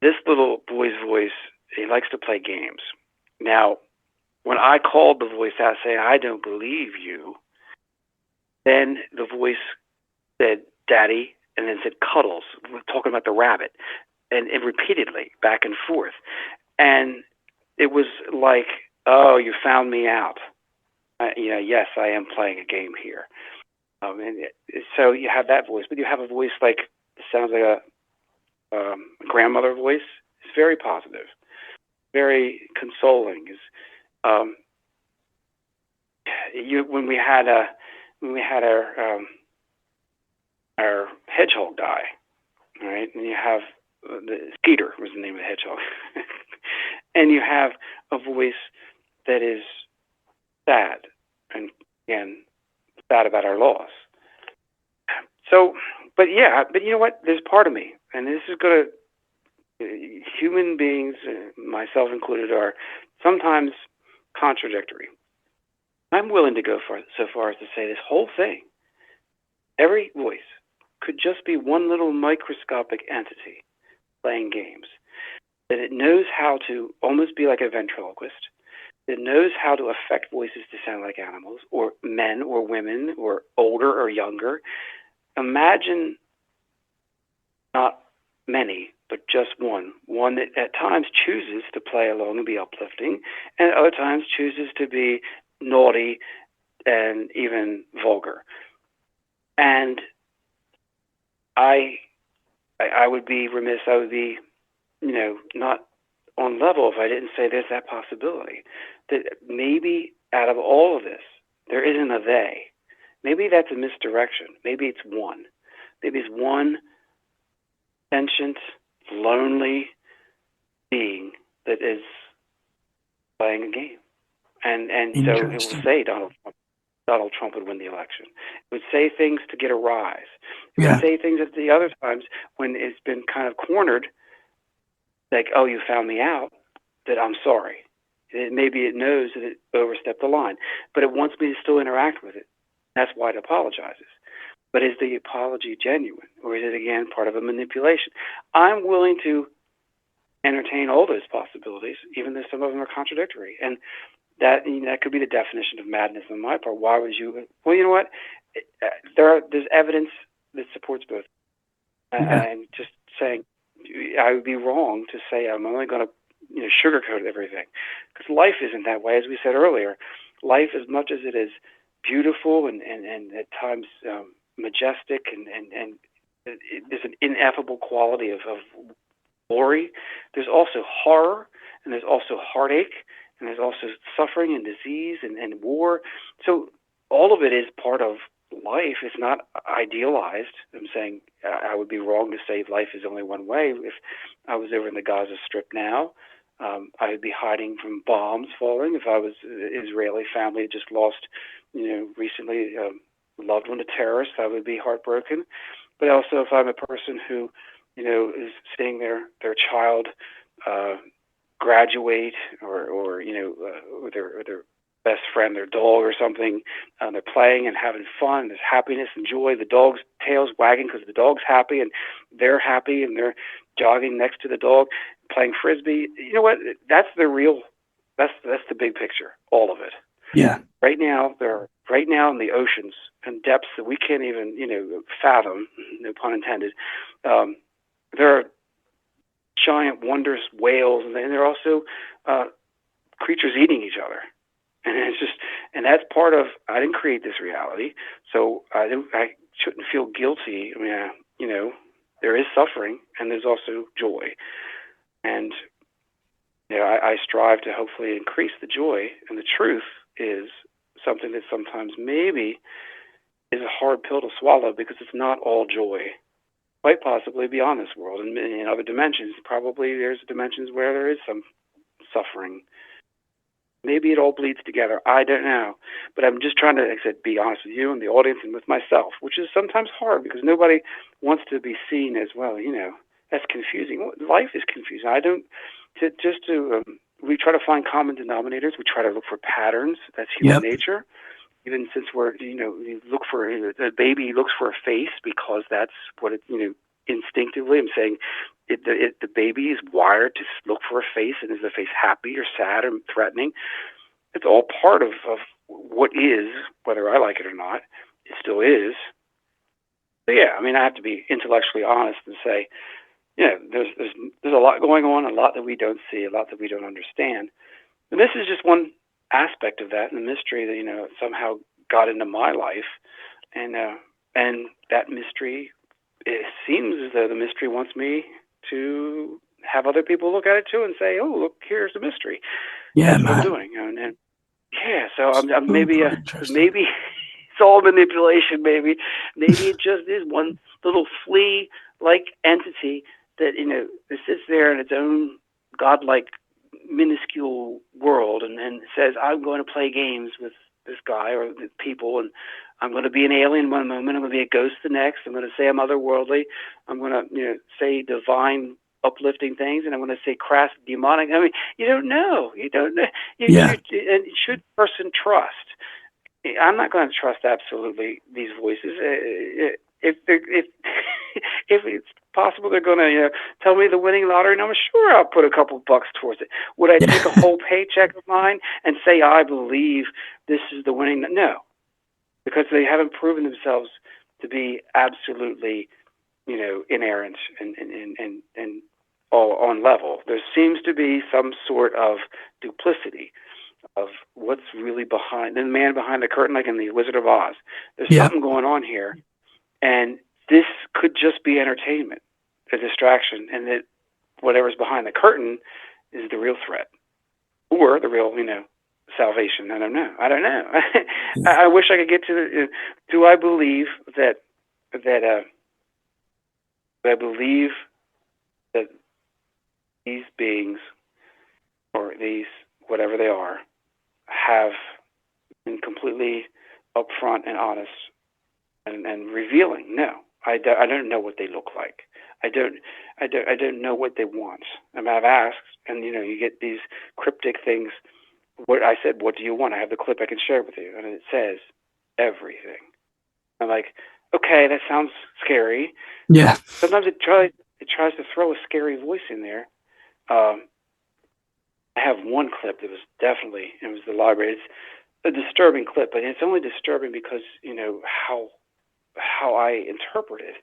This little boy's voice, he likes to play games. Now, when I called the voice out saying, I don't believe you, then the voice said, daddy, and then said, cuddles. We're talking about the rabbit. And repeatedly, back and forth. And it was like, oh, you found me out. You know, yes, I am playing a game here. So you have that voice, but you have a voice like, sounds like a grandmother voice. It's very positive, very consoling. When we had our hedgehog die, all right, and you have the Skeeter was the name of the hedgehog, and you have a voice that is sad, and again, sad about our loss. So, but you know what? There's part of me, and this is going to, human beings, myself included, are sometimes contradictory. I'm willing to go so far as to say this whole thing, every voice, could just be one little microscopic entity playing games, that it knows how to almost be like a ventriloquist, that knows how to affect voices to sound like animals, or men or women, or older or younger. Imagine not many, but just one that at times chooses to play along and be uplifting, and at other times chooses to be naughty and even vulgar. And I would be remiss, I would be, not on level if I didn't say there's that possibility that maybe out of all of this, there isn't a they. Maybe that's a misdirection. Maybe it's one. Maybe it's one sentient, lonely being that is playing a game. And so it will say Donald Trump would win the election. It would say things to get a rise. It would say things at the other times when it's been kind of cornered, like, oh, you found me out, that I'm sorry. Maybe it knows that it overstepped the line, but it wants me to still interact with it. That's why it apologizes. But is the apology genuine, or is it, again, part of a manipulation? I'm willing to entertain all those possibilities, even though some of them are contradictory. And that could be the definition of madness on my part. Why would you? Well, you know what? There's evidence that supports both. And just saying, I would be wrong to say I'm only going to sugarcoat everything, because life isn't that way. As we said earlier, life, as much as it is beautiful and at times majestic and there's an ineffable quality of glory, there's also horror, and there's also heartache, and there's also suffering and disease and war. So all of it is part of life. It's not idealized. I'm saying I would be wrong to say life is only one way. If I was over in the Gaza Strip now, I would be hiding from bombs falling. If I was an Israeli family that just lost, recently a loved one to terrorists, I would be heartbroken. But also, if I'm a person who, is seeing their child graduate, or their best friend, their dog or something, they're playing and having fun, there's happiness and joy, the dog's tail's wagging because the dog's happy and they're happy, and they're jogging next to the dog, playing frisbee. You know what? That's the big picture, all of it. Yeah. Right now in the oceans and depths that we can't even, fathom, no pun intended, there are giant, wondrous whales, and there are also creatures eating each other. And that's part of, I didn't create this reality, so I shouldn't feel guilty. I mean, there is suffering, and there's also joy. And, I strive to hopefully increase the joy, and the truth is something that sometimes maybe is a hard pill to swallow, because it's not all joy. Quite possibly beyond this world, and in other dimensions, probably there's dimensions where there is some suffering. Maybe it all bleeds together. I don't know. But I'm just trying to, like I said, be honest with you and the audience and with myself, which is sometimes hard because nobody wants to be seen as, well, that's confusing. Life is confusing. We try to find common denominators. We try to look for patterns. That's human nature. Even since you look for, the baby looks for a face because that's what it, instinctively, I'm saying, the baby is wired to look for a face, and is the face happy or sad or threatening? It's all part of what is, whether I like it or not. It still is. So yeah, I mean, I have to be intellectually honest and say, there's a lot going on, a lot that we don't see, a lot that we don't understand. And this is just one aspect of that, and the mystery that somehow got into my life, and that mystery, it seems as though the mystery wants me to have other people look at it too and say, "Oh, look, here's the mystery." Yeah, that's man. what I'm doing, and yeah. So I'm maybe it's all manipulation. Maybe it just is one little flea-like entity that that sits there in its own godlike, minuscule world, and says, "I'm going to play games with this guy or the people, and I'm going to be an alien one moment, I'm going to be a ghost the next, I'm going to say I'm otherworldly, I'm going to say divine, uplifting things, and I'm going to say crass, demonic." I mean, you don't know. And should a person trust? I'm not going to trust absolutely these voices. If if it's possible they're going to tell me the winning lottery number, sure, I'll put a couple bucks towards it. Would I take a whole paycheck of mine and say I believe this is the winning? No, because they haven't proven themselves to be absolutely, inerrant and all on level. There seems to be some sort of duplicity of what's really behind the man behind the curtain, like in the Wizard of Oz. There's something going on here, and this could just be entertainment, a distraction, and that whatever's behind the curtain is the real threat or the real, salvation. I don't know. I wish I could get to the. Do I believe that I believe that these beings or these whatever they are have been completely upfront and honest and revealing? No, I don't know what they look like. I don't know what they want. I mean, I've asked, and you get these cryptic things. What I said, what do you want? I have the clip I can share with you, and it says everything. I'm like, okay, that sounds scary. Yeah. Sometimes it tries to throw a scary voice in there. I have one clip that was definitely, it was the library. It's a disturbing clip, but it's only disturbing because how I interpret it.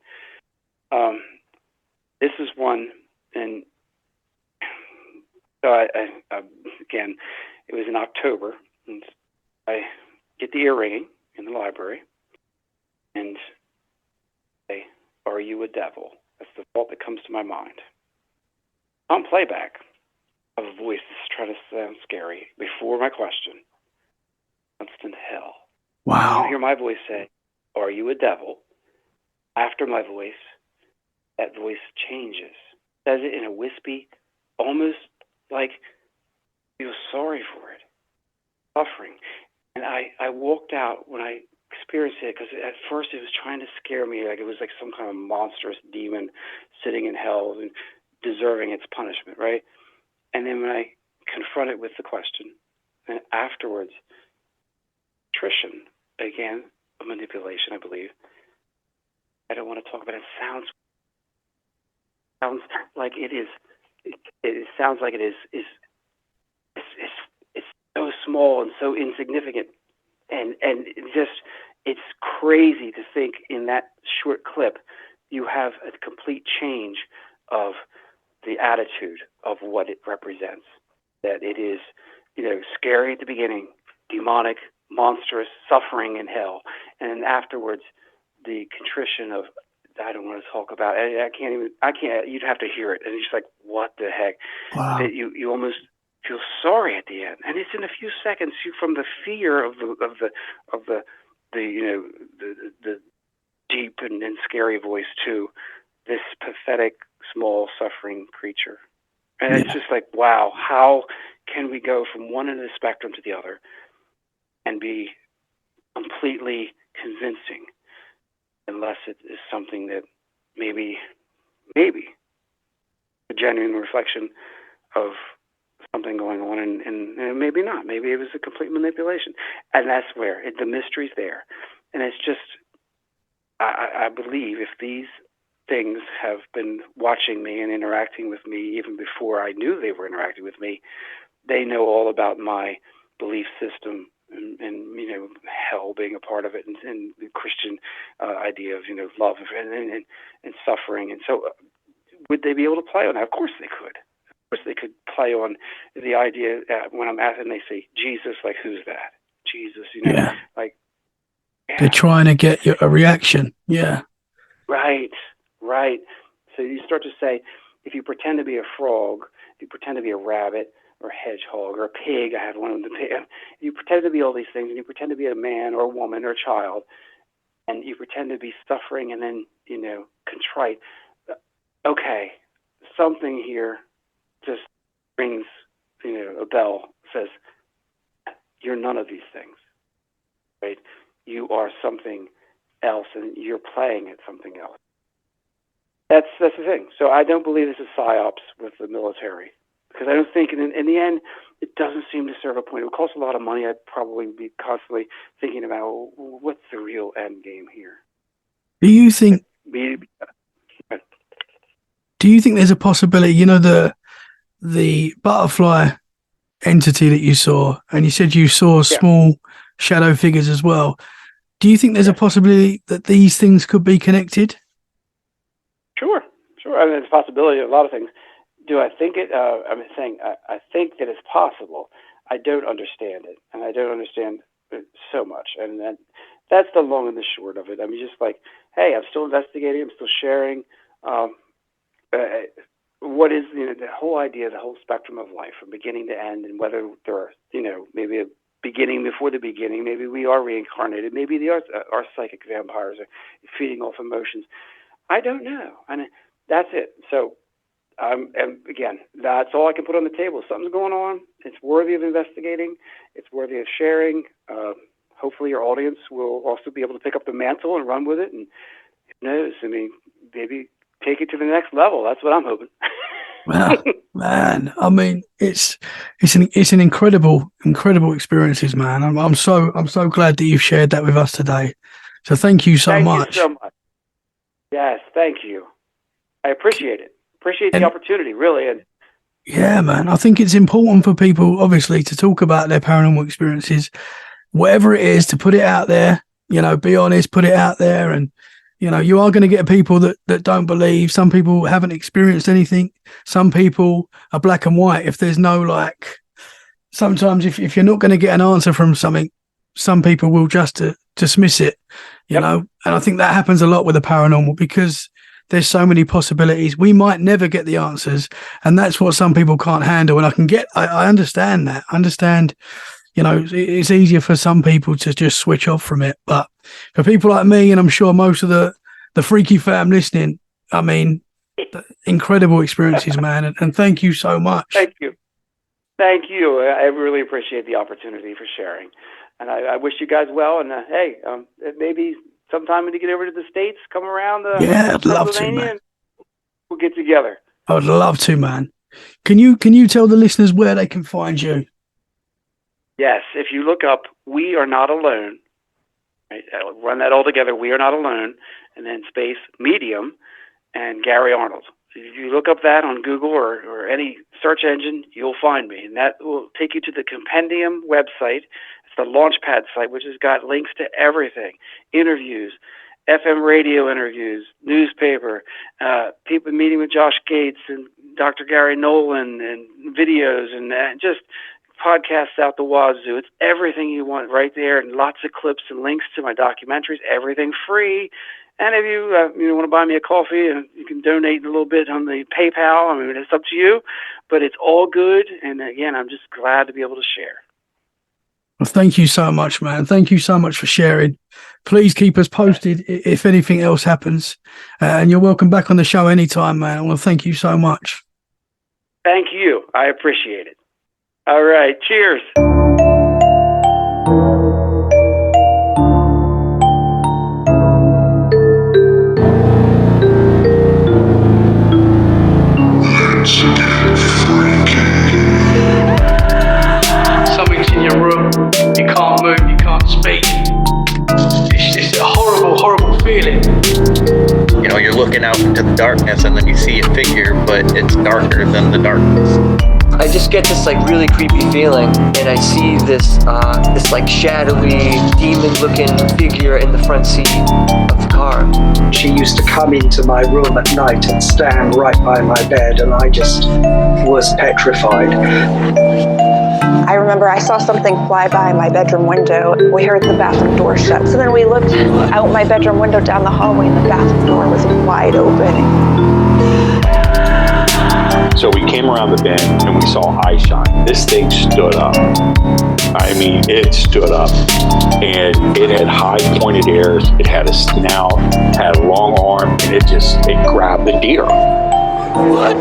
This is one, and so I again, it was in October, and I get the ear ringing in the library, and say, "Are you a devil?" That's the thought that comes to my mind. On playback, I have a voice that's trying to sound scary before my question. Constant hell. Wow. You hear my voice say, "Are you a devil?" After my voice, that voice changes. Says it in a wispy, almost like feel sorry for it, suffering. And I walked out when I experienced it, because at first it was trying to scare me, like it was like some kind of monstrous demon sitting in hell and deserving its punishment, right? And then when I confront it with the question, and afterwards, attrition, again, a manipulation, I believe. I don't want to talk about it. Sounds like it is. It sounds like it is. It's so small and so insignificant, and it's crazy to think in that short clip you have a complete change of the attitude of what it represents. That it is, scary at the beginning, demonic, monstrous, suffering in hell, and then afterwards the contrition of, I don't want to talk about it. I can't, you'd have to hear it. And it's just like, what the heck? Wow. That you almost feel sorry at the end. And it's in a few seconds, from the fear of the deep and scary voice to this pathetic, small, suffering creature. And it's just like, wow, how can we go from one end of the spectrum to the other and be completely convincing, unless it is something that maybe a genuine reflection of something going on, and maybe not. Maybe it was a complete manipulation. And that's where the mystery's there. And it's just, I believe if these things have been watching me and interacting with me even before I knew they were interacting with me, they know all about my belief system, and hell being a part of it, and the Christian idea of love and suffering. And so, would they be able to play on that? Of course they could. Of course they could play on the idea when I'm asking, they say Jesus, like, who's that? Jesus, like. Yeah. They're trying to get a reaction. Yeah. Right. So you start to say, if you pretend to be a frog, if you pretend to be a rabbit, or a hedgehog, or a pig. I have one of the pig. You pretend to be all these things, and you pretend to be a man or a woman or a child, and you pretend to be suffering and then, contrite. Okay, something here just rings, a bell, says, you're none of these things, right? You are something else, and you're playing at something else. That's the thing. So I don't believe this is psyops with the military. Because I don't think, in the end, it doesn't seem to serve a point. It would cost a lot of money. I'd probably be constantly thinking about, what's the real end game here? Do you think do you think there's a possibility, you know, the butterfly entity that you saw, and you said you saw small shadow figures as well. Do you think there's a possibility that these things could be connected? Sure. I mean, there's a possibility of a lot of things. Do I think it? I'm saying I think that it's possible. I don't understand it, and I don't understand it so much. And that's the long and the short of it. I mean, just like, hey, I'm still investigating. I'm still sharing. What is the whole idea, the whole spectrum of life from beginning to end, and whether there are, maybe a beginning before the beginning, maybe we are reincarnated, maybe they are psychic vampires are feeding off emotions. I don't know, and that's it. So, and again, that's all I can put on the table. Something's going on. It's worthy of investigating. It's worthy of sharing. Hopefully, your audience will also be able to pick up the mantle and run with it. And who knows? I mean, maybe take it to the next level. That's what I'm hoping. Wow, man. I mean, it's an incredible experiences, man. I'm so glad that you've shared that with us today. So thank you so much. Thank you so much. Yes, thank you. I appreciate it. Appreciate the opportunity, really. And yeah, man. I think it's important for people, obviously, to talk about their paranormal experiences, whatever it is, to put it out there. Be honest, put it out there, and you are going to get people that don't believe. Some people haven't experienced anything. Some people are black and white. If there's no sometimes if you're not going to get an answer from something, some people will just dismiss it, you know. And I think that happens a lot with the paranormal because there's so many possibilities. We might never get the answers, and that's what some people can't handle. And I understand that. I understand. It's easier for some people to just switch off from it. But for people like me, and I'm sure most of the freaky fam listening, I mean, incredible experiences, man. And thank you so much. Thank you. Thank you. I really appreciate the opportunity for sharing. And I wish you guys well. And hey, maybe sometime when you get over to the States, come around I'd love to, man. And we'll get together. I would love to, man. Can you tell the listeners where they can find you? Yes, if you look up We Are Not Alone, right, I'll run that all together, We Are Not Alone, and then space medium and Gary Arnold. If you look up that on Google or any search engine, you'll find me. And that will take you to the Compendium website. It's the Launchpad site, which has got links to everything. Interviews, FM radio interviews, newspaper, people meeting with Josh Gates and Dr. Gary Nolan, and videos, and just podcasts out the wazoo. It's everything you want right there, and lots of clips and links to my documentaries, everything free. And if you want to buy me a coffee, you can donate a little bit on the PayPal. I mean, it's up to you, but it's all good. And again, I'm just glad to be able to share. Well, thank you so much, man. Thank you so much for sharing. Please keep us posted if anything else happens. And you're welcome back on the show anytime, man. Well, thank you so much. Thank you. I appreciate it. All right. Cheers. Something's in your room. You can't move. You can't speak. It's a horrible feeling. You're looking out into the darkness and then you see a figure, but it's darker than the darkness. I just get this really creepy feeling, and I see this shadowy, demon-looking figure in the front seat of the car. She used to come into my room at night and stand right by my bed, and I just was petrified. I remember I saw something fly by my bedroom window. We heard the bathroom door shut. So then we looked out my bedroom window down the hallway, and the bathroom door was wide open. So we came around the bend and we saw eye shine. This thing stood up. I mean, it stood up, and it had high pointed ears. It had a snout, had a long arm, and it grabbed the deer. What?